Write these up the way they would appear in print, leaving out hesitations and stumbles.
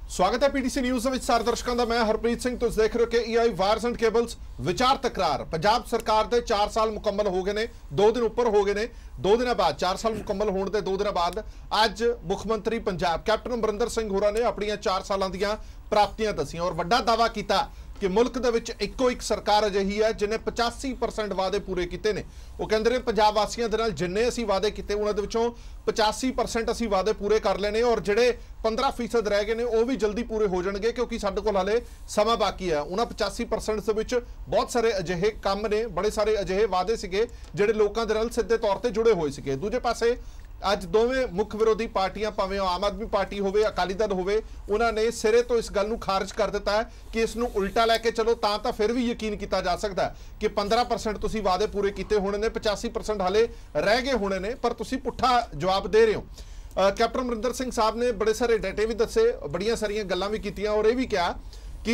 स्वागत है PTC news ਵਿੱਚ ਸਾਰੇ ਦਰਸ਼ਕਾਂ ਦਾ। ਮੈਂ ਹਰਪ੍ਰੀਤ ਸਿੰਘ। ਤੁਸੀਂ ਦੇਖ ਰਹੇ ਹੋ ਕਿ ईआई ਵਾਇਰਸ ਐਂਡ ਕੇਬਲਸ ਵਿਚਾਰ ਤਕਰਾਰ। ਪੰਜਾਬ ਸਰਕਾਰ ਦੇ 4 ਸਾਲ ਮੁਕੰਮਲ ਹੋ ਗਏ ਨੇ, 2 ਦਿਨ ਉੱਪਰ ਹੋ ਗਏ ਨੇ। 2 ਦਿਨਾਂ ਬਾਅਦ 4 ਸਾਲ ਮੁਕੰਮਲ ਹੋਣ ਦੇ 2 ਦਿਨਾਂ ਬਾਅਦ ਅੱਜ ਮੁੱਖ ਮੰਤਰੀ ਪੰਜਾਬ ਕੈਪਟਨ ਅਮਰਿੰਦਰ ਸਿੰਘ ਹੋਰਾਂ ਨੇ ਆਪਣੀਆਂ 4 ਸਾਲਾਂ ਦੀਆਂ ਪ੍ਰਾਪਤੀਆਂ ਦਸੀਆਂ ਔਰ ਵੱਡਾ ਦਾਅਵਾ ਕੀਤਾ कि मुल्क दे विच इक्को एक सरकार अजिही है जिन्हें 85% वादे पूरे किए ने। वो कहते हैं पंजाब वासियों के नाल जिन्ने असीं वादे किए उन्हां दे विचों 85% असीं वादे पूरे कर लेने और जिहड़े 15% रह गए ने वो भी जल्दी पूरे हो जाएंगे क्योंकि साडे कोल हाले समा बाकी है। उन्हां 85% दे विच बहुत सारे अजिहे काम ने, बड़े सारे अजिहे वादे सीगे जिहड़े लोकां दे नाल सिद्धे तौर ते जुड़े होए सीगे। दूजे पासे ਅੱਜ ਦੋਵੇਂ ਮੁੱਖ ਵਿਰੋਧੀ ਪਾਰਟੀਆਂ ਭਾਵੇਂ ਆਮ ਆਦਮੀ ਪਾਰਟੀ ਹੋਵੇ ਅਕਾਲੀ ਦਲ ਹੋਵੇ ਉਹਨਾਂ ਨੇ ਸਿਰੇ ਤੋਂ ਇਸ ਗੱਲ ਨੂੰ ਖਾਰਜ ਕਰ ਦਿੱਤਾ ਹੈ ਕਿ ਇਸ ਨੂੰ ਉਲਟਾ ਲੈ ਕੇ ਚਲੋ ਤਾਂ ਫਿਰ ਵੀ ਯਕੀਨ ਕੀਤਾ ਜਾ ਸਕਦਾ ਹੈ ਕਿ 15% ਤੁਸੀਂ ਵਾਅਦੇ ਪੂਰੇ ਕੀਤੇ ਹੋਣੇ ਨੇ, 85% ਹਾਲੇ ਰਹਿ ਗਏ ਹੋਣੇ ਨੇ, ਪਰ ਤੁਸੀਂ ਪੁੱਠਾ ਜਵਾਬ ਦੇ ਰਹੇ ਹੋ। ਕੈਪਟਨ ਅਮਰਿੰਦਰ ਸਿੰਘ ਸਾਹਿਬ ਨੇ ਬੜੇ ਸਾਰੇ ਡਾਟੇ ਵੀ ਦੱਸੇ, ਬੜੀਆਂ ਸਾਰੀਆਂ ਗੱਲਾਂ ਵੀ ਕੀਤੀਆਂ ਔਰ ਇਹ ਵੀ ਕਿਹਾ कि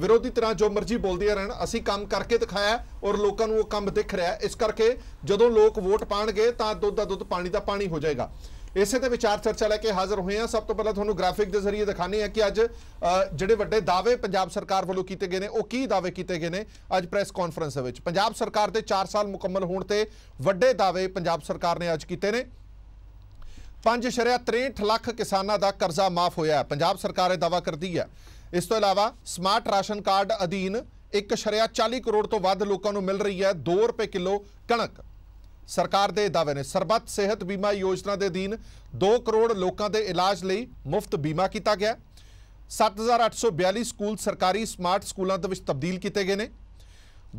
विरोधी तरह जो मर्जी बोलदियां रहन असीं काम करके दिखाया और लोगों को वो काम दिख रहा है। इस करके जदों लोग वोट पाणगे तां दुध दा दुध पानी दा पानी हो जाएगा। इसे ते विचार चर्चा लैके हाज़र हुए हैं। सब तो पहले तुहानूं ग्राफिक के जरिए दिखाने हैं कि अज जिहड़े वड्डे दावे पंजाब सरकार वालों कीते गए ने वो की दावे कीते गए ने। अज प्रैस कॉन्फ्रेंस दे विच पंजाब सरकार दे 4 साल मुकम्मल होण ते वड्डे दावे पंजाब सरकार ने अज कीते ने। 5.63 ਲੱਖ किसानां दा करजा माफ होया है, पंजाब सरकार ये दावा करदी है। इस तो इलावा स्मार्ट राशन कार्ड अधीन 1.40 करोड़ तो वध लोगों को मिल रही है 2 रुपए किलो कणक। सरकार के दावे ने सरबत सेहत बीमा योजना के अधीन 2 करोड़ लोगों के इलाज लिए मुफ्त बीमा किया गया। 7,842 स्कूल सरकारी स्मार्ट स्कूलों के तब्दील किए गए हैं।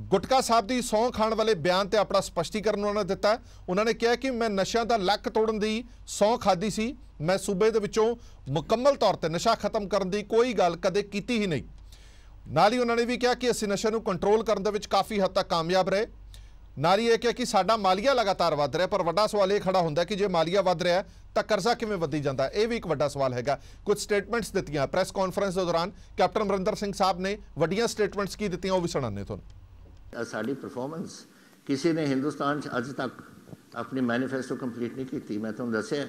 गुटका साहब की सौं खाण वाले बयान से अपना स्पष्टीकरण उन्होंने दिता है। उन्होंने कहा कि मैं नशा का लक तोड़न की सौं खाधी सी, मैं सूबे दे विचों मुकम्मल तौर पर नशा खत्म करने की कोई गल कदे कीती ही नहीं। नाल ही उन्होंने भी कहा कि असीं नशे नूं कंट्रोल करने दे विच काफ़ी हद तक कामयाब रहे। नाल ही यह कहा कि साडा मालिया लगातार वध रहा, पर वड्डा सवाल ये खड़ा होंदा कि जे मालिया वध रहा है तो करजा किवें वधी जांदा, ये भी एक वड्डा सवाल हैगा। कुछ स्टेटमेंट्स दित्तियां प्रैस कॉन्फ्रेंस के दौरान कैप्टन अमरिंदर सिंह साहब ने वड्डियां स्टेटमेंट्स की दित्तियां, वो भी सुणाने तुहानूं। साड़ी परफॉर्मेंस किसी ने हिंदुस्तान अज तक अपनी मैनीफेस्टो कंप्लीट नहीं की। मैं तुहानूं दस्सिया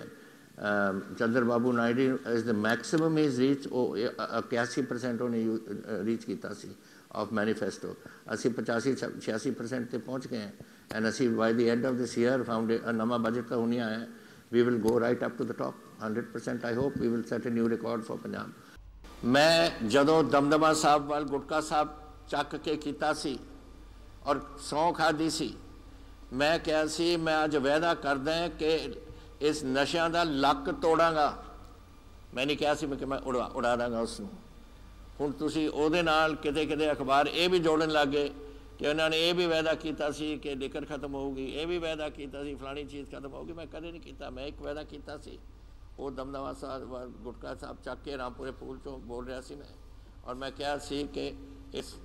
Chandrababu Naidu is the maximum is reach 81% उन्हें रीच किया ऑफ मैनीफेस्टो। असी 85-86% पर पहुँच गए हैं एंड असी by the end of this year found नवा बजट तो होनी आया, we will go right up to the top 100%। I hope we will set a new record for Punjab. मैं जदों दमदमा साहब वाल गुटका साहब चक के किया सी और सौं खाधी सी, मैं कहा सी मैं अज वायदा करदा कि इस नशा का लक तोड़ांगा। मैं नहीं कहा सी कि मैं उड़ा दांगा उसनूं। हुण तुसीं उहदे नाल किते किते अखबार ये भी जोड़न लग गए कि उन्होंने ये भी वायदा किया सी कि लिकर खत्म होगी, ये भी वायदा किया सी फलानी चीज़ खत्म होगी। मैं कदे नहीं किया। मैं एक वायदा किया सी, वो दमदमा साहब गुटका साहब चक के रामपुरे फूल चों बोल रहा सी मैं, और मैं कहा सी कि इस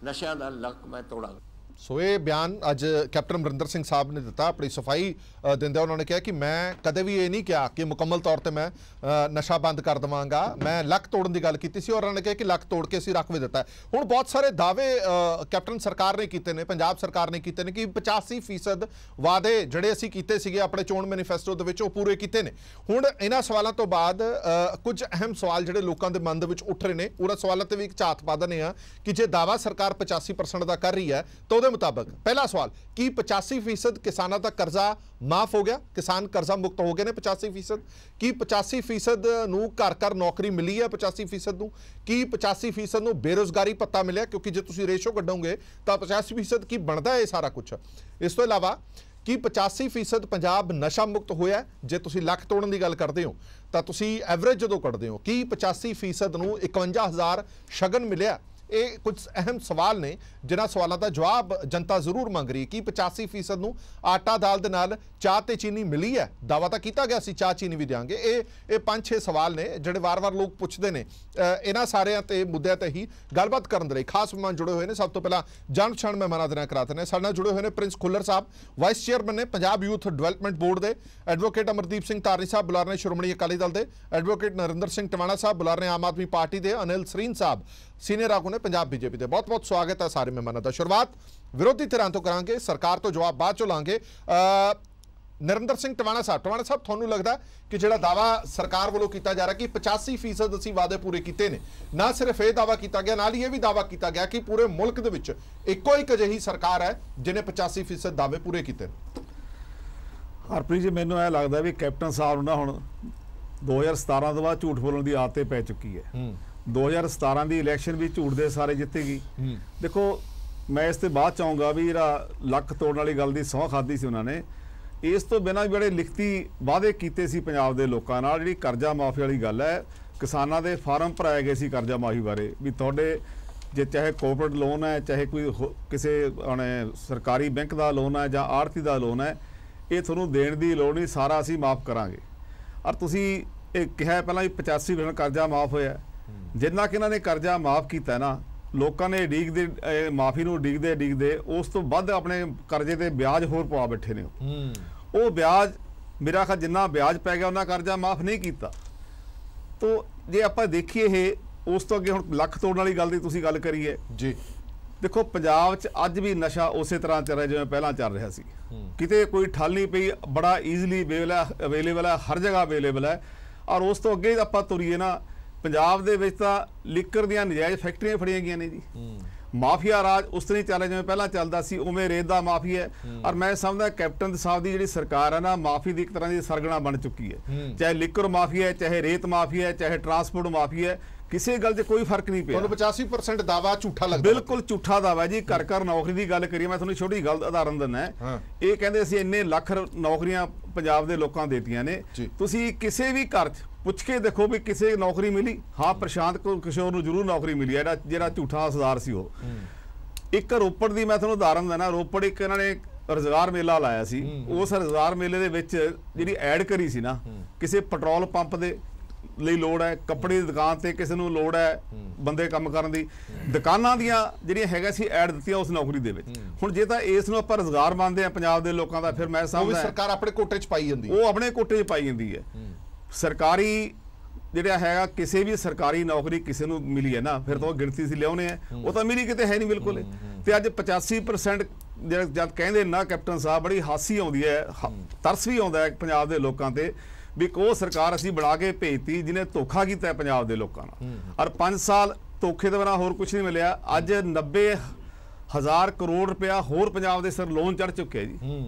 नशा का लक मैं तोड़ांगा। सो ये बयान अज कैप्टन अमरिंदर सिंह साहब ने दिता, अपनी सफाई देंदे उन्होंने कहा कि मैं कदे भी ये नहीं कहा कि मुकम्मल तौर पर मैं नशा बंद कर देवांगा, मैं लक तोड़न की गल की सी और उन्होंने कहा कि लक तोड़ के असीं रख भी दिता है। हुण बहुत सारे दावे कैप्टन सरकार ने किए ने, पंजाब सरकार ने किए ने कि 85% वादे जिहड़े असीं कीते सीगे अपने चोण मैनीफेस्टो दे विच ओह पूरे कीते ने। हुण इन्हां सवालों तो बाद कुछ अहम सवाल जिहड़े लोकां दे मन दे विच उठ रहे ने, उन्हां सवालों ते भी एक झात पा दिंदे आ कि जे दावा सरकार 85% दा कर रही है तो मुताबिक पहला सवाल कि 85% किसानों का कर्जा माफ हो गया, किसान कर्जा मुक्त हो गए ने 85%। कि 85% नूं घर घर नौकरी मिली है 85% नूं? कि 85% नूं बेरोजगारी भत्ता मिले, क्योंकि जो तुसीं रेशो कढोगे तो 85% की बनता है सारा कुछ। इस तो इलावा कि 85% पंजाब नशा मुक्त होया, जे तुसीं लक तोड़न की गल करते हो तो तुसीं एवरेज जो कढ़ते हो कि 85% नूं 51,000 शगन मिले। ये कुछ अहम सवाल ने जिन्हां सवालों का जवाब जनता जरूर मंग रही कि 85% नूं आटा दाल दे नाल चाह ते चीनी मिली है। दावा तो किया गया सी चाह चीनी भी देंगे। ये 5-6 सवाल ने जिहड़े वार-वार लोग पुछते हैं। इन्हां सारिਆਂ ते मुद्दों ते ही गलबात करने लई खास मेहमान जुड़े हुए हैं। सब तो पहला जान पछाण मेहमानां दे नाल कराते हैं। साडे नाल जुड़े हुए हैं प्रिंस खुल्लर साहब, वाइस चेयरमैन ने पंजाब यूथ डिवेलपमेंट बोर्ड के, एडवोकेट अमरदीप सिंह धारनी साहब बुलारे श्रोमणी अकाली दल के, एडवोकेट नरिंदर सिंह टवाणा साहब बुलारे आम आदमी पार्टी के, अनिल सरीन साहब सीनियर आगू ने पंजाब बीजेपी के। बहुत बहुत स्वागत है सारे मेहमानों का। शुरुआत विरोधी धिरां तो करांगे, सरकार तो जवाब बाद चो लांगे। नरिंदर सिंह टवाणा साहब ਤੁਹਾਨੂੰ ਲੱਗਦਾ ਕਿ ਜਿਹੜਾ ਦਾਵਾ ਸਰਕਾਰ ਵੱਲੋਂ ਕੀਤਾ ਜਾ ਰਿਹਾ ਕਿ 85% ਅਸੀਂ ਵਾਅਦੇ ਪੂਰੇ ਕੀਤੇ ਨੇ, ਨਾ ਸਿਰਫ ਇਹ ਦਾਵਾ ਕੀਤਾ ਗਿਆ, ਨਾਲ ਹੀ ਇਹ ਵੀ ਦਾਵਾ ਕੀਤਾ ਗਿਆ ਕਿ ਪੂਰੇ ਮੁਲਕ ਦੇ ਵਿੱਚ ਇੱਕੋ ਇੱਕ ਅਜਿਹੀ ਸਰਕਾਰ ਹੈ ਜਿਹਨੇ 85% ਦਾਅਵੇ ਪੂਰੇ ਕੀਤੇ ਨੇ? ਹਰਪ੍ਰੀਤ ਜੀ, ਮੈਨੂੰ ਇਹ ਲੱਗਦਾ ਵੀ ਕੈਪਟਨ ਸਾਹਿਬ ਨੂੰ ਨਾ ਹੁਣ 2017 ਤੋਂ ਬਾਅਦ ਝੂਠ ਬੋਲਣ ਦੀ ਆਦਤ ਪੈ ਚੁੱਕੀ ਹੈ। 2017 ਦੀ ਇਲੈਕਸ਼ਨ ਵੀ ਝੂਠ ਦੇ ਸਾਰੇ ਜਿੱਤੇ ਗਈ। ਦੇਖੋ, ਮੈਂ ਇਸ ਤੇ ਬਾਅਦ ਚਾਹੂੰਗਾ ਵੀ ਜਿਹੜਾ ਲੱਕ ਤੋੜਨ ਵਾਲੀ ਗੱਲ ਦੀ ਸਹੁੰ ਖਾਧੀ ਸੀ ਉਹਨਾਂ ਨੇ, ਇਸ ਤੋਂ ਬਿਨਾਂ ਜਿਹੜੇ ਲਿਖਤੀ ਵਾਅਦੇ ਕੀਤੇ ਸੀ ਪੰਜਾਬ ਦੇ ਲੋਕਾਂ ਨਾਲ, ਜਿਹੜੀ ਕਰਜ਼ਾ ਮਾਫੀ ਵਾਲੀ ਗੱਲ ਹੈ, ਕਿਸਾਨਾਂ ਦੇ ਫਾਰਮ ਭਰਾਏ ਗਏ ਸੀ ਕਰਜ਼ਾ ਮਾਫੀ ਬਾਰੇ ਵੀ ਤੁਹਾਡੇ ਜੇ ਚਾਹੇ ਕੋਆਪਰੇਟ ਲੋਨ ਹੈ, ਚਾਹੇ ਕੋਈ ਕਿਸੇ ਸਰਕਾਰੀ ਬੈਂਕ ਦਾ ਲੋਨ ਹੈ ਜਾਂ ਆੜਤੀ ਦਾ ਲੋਨ ਹੈ, ਇਹ ਤੁਹਾਨੂੰ ਦੇਣ ਦੀ ਲੋੜ ਨਹੀਂ, ਸਾਰਾ ਅਸੀਂ ਮਾਫ ਕਰਾਂਗੇ। ਔਰ ਤੁਸੀਂ ਇਹ ਕਿਹਾ ਪਹਿਲਾਂ ਵੀ 85% ਕਰਜ਼ਾ ਮਾਫ ਹੋਇਆ। ਜਿੰਨਾ ਕਿ ਇਹਨਾਂ ਨੇ ਕਰਜ਼ਾ ਮਾਫ ਕੀਤਾ ਨਾ, ਲੋਕਾਂ ਨੇ ਉਡੀਕਦੇ ਮਾਫੀ ਨੂੰ ਉਡੀਕਦੇ ਉਸ ਤੋਂ ਵੱਧ ਆਪਣੇ ਕਰਜ਼ੇ ਤੇ ਵਿਆਜ ਹੋਰ ਪਵਾ ਬੈਠੇ ਨੇ। ਉਹ ਵਿਆਜ ਮੇਰਾ ਖਿਆਲ ਜਿੰਨਾ ਵਿਆਜ ਪੈ ਗਿਆ ਉਹਨਾਂ ਕਰਜ਼ਾ ਮਾਫ ਨਹੀਂ ਕੀਤਾ। ਤੋ ਜੇ ਆਪਾਂ ਦੇਖੀਏ ਇਹ ਉਸ ਤੋਂ ਅੱਗੇ ਹੁਣ ਲੱਖ ਤੋੜਨ ਵਾਲੀ ਗੱਲ ਦੀ ਤੁਸੀਂ ਗੱਲ ਕਰੀਏ ਜੀ, ਦੇਖੋ ਪੰਜਾਬ 'ਚ ਅੱਜ ਵੀ ਨਸ਼ਾ ਉਸੇ ਤਰ੍ਹਾਂ ਚੱਲ ਰਿਹਾ ਜਿਵੇਂ ਪਹਿਲਾਂ ਚੱਲ ਰਿਹਾ ਸੀ। ਕਿਤੇ ਕੋਈ ਠੱਲ ਨਹੀਂ ਪਈ, ਬੜਾ ਈਜ਼ੀਲੀ ਅਵੇਲੇਬਲ ਹੈ, ਹਰ ਜਗ੍ਹਾ ਅਵੇਲੇਬਲ ਹੈ। ਔਰ ਉਸ ਤੋਂ ਅੱਗੇ ਆਪਾਂ ਤੁਰੀਏ ਨਾ, ਪੰਜਾਬ ਦੇ ਵਿੱਚ ਤਾਂ ਲਿਕਰ ਦੀਆਂ ਨਜਾਇਜ਼ ਫੈਕਟਰੀਆਂ ਫੜੀਆਂ ਗਈਆਂ ਨੇ ਜੀ। ਮਾਫੀਆ ਰਾਜ ਉਸ ਤਰ੍ਹਾਂ ਹੀ ਚੱਲ ਰਿਹਾ ਜਿਵੇਂ ਪਹਿਲਾਂ ਚੱਲਦਾ ਸੀ, ਉਵੇਂ ਰੇਤ ਦਾ ਮਾਫੀ ਹੈ। ਔਰ ਮੈਂ ਸਮਝਦਾ ਕੈਪਟਨ ਸਾਹਿਬ ਦੀ ਜਿਹੜੀ ਸਰਕਾਰ ਹੈ ਨਾ, ਮਾਫੀ ਦੀ ਇੱਕ ਤਰ੍ਹਾਂ ਦੀ ਸਰਗਣਾ ਬਣ ਚੁੱਕੀ ਹੈ। ਚਾਹੇ ਲਿਕਰ ਮਾਫੀ ਹੈ, ਚਾਹੇ ਰੇਤ ਮਾਫੀ ਹੈ, ਚਾਹੇ ਟਰਾਂਸਪੋਰਟ ਮਾਫੀ ਹੈ, ਕਿਸੇ ਗੱਲ 'ਚ ਕੋਈ ਫਰਕ ਨਹੀਂ ਪਿਆ। 85% ਦਾਵਾ ਝੂਠਾ ਲੱਗਦਾ, ਬਿਲਕੁਲ ਝੂਠਾ ਦਾਵਾ ਜੀ। ਘਰ ਘਰ ਨੌਕਰੀ ਦੀ ਗੱਲ ਕਰੀਏ, ਮੈਂ ਤੁਹਾਨੂੰ ਛੋਟੀ ਗੱਲ ਉਦਾਹਰਨ ਦਿੰਦਾ। ਇਹ ਕਹਿੰਦੇ ਅਸੀਂ ਇੰਨੇ ਲੱਖ ਨੌਕਰੀਆਂ ਪੰਜਾਬ ਦੇ ਲੋਕਾਂ ਦੇਤੀਆਂ ਨੇ। ਤੁਸੀਂ ਕਿਸੇ ਵੀ ਘਰ 'ਚ ਪੁੱਛ ਕੇ ਦੇਖੋ ਵੀ ਕਿਸੇ ਨੌਕਰੀ ਮਿਲੀ? ਹਾਂ, ਪ੍ਰਸ਼ਾਂਤ ਕਿਸ਼ੋਰ ਨੂੰ ਜ਼ਰੂਰ ਨੌਕਰੀ ਮਿਲੀ ਹੈ, ਜਿਹੜਾ ਝੂਠਾ ਸਰਦਾਰ ਸੀ ਉਹ। ਇੱਕ ਰੋਪੜ ਦੀ ਮੈਂ ਤੁਹਾਨੂੰ ਉਦਾਹਰਨ ਦਿੰਦਾ। ਰੋਪੜ ਇੱਕ ਇਹਨਾਂ ਨੇ ਰੁਜ਼ਗਾਰ ਮੇਲਾ ਲਾਇਆ ਸੀ। ਉਸ ਰੁਜ਼ਗਾਰ ਮੇਲੇ ਦੇ ਵਿੱਚ ਜਿਹੜੀ ਐਡ ਕਰੀ ਸੀ ਨਾ, ਕਿਸੇ ਪੈਟਰੋਲ ਪੰਪ ਦੇ ਲਈ ਲੋੜ ਹੈ, ਕੱਪੜੇ ਦੀ ਦੁਕਾਨ ਤੇ ਕਿਸੇ ਨੂੰ ਲੋੜ ਹੈ ਬੰਦੇ ਕੰਮ ਕਰਨ ਦੀ, ਦੁਕਾਨਾਂ ਦੀਆਂ ਜਿਹੜੀਆਂ ਹੈਗਾ ਸੀ ਐਡ ਦਿੱਤੀਆਂ ਉਸ ਨੌਕਰੀ ਦੇ ਵਿੱਚ। ਹੁਣ ਜੇ ਤਾਂ ਇਸ ਨੂੰ ਆਪਾਂ ਰੁਜ਼ਗਾਰ ਮੰਨਦੇ ਆ ਪੰਜਾਬ ਦੇ ਲੋਕਾਂ ਦਾ, ਫਿਰ ਮੈਂ ਸਮਝਦਾ ਸਰਕਾਰ ਆਪਣੇ ਕੋਟੇ 'ਚ ਪਾਈ ਜਾਂਦੀ ਹੈ। ਉਹ ਆਪਣੇ ਕੋਟੇ 'ਚ ਪਾਈ ਜਾਂਦੀ ਹੈ। ਸਰਕਾਰੀ ਜਿਹੜਾ ਹੈਗਾ, ਕਿਸੇ ਵੀ ਸਰਕਾਰੀ ਨੌਕਰੀ ਕਿਸੇ ਨੂੰ ਮਿਲੀ ਹੈ ਨਾ, ਫਿਰ ਤਾਂ ਉਹ ਗਿਣਤੀ ਸੀ ਲਿਆਉਣੇ ਆ, ਉਹ ਤਾਂ ਮਿਲੀ ਕਿਤੇ ਹੈ ਨਹੀਂ ਬਿਲਕੁਲ। ਤੇ ਅੱਜ 85% ਜਦ ਕਹਿੰਦੇ ਨਾ ਕੈਪਟਨ ਸਾਹਿਬ, ਬੜੀ ਹਾਸੀ ਆਉਂਦੀ ਹੈ, ਤਰਸ ਵੀ ਆਉਂਦਾ ਹੈ ਪੰਜਾਬ ਦੇ ਲੋਕਾਂ ਤੇ ਵੀ ਉਹ ਸਰਕਾਰ ਅਸੀਂ ਬਣਾ ਕੇ ਭੇਜਤੀ ਜਿਹਨੇ ਧੋਖਾ ਕੀਤਾ ਹੈ ਪੰਜਾਬ ਦੇ ਲੋਕਾਂ ਨਾਲ। ਔਰ 5 ਸਾਲ ਧੋਖੇ ਦੇ ਬਿਨਾਂ ਹੋਰ ਕੁਝ ਨਹੀਂ ਮਿਲਿਆ। ਅੱਜ 90,000 ਕਰੋੜ रुपया ਹੋਰ ਪੰਜਾਬ ਦੇ ਸਿਰ ਲੋਨ ਚੜ ਚੁੱਕਿਆ ਜੀ।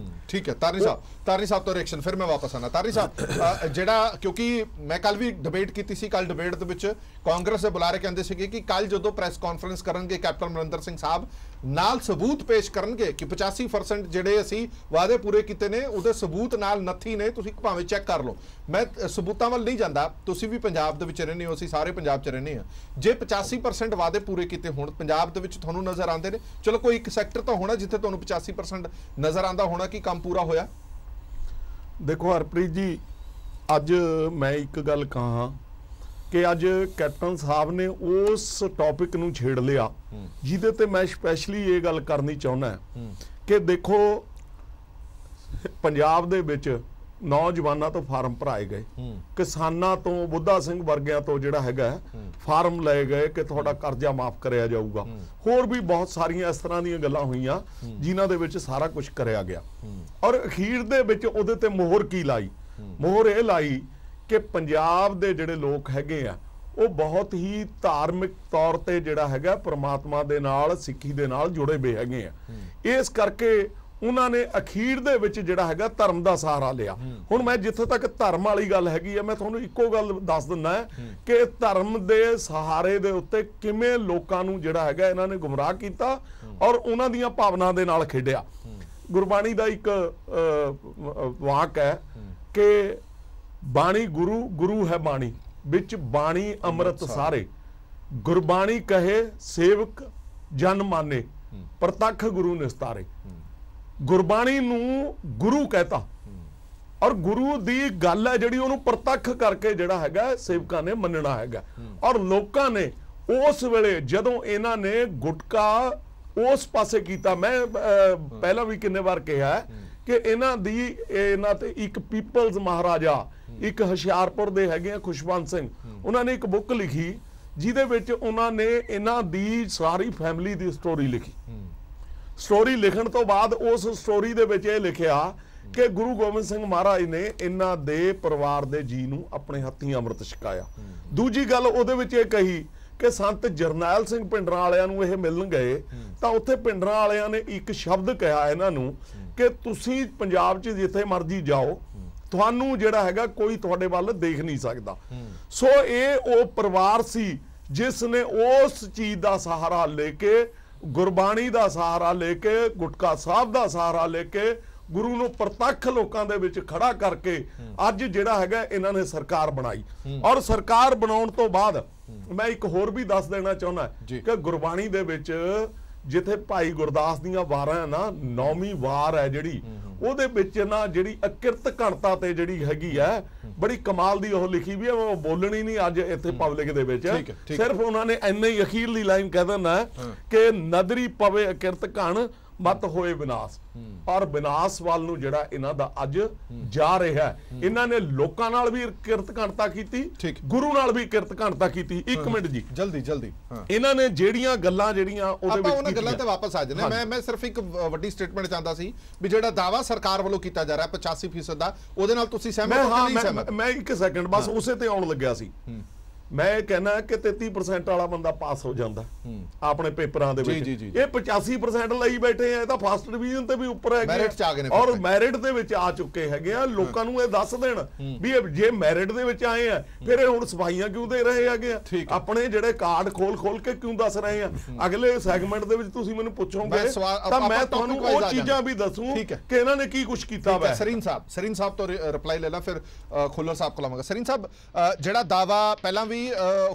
ठीक है, तारनी साहब तो रिएक्शन फिर मैं वापस आना। तारनी साहब, ਜਿਹੜਾ क्योंकि मैं कल भी डिबेट की सी, कल डिबेट ਦੇ ਵਿੱਚ ਕਾਂਗਰਸ ਦੇ ਬੁਲਾਰੇ ਕਹਿੰਦੇ ਸੀਗੇ ਕਿ ਕੱਲ ਜਦੋਂ ਪ੍ਰੈਸ ਕਾਨਫਰੰਸ ਕਰਨਗੇ ਕੈਪਟਨ ਅਮਰਿੰਦਰ ਸਿੰਘ ਸਾਹਿਬ ਨਾਲ ਸਬੂਤ ਪੇਸ਼ ਕਰਨਗੇ ਕਿ 85% ਜਿਹੜੇ ਅਸੀਂ ਵਾਅਦੇ ਪੂਰੇ ਕੀਤੇ ਨੇ ਉਹਦੇ ਸਬੂਤ ਨਾਲ ਨੱਥੀ ਨੇ, ਤੁਸੀਂ ਭਾਵੇਂ ਚੈੱਕ ਕਰ ਲਓ। ਮੈਂ ਸਬੂਤਾਂ ਵੱਲ ਨਹੀਂ ਜਾਂਦਾ, ਤੁਸੀਂ ਵੀ ਪੰਜਾਬ ਦੇ ਵਿੱਚ ਰਹਿੰਦੇ ਹੋ, ਅਸੀਂ ਸਾਰੇ ਪੰਜਾਬ 'ਚ ਰਹਿੰਦੇ ਹਾਂ। ਜੇ 85% ਵਾਅਦੇ ਪੂਰੇ ਕੀਤੇ ਹੋਣ ਪੰਜਾਬ ਦੇ ਵਿੱਚ ਤੁਹਾਨੂੰ ਨਜ਼ਰ ਆਉਂਦੇ ਨੇ, ਚਲੋ ਕੋਈ ਇੱਕ ਸੈਕਟਰ ਤਾਂ ਹੋਣਾ ਜਿੱਥੇ ਤੁਹਾਨੂੰ 85% ਨਜ਼ਰ ਆਉਂਦਾ ਹੋਣਾ ਕਿ ਕੰਮ ਪੂਰਾ ਹੋਇਆ। देखो हरप्रीत जी, अज मैं एक गल कहा कि अज कैप्टन साहब ने उस टॉपिक नूं छेड़ लिया जिहदे ते मैं स्पैशली ये गल करनी चाहुंदा कि देखो पंजाब दे विच नौजवानों तो फार्म भराए गए, किसानां तो बुद्धा सिंह वर्गियां तो जिहड़ा हैगा फार्म लए गए कि तुहाडा कर्जा माफ कराया जाऊगा। होर भी बहुत सारियां इस तरह दीयां गल्लां होईयां जिन्हां दे विच सारा कुछ कराया गया। और अखीर दे विच उहदे ते मोहर की लाई? मोहर ये लाई कि पंजाब दे जिहड़े लोग हैगे आ ਉਹ बहुत ही धार्मिक तौर ते जिहड़ा हैगा परमात्मा दे नाल सिੱਖੀ दे नाल जुड़े हुए हैगे आ। इस करके ਉਹਨਾਂ ਨੇ ਅਖੀਰ ਦੇ ਵਿੱਚ ਜਿਹੜਾ ਹੈਗਾ ਧਰਮ ਦਾ ਸਹਾਰਾ ਲਿਆ। ਹੁਣ ਮੈਂ ਜਿੱਥੇ ਤੱਕ ਧਰਮ ਵਾਲੀ ਗੱਲ ਹੈਗੀ ਆ, ਮੈਂ ਤੁਹਾਨੂੰ ਇੱਕੋ ਗੱਲ ਦੱਸ ਦਿੰਦਾ ਕਿ ਧਰਮ ਦੇ ਸਹਾਰੇ ਦੇ ਉੱਤੇ ਕਿਵੇਂ ਲੋਕਾਂ ਨੂੰ ਜਿਹੜਾ ਹੈਗਾ ਇਹਨਾਂ ਨੇ ਗੁੰਮਰਾਹ ਕੀਤਾ ਔਰ ਉਹਨਾਂ ਦੀਆਂ ਭਾਵਨਾਵਾਂ ਦੇ ਨਾਲ ਖੇਡਿਆ। ਗੁਰਬਾਣੀ ਦਾ ਇੱਕ ਵਾਕ ਹੈ ਕਿ ਬਾਣੀ ਗੁਰੂ, ਗੁਰੂ ਹੈ ਬਾਣੀ, ਵਿੱਚ ਬਾਣੀ ਅੰਮ੍ਰਿਤ ਸਾਰੇ, ਗੁਰਬਾਣੀ ਕਹੇ ਸੇਵਕ ਜਨ ਮਾਨੇ, ਪ੍ਰਤੱਖ ਗੁਰੂ ਨਿਸਤਾਰੇ। ਗੁਰਬਾਣੀ ਨੂੰ ਗੁਰੂ ਕਹਤਾ ਔਰ ਗੁਰੂ ਦੀ ਗੱਲ ਹੈ ਜਿਹੜੀ ਉਹਨੂੰ ਪ੍ਰਤੱਖ ਕਰਕੇ ਜਿਹੜਾ ਹੈਗਾ ਸੇਵਕਾਂ ਨੇ ਮੰਨਣਾ ਹੈਗਾ। ਔਰ ਲੋਕਾਂ ਨੇ ਉਸ ਵੇਲੇ ਜਦੋਂ ਇਹਨਾਂ ਨੇ ਗੁਟਕਾ ਉਸ ਪਾਸੇ ਕੀਤਾ, ਮੈਂ ਪਹਿਲਾਂ ਵੀ ਕਿੰਨੇ ਵਾਰ ਕਿਹਾ ਕਿ ਇਹਨਾਂ ਤੇ ਇੱਕ ਪੀਪਲਜ਼ ਮਹਾਰਾਜਾ, ਇੱਕ ਹੁਸ਼ਿਆਰਪੁਰ ਦੇ ਹੈਗੇ ਆ ਖੁਸ਼ਵੰਤ ਸਿੰਘ, ਉਹਨਾਂ ਨੇ ਇੱਕ ਬੁੱਕ ਲਿਖੀ ਜਿਹਦੇ ਵਿੱਚ ਉਹਨਾਂ ਨੇ ਇਹਨਾਂ ਦੀ ਸਾਰੀ ਫੈਮਿਲੀ ਦੀ ਸਟੋਰੀ ਲਿਖੀ। ਸਟੋਰੀ ਲਿਖਣ ਤੋਂ ਬਾਅਦ ਉਸ ਸਟੋਰੀ ਦੇ ਵਿੱਚ ਇਹ ਲਿਖਿਆ ਕਿ ਗੁਰੂ ਗੋਬਿੰਦ ਸਿੰਘ ਮਹਾਰਾਜ ਨੇ ਇਹਨਾਂ ਦੇ ਪਰਿਵਾਰ ਦੇ ਜੀ ਨੂੰ ਆਪਣੇ ਹੱਥੀਂ ਅੰਮ੍ਰਿਤ ਛਕਾਇਆ। ਦੂਜੀ ਗੱਲ ਉਹਦੇ ਵਿੱਚ ਇਹ ਕਹੀ ਕਿ ਸੰਤ ਜਰਨੈਲ ਸਿੰਘ ਪਿੰਡਰਾਂ ਵਾਲਿਆਂ ਨੂੰ ਇਹ ਮਿਲਣ ਗਏ ਤਾਂ ਉੱਥੇ ਪਿੰਡਰਾਂ ਵਾਲਿਆਂ ਨੇ ਇੱਕ ਸ਼ਬਦ ਕਿਹਾ ਇਹਨਾਂ ਨੂੰ ਕਿ ਤੁਸੀਂ ਪੰਜਾਬ 'ਚ ਜਿੱਥੇ ਮਰਜ਼ੀ ਜਾਓ, ਤੁਹਾਨੂੰ ਜਿਹੜਾ ਹੈਗਾ ਕੋਈ ਤੁਹਾਡੇ ਵੱਲ ਦੇਖ ਨਹੀਂ ਸਕਦਾ। ਸੋ ਇਹ ਉਹ ਪਰਿਵਾਰ ਸੀ ਜਿਸ ਨੇ ਉਸ ਚੀਜ਼ ਦਾ ਸਹਾਰਾ ਲੈ ਕੇ, ਗੁਰਬਾਣੀ ਦਾ ਸਹਾਰਾ ਲੈ ਕੇ, ਗੁਟਕਾ ਸਾਹਿਬ ਦਾ ਸਹਾਰਾ ਲੈ ਕੇ, ਗੁਰੂ ਨੂੰ ਪ੍ਰਤੱਖ ਲੋਕਾਂ ਦੇ ਵਿੱਚ ਖੜਾ ਕਰਕੇ ਅੱਜ ਜਿਹੜਾ ਹੈਗਾ ਇਹਨਾਂ ਨੇ ਸਰਕਾਰ ਬਣਾਈ। ਔਰ ਸਰਕਾਰ ਬਣਾਉਣ ਤੋਂ ਬਾਅਦ ਮੈਂ ਇੱਕ ਹੋਰ ਵੀ ਦੱਸ ਦੇਣਾ ਚਾਹੁੰਦਾ ਕਿ ਗੁਰਬਾਣੀ ਦੇ ਵਿੱਚ ਜਿੱਥੇ ਭਾਈ ਗੁਰਦਾਸ ਦੀਆਂ ਵਾਰਾਂ ਨਾ 9ਵੀਂ ਵਾਰ ਹੈ ਜਿਹੜੀ, ਉਹਦੇ ਵਿੱਚ ਨਾ ਜਿਹੜੀ ਅਕਿਰਤ ਘਣਤਾ ਤੇ ਜਿਹੜੀ ਹੈਗੀ ਹੈ ਬੜੀ ਕਮਾਲ ਦੀ ਉਹ ਲਿਖੀ ਵੀ ਹੈ। ਉਹ ਬੋਲਣੀ ਨਹੀਂ ਅੱਜ ਇੱਥੇ ਪਬਲਿਕ ਦੇ ਵਿੱਚ, ਸਿਰਫ ਉਹਨਾਂ ਨੇ ਇੰਨਾ ਹੀ ਅਖੀਰਲੀ ਲਾਈਨ ਕਹਿ ਦੇਣਾ ਕਿ ਨਦਰੀ ਪਵੇ ਅਕਿਰਤ ਘਣ ਮਤ ਹੋਏ ਵਿਨਾਸ਼। ਔਰ ਵਿਨਾਸ਼ ਵੱਲ ਨੂੰ ਜਿਹੜਾ ਇਹਨਾਂ ਦਾ ਅੱਜ ਜਾ ਰਿਹਾ। ਇਹਨਾਂ ਨੇ ਲੋਕਾਂ ਨਾਲ ਵੀ ਕਿਰਤ ਘਣਤਾ ਕੀਤੀ, ਗੁਰੂ ਨਾਲ ਵੀ ਕਿਰਤ ਘਣਤਾ ਕੀਤੀ। ਇੱਕ ਮਿੰਟ ਜੀ, ਜਲਦੀ ਇਹਨਾਂ ਨੇ ਜਿਹੜੀਆਂ ਗੱਲਾਂ ਜਿਹੜੀਆਂ ਉਹਦੇ ਵਿੱਚ ਉਹਨਾਂ ਗੱਲਾਂ ਤੇ ਵਾਪਸ ਆ ਜਾਂਦੇ। ਮੈਂ ਸਿਰਫ ਇੱਕ ਵੱਡੀ ਸਟੇਟਮੈਂਟ ਚਾਹੁੰਦਾ ਸੀ ਵੀ ਜਿਹੜਾ ਦਾਵਾ ਸਰਕਾਰ ਵੱਲੋਂ ਕੀਤਾ ਜਾ ਰਿਹਾ 85% ਦਾ, ਉਹਦੇ ਨਾਲ ਤੁਸੀਂ ਸਹਿਮਤ ਹੋ ਕਿ ਨਹੀਂ ਸਹਿਮਤ? ਮੈਂ ਇੱਕ ਸੈਕਿੰਡ ਬਸ ਉਸੇ ਤੇ ਆਉਣ ਲੱਗਿਆ ਸੀ। ਮੈਂ ਕਹਿਣਾ ਕਿ 33% ਵਾਲਾ ਬੰਦਾ ਪਾਸ ਹੋ ਜਾਂਦਾ ਆਪਣੇ ਪੇਪਰਾਂ ਦੇ ਵਿੱਚ। ਇਹ 85% ਲਈ ਬੈਠੇ ਆ, ਇਹ ਤਾਂ ਫਸਟ ਡਿਵੀਜ਼ਨ ਤੇ ਵੀ ਉੱਪਰ ਹੈਗੇ ਔਰ ਮੈਰਿਟ ਦੇ ਵਿੱਚ ਆ ਚੁੱਕੇ ਹੈਗੇ ਆ। ਲੋਕਾਂ ਨੂੰ ਇਹ ਦੱਸ ਦੇਣ ਵੀ ਜੇ ਮੈਰਿਟ ਦੇ ਵਿੱਚ ਆਏ ਆ ਫਿਰ ਇਹ ਹੁਣ ਸਫਾਈਆਂ ਕਿਉਂ ਦੇ ਰਹੇ ਹੈਗੇ ਆ, ਆਪਣੇ ਜਿਹੜੇ ਕਾਰਡ ਖੋਲ ਕੇ ਕਿਉਂ ਦੱਸ ਰਹੇ ਆ। ਅਗਲੇ ਸੈਗਮੈਂਟ ਦੇ ਵਿੱਚ ਤੁਸੀਂ ਮੈਨੂੰ ਪੁੱਛੋਗੇ ਤਾਂ ਮੈਂ ਤੁਹਾਨੂੰ ਉਹ ਚੀਜ਼ਾਂ ਵੀ ਦੱਸੂ ਕਿ ਇਹਨਾਂ ਨੇ ਕੀ ਕੁਝ ਕੀਤਾ ਵਾ। ਸਰੀਨ ਸਾਹਿਬ ਤੋਂ ਰਿਪਲਾਈ ਲੈ ਲਾ, ਫਿਰ ਖੁੱਲਰ ਸਾਹਿਬ ਕੋਲ ਆਵਾਂਗਾ। ਸਰੀਨ ਸਾਹਿਬ, ਜਿਹੜਾ ਦਾਵਾ ਪਹਿਲਾਂ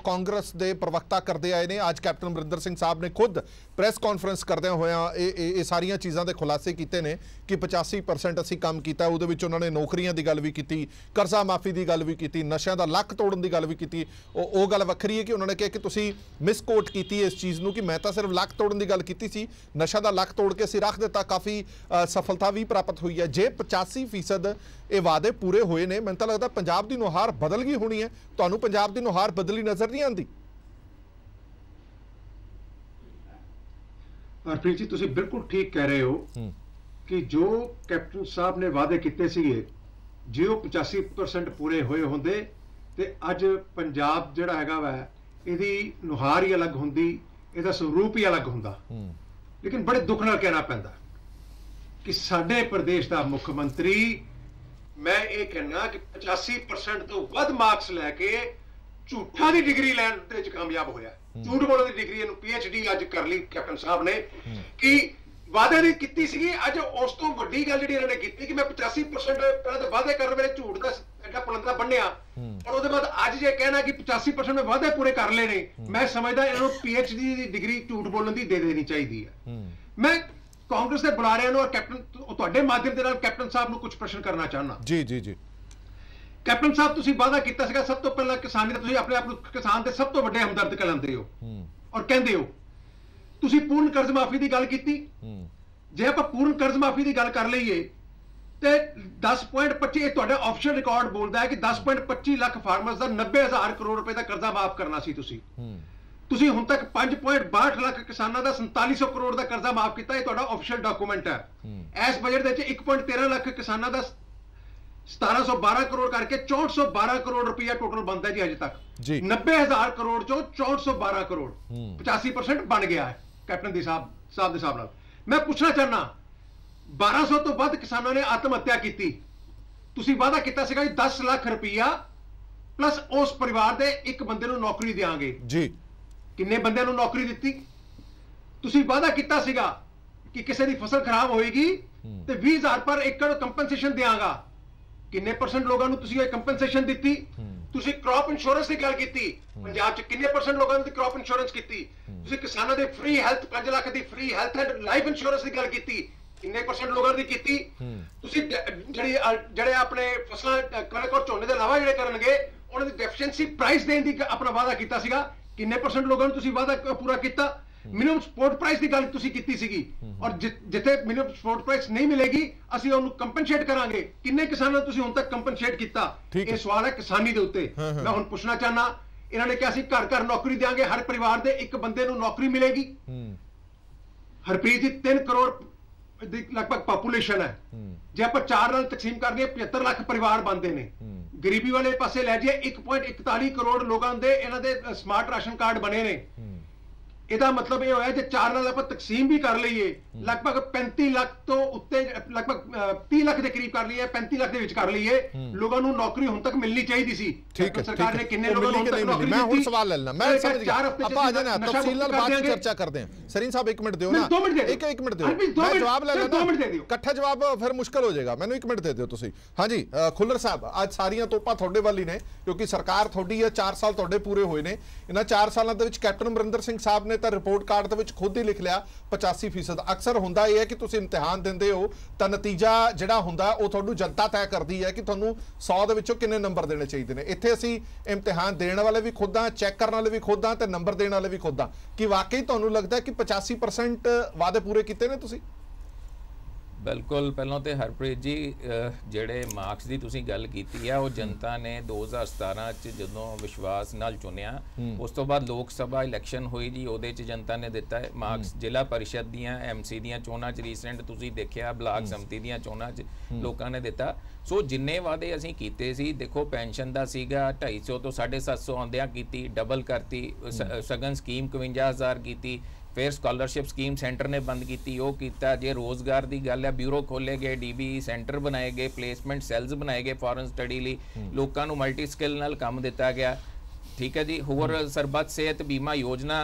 ਕਾਂਗਰਸ ਦੇ ਪ੍ਰਵਕਤਾ ਕਰਦੇ ਆਏ ਨੇ, ਅੱਜ ਕੈਪਟਨ ਅਮਰਿੰਦਰ ਸਿੰਘ ਸਾਹਿਬ ਨੇ ਖੁਦ ਪ੍ਰੈਸ ਕਾਨਫਰੰਸ ਕਰਦਿਆਂ ਹੋਇਆਂ ਇਹ ਸਾਰੀਆਂ ਚੀਜ਼ਾਂ ਦੇ ਖੁਲਾਸੇ ਕੀਤੇ ਨੇ ਕਿ 85% ਅਸੀਂ ਕੰਮ ਕੀਤਾ। ਉਹਦੇ ਵਿੱਚ ਉਹਨਾਂ ਨੇ ਨੌਕਰੀਆਂ ਦੀ ਗੱਲ ਵੀ ਕੀਤੀ, ਕਰਜ਼ਾ ਮਾਫੀ ਦੀ ਗੱਲ ਵੀ ਕੀਤੀ, ਨਸ਼ਿਆਂ ਦਾ ਲੱਕ ਤੋੜਨ ਦੀ ਗੱਲ ਵੀ ਕੀਤੀ। ਉਹ ਗੱਲ ਵੱਖਰੀ ਹੈ ਕਿ ਉਹਨਾਂ ਨੇ ਕਿਹਾ ਕਿ ਤੁਸੀਂ ਮਿਸਕੋਟ ਕੀਤੀ ਇਸ ਚੀਜ਼ ਨੂੰ ਕਿ ਮੈਂ ਤਾਂ ਸਿਰਫ ਲੱਕ ਤੋੜਨ ਦੀ ਗੱਲ ਕੀਤੀ ਸੀ, ਨਸ਼ਾ ਦਾ ਲੱਕ ਤੋੜ ਕੇ ਅਸੀਂ ਰੱਖ ਦਿੱਤਾ। ਕਾਫੀ ਸਫਲਤਾ ਵੀ ਪ੍ਰਾਪਤ ਹੋਈ ਹੈ। ਜੇ 85% ਇਹ ਵਾਅਦੇ ਪੂਰੇ ਹੋਏ ਨੇ, ਮੈਨੂੰ ਤਾਂ ਲੱਗਦਾ ਪੰਜਾਬ ਦੀ ਨੁਹਾਰ ਬਦਲ ਗਈ ਹੋਣੀ ਹੈ। ਤੁਹਾਨੂੰ ਪੰਜਾਬ ਦੀ ਨੁਹਾਰ ਬਦਲੀ ਨਜ਼ਰ ਨਹੀਂ ਆਉਂਦੀ? ਹਰਪ੍ਰੀਤ ਜੀ, ਤੁਸੀਂ ਬਿਲਕੁਲ ਠੀਕ ਕਹਿ ਰਹੇ ਹੋ ਕਿ ਜੋ ਕੈਪਟਨ ਸਾਹਿਬ ਨੇ ਵਾਅਦੇ ਕੀਤੇ ਸੀਗੇ, ਜੇ ਉਹ 85% ਪੂਰੇ ਹੋਏ ਹੁੰਦੇ ਤੇ ਅੱਜ ਪੰਜਾਬ ਜਿਹੜਾ ਹੈਗਾ ਵਾ ਇਹਦੀ ਨੁਹਾਰ ਹੀ ਅਲੱਗ ਹੁੰਦੀ, ਇਹਦਾ ਸਰੂਪ ਹੀ ਅਲੱਗ ਹੁੰਦਾ। ਲੇਕਿਨ ਬੜੇ ਦੁੱਖ ਨਾਲ ਕਹਿਣਾ ਪੈਂਦਾ ਕਿ ਸਾਡੇ ਪ੍ਰਦੇਸ਼ ਦਾ ਮੁੱਖ ਮੰਤਰੀ, ਮੈਂ ਇਹ ਕਹਿਣਾ ਕਿ 85% ਤੋਂ ਵੱਧ ਮਾਰਕਸ ਲੈ ਕੇ ਝੂਠਾਂ ਦੀ ਡਿਗਰੀ ਲੈਣ ਦੇ ਵਿੱਚ ਕਾਮਯਾਬ ਹੋਇਆ। ਝੂਠ ਬੋਲਣ ਦੀ ਡਿਗਰੀ, ਇਹਨੂੰ PhD ਅੱਜ ਕਰ ਲਈ ਕੈਪਟਨ ਸਾਹਿਬ ਨੇ ਕਿ ਵਾਅਦੇ ਦੀ ਕੀਤੀ ਸੀਗੀ। ਅੱਜ ਉਸ ਤੋਂ ਵੱਡੀ ਗੱਲ ਜਿਹੜੀ ਇਹਨਾਂ ਨੇ ਕੀਤੀ ਕਿ ਮੈਂ 85% ਪਹਿਲਾਂ ਤਾਂ ਵਾਅਦੇ ਕਰਨ ਵੇਲੇ ਝੂਠ ਦਾ ਐਡਾ ਪਲੰਦਾ ਬੰਨਿਆ, ਔਰ ਉਹਦੇ ਬਾਅਦ ਅੱਜ ਜੇ ਕਹਿਣਾ ਕਿ 85% ਮੈਂ ਵਾਅਦੇ ਪੂਰੇ ਕਰ ਲਏ ਨੇ, ਮੈਂ ਸਮਝਦਾ ਇਹਨਾਂ ਨੂੰ PhD ਦੀ ਡਿਗਰੀ ਝੂਠ ਬੋਲਣ ਦੀ ਦੇ ਦੇਣੀ ਚਾਹੀਦੀ ਹੈ। ਮੈਂ ਕਾਂਗਰਸ ਦੇ ਬੁਲਾਰਿਆਂ ਨੂੰ ਔਰ ਕੈਪਟਨ ਤੁਹਾਡੇ ਮਾਧਿਅਮ ਦੇ ਨਾਲ ਕੈਪਟਨ ਸਾਹਿਬ ਨੂੰ ਕੁਝ ਪ੍ਰਸ਼ਨ ਕਰਨਾ ਚਾਹੁੰਦਾ। ਜੀ ਕੈਪਟਨ ਸਾਹਿਬ, ਤੁਸੀਂ ਵਾਅਦਾ ਕੀਤਾ ਸੀਗਾ ਸਭ ਤੋਂ ਪਹਿਲਾਂ ਕਿਸਾਨੀ ਦਾ, ਤੁਸੀਂ ਆਪਣੇ ਆਪ ਨੂੰ ਕਿਸਾਨ ਦੇ ਸਭ ਤੋਂ ਵੱਡੇ ਹਮਦਰਦ ਕਹਿੰਦੇ ਹੋ ਔਰ ਕਹਿੰਦੇ ਹੋ। ਤੁਸੀਂ ਪੂਰਨ ਕਰਜ਼ ਮਾਫੀ ਦੀ ਗੱਲ ਕੀਤੀ। ਜੇ ਆਪਾਂ ਪੂਰਨ ਕਰਜ਼ ਮਾਫੀ ਦੀ ਗੱਲ ਕਰ ਲਈਏ ਤੇ 10.25, ਇਹ ਤੁਹਾਡਾ ਆਫੀਸ਼ੀਅਲ ਰਿਕਾਰਡ ਬੋਲਦਾ ਹੈ ਕਿ 10.25 ਲੱਖ ਫਾਰਮਰਸ ਦਾ 90,000 ਕਰੋੜ ਰੁਪਏ ਦਾ ਕਰਜ਼ਾ ਮਾਫ ਕਰਨਾ ਸੀ। ਤੁਸੀਂ ਹੁਣ ਤੱਕ 5.62 ਲੱਖ ਕਿਸਾਨਾਂ ਦਾ 4700 ਕਰੋੜ ਦਾ ਕਰਜ਼ਾ ਮਾਫ ਕੀਤਾ। ਇਹ ਤੁਹਾਡਾ ਆਫੀਸ਼ੀਅਲ ਡਾਕੂਮੈਂਟ ਹੈ। ਇਸ ਬਜਟ ਦੇ ਵਿੱਚ 1.13 ਲੱਖ ਕਿਸਾਨਾਂ ਦਾ 1712 ਕਰੋੜ ਕਰਕੇ 6412 ਕਰੋੜ ਰੁਪਇਆ ਟੋਟਲ ਬਣਦਾ ਜੀ ਅਜੇ ਤੱਕ। 90,000 ਕਰੋੜ ਚੋਂ 6412 ਕਰੋੜ 85% ਬਣ ਗਿਆ ਹੈ ਕੈਪਟਨ ਦੀ ਸਾਹਿਬ ਦੇ ਹਿਸਾਬ ਨਾਲ। ਮੈਂ ਪੁੱਛਣਾ ਚਾਹਨਾ, 1200 ਤੋਂ ਵੱਧ ਕਿਸਾਨਾਂ ਨੇ ਆਤਮ ਹੱਤਿਆ ਕੀਤੀ। ਤੁਸੀਂ ਵਾਅਦਾ ਕੀਤਾ ਸੀਗਾ ਕਿ 10 ਲੱਖ ਰੁਪਇਆ ਪਲੱਸ ਉਸ ਪਰਿਵਾਰ ਦੇ ਇੱਕ ਬੰਦੇ ਨੂੰ ਨੌਕਰੀ ਦੇਵਾਂਗੇ ਜੀ। ਕਿੰਨੇ ਬੰਦਿਆਂ ਨੂੰ ਨੌਕਰੀ ਦਿੱਤੀ? ਤੁਸੀਂ ਵਾਅਦਾ ਕੀਤਾ ਸੀਗਾ ਕਿ ਕਿਸੇ ਦੀ ਫਸਲ ਖਰਾਬ ਹੋਏਗੀ ਤੇ 20,000 ਪਰ ਏਕੜ ਕੰਪਨਸੇਸ਼ਨ ਦੇਵਾਂਗਾ। ਕਿੰਨੇ % ਲੋਕਾਂ ਨੂੰ ਤੁਸੀਂ ਇਹ ਕੰਪਨਸੇਸ਼ਨ ਦਿੱਤੀ? ਤੁਸੀਂ ਕ੍ਰੌਪ ਇੰਸ਼ੋਰੈਂਸ ਦੀ ਗੱਲ ਕੀਤੀ। ਪੰਜਾਬ 'ਚ ਕਿੰਨੇ % ਲੋਕਾਂ ਨੇ ਕ੍ਰੌਪ ਇੰਸ਼ੋਰੈਂਸ ਕੀਤੀ? ਤੁਸੀਂ ਕਿਸਾਨਾਂ ਦੇ free health 5 lakh the free health and life insurance ਦੀ ਗੱਲ ਕੀਤੀ। ਕਿੰਨੇ % ਲੋਕਾਂ ਦੀ ਕੀਤੀ? ਤੁਸੀਂ ਜਿਹੜੇ ਆਪਣੇ ਫਸਲਾਂ ਕਣਕ ਔਰ ਝੋਨੇ ਦੇ ਇਲਾਵਾ ਜਿਹੜੇ ਕਰਨਗੇ ਉਹਨਾਂ ਦੀ ਡੈਫੀਸ਼ੀਐਂਸੀ ਪ੍ਰਾਈਸ ਦੇਣ ਦੀ ਆਪਣਾ ਵਾਅਦਾ ਕੀਤਾ ਸੀਗਾ। ਕਿੰਨੇ % ਲੋਕਾਂ ਨੂੰ ਤੁਸੀਂ ਵਾਅਦਾ ਪੂਰਾ ਕੀਤਾ? ਮਿਨੀਮਮ ਸਪੋਰਟ ਪ੍ਰਾਈਸ ਦੀ ਗੱਲ ਤੁਸੀਂ ਕੀਤੀ ਸੀਗੀ ਔਰ ਜਿੱਥੇ ਮਿਨੀਮਮ ਸਪੋਰਟ ਪ੍ਰਾਈਸ ਨਹੀਂ ਮਿਲੇਗੀ ਅਸੀਂ ਉਹਨੂੰ ਕੰਪਨਸੇਟ ਕਰਾਂਗੇ। ਕਿੰਨੇ ਕਿਸਾਨਾਂ ਨੂੰ ਤੁਸੀਂ ਹੁਣ ਤੱਕ ਕੰਪਨਸੇਟ ਕੀਤਾ? ਇਹ ਸਵਾਲ ਹੈ ਕਿਸਾਨੀ ਦੇ ਉੱਤੇ। ਮੈਂ ਹੁਣ ਪੁੱਛਣਾ ਚਾਹਨਾ, ਇਹਨਾਂ ਨੇ ਕਿਹਾ ਸੀ ਘਰ ਘਰ ਨੌਕਰੀ ਦੇਵਾਂਗੇ, ਹਰ ਪਰਿਵਾਰ ਦੇ ਇੱਕ ਬੰਦੇ ਨੂੰ ਨੌਕਰੀ ਮਿਲੇਗੀ। ਹਰਪ੍ਰੀਤ ਜੀ 3 ਕਰੋੜ ਦੀ ਲਗਭਗ ਪਾਪੂਲੇਸ਼ਨ ਹੈ, ਜੇ ਆਪਾਂ 4 ਨਾਲ ਤਕਸੀਮ ਕਰ ਦਈਏ 75 ਲੱਖ ਪਰਿਵਾਰ ਬਣਦੇ ਨੇ। ਗਰੀਬੀ ਵਾਲੇ ਪਾਸੇ ਲੈ ਜਾਈਏ 1.41 ਕਰੋੜ ਲੋਕਾਂ ਦੇ ਇਹਨਾਂ ਦੇ ਸਮਾਰਟ ਰਾਸ਼ਨ ਕਾਰਡ ਬਣੇ ਨੇ। ਇਹਦਾ ਮਤਲਬ ਇਹ ਹੋਇਆ ਜੇ 4 ਨਾਲ ਆਪਾਂ ਤਕਸੀਮ ਵੀ ਕਰ ਲਈਏ ਲਗਭਗ 35 ਲੱਖ ਤੋਂ ਉੱਤੇ, ਲਗਭਗ 30 ਲੱਖ ਦੇ ਕਰੀਬ ਕਰ ਲਈਏ, 35 ਲੱਖ ਦੇ ਵਿੱਚ ਕਰ ਲਈਏ, ਲੋਕਾਂ ਨੂੰ ਨੌਕਰੀ ਹੁਣ ਤੱਕ ਮਿਲਣੀ ਚਾਹੀਦੀ ਸੀ। ਠੀਕ ਹੈ, ਸਰਕਾਰ ਨੇ ਕਿੰਨੇ ਲੋਕਾਂ ਨੂੰ ਨੌਕਰੀ ਦਿੱਤੀ? ਮੈਂ ਹੁਣ ਸਵਾਲ ਲੈ ਲੈਣਾ, ਮੈਂ ਸਮਝ ਗਿਆ। ਆਪਾਂ ਆ ਜਾਣਾ ਤਫਸੀਲ ਨਾਲ ਬਾਅਦ ਵਿੱਚ ਚਰਚਾ ਕਰਦੇ ਹਾਂ। ਸਰੀਨ ਸਾਹਿਬ 1 ਮਿੰਟ ਦਿਓ ਨਾ, 1 ਮਿੰਟ ਦਿਓ, ਮੈਂ ਜਵਾਬ ਲੈ ਲੈਣਾ, ਇਕੱਠਾ ਜਵਾਬ ਫਿਰ ਮੁਸ਼ਕਲ ਹੋ ਜਾਏਗਾ। ਮੈਨੂੰ 1 ਮਿੰਟ ਦੇ ਦਿਓ ਤੁਸੀਂ। ਹਾਂਜੀ ਖੁੱਲਰ ਸਾਹਿਬ, ਅੱਜ ਸਾਰੀਆਂ ਤੋਪਾਂ ਤੁਹਾਡੇ ਵੱਲ ਹੀ ਨੇ ਕਿਉਂਕਿ ਸਰਕਾਰ ਤੁਹਾਡੀ ਹੈ, 4 ਸਾਲ ਤੁਹਾਡੇ ਪੂਰੇ ਹੋਏ ਨੇ। ਇਹਨਾਂ 4 ਸਾਲਾਂ ਦੇ ਵਿੱਚ ਕੈਪਟਨ ਅਮਰਿੰਦਰ ਸਿੰਘ ਸਾਹਿਬ ਨੇ ਤਾਂ ਰਿਪੋਰਟ ਕਾਰਡ ਦੇ ਵਿੱਚ ਖੁਦ ਹੀ ਲਿਖ ਲਿਆ 85%। ਅਕਸਰ ਹੁੰਦਾ ਇਹ ਹੈ ਕਿ ਤੁਸੀਂ ਇਮਤਿਹਾਨ ਦਿੰਦੇ ਹੋ ਤਾਂ ਨਤੀਜਾ ਜਿਹੜਾ ਹੁੰਦਾ ਉਹ ਤੁਹਾਨੂੰ ਜਨਤਾ ਤੈਅ ਕਰਦੀ ਹੈ ਕਿ ਤੁਹਾਨੂੰ 100 ਦੇ ਵਿੱਚੋਂ ਕਿੰਨੇ ਨੰਬਰ ਦੇਣੇ ਚਾਹੀਦੇ ਨੇ। ਇੱਥੇ ਅਸੀਂ ਇਮਤਿਹਾਨ ਦੇਣ ਵਾਲੇ ਵੀ ਖੁਦ ਹਾਂ, ਚੈੱਕ ਕਰਨ ਵਾਲੇ ਵੀ ਖੁਦ ਹਾਂ ਤੇ ਨੰਬਰ ਦੇਣ ਵਾਲੇ ਵੀ ਖੁਦ ਹਾਂ। ਕਿ ਵਾਕਈ ਤੁਹਾਨੂੰ ਲੱਗਦਾ ਕਿ 85% ਵਾਅਦੇ ਪੂਰੇ ਕੀਤੇ ਨੇ ਤੁਸੀਂ? ਬਿਲਕੁਲ। ਪਹਿਲਾਂ ਤੇ ਹਰਪ੍ਰੀਤ ਜੀ ਜਿਹੜੇ ਮਾਰਕਸ ਦੀ ਤੁਸੀਂ ਗੱਲ ਕੀਤੀ ਆ ਉਹ ਜਨਤਾ ਨੇ 2017 ਚ ਜਦੋਂ ਵਿਸ਼ਵਾਸ ਨਾਲ ਚੁਣਿਆ, ਉਸ ਤੋਂ ਬਾਅਦ ਲੋਕ ਸਭਾ ਇਲੈਕਸ਼ਨ ਹੋਈ ਜੀ, ਉਹਦੇ ਚ ਜਨਤਾ ਨੇ ਦਿੱਤਾ ਹੈ ਮਾਰਕਸ। ਜ਼ਿਲ੍ਹਾ ਪਰਿਸ਼ਦ ਦੀਆਂ MC ਦੀਆਂ ਚੋਣਾਂ ਚ ਰੀਸੈਂਟ ਤੁਸੀਂ ਦੇਖਿਆ, ਬਲਾਕ ਸੰਮਤੀ ਦੀਆਂ ਚੋਣਾਂ ਚ ਲੋਕਾਂ ਨੇ ਦਿੱਤਾ। ਸੋ ਜਿੰਨੇ ਵਾਅਦੇ ਅਸੀਂ ਕੀਤੇ ਸੀ, ਦੇਖੋ ਪੈਨਸ਼ਨ ਦਾ ਸੀਗਾ 250 ਤੋਂ 750 ਆਉਂਦਿਆਂ ਕੀਤੀ, ਡਬਲ ਕਰਤੀ। ਸਗਨ ਸਕੀਮ 52,000 ਕੀਤੀ, ਫਿਰ ਸਕਾਲਰਸ਼ਿਪ ਸਕੀਮ ਸੈਂਟਰ ਨੇ ਬੰਦ ਕੀਤੀ, ਉਹ ਕੀਤਾ। ਜੇ ਰੋਜ਼ਗਾਰ ਦੀ ਗੱਲ ਹੈ, ਬਿਊਰੋ ਖੋਲੇ ਗਏ, DB ਸੈਂਟਰ ਬਣਾਏ ਗਏ, ਪਲੇਸਮੈਂਟ ਸੈੱਲਸ ਬਣਾਏ ਗਏ ਫੋਰਨ ਸਟੱਡੀ ਲਈ, ਲੋਕਾਂ ਨੂੰ ਮਲਟੀ ਸਕਿੱਲ ਨਾਲ ਕੰਮ ਦਿੱਤਾ ਗਿਆ। ਠੀਕ ਹੈ ਜੀ। ਹੋਰ ਸਰਬੱਤ ਸਿਹਤ ਬੀਮਾ ਯੋਜਨਾ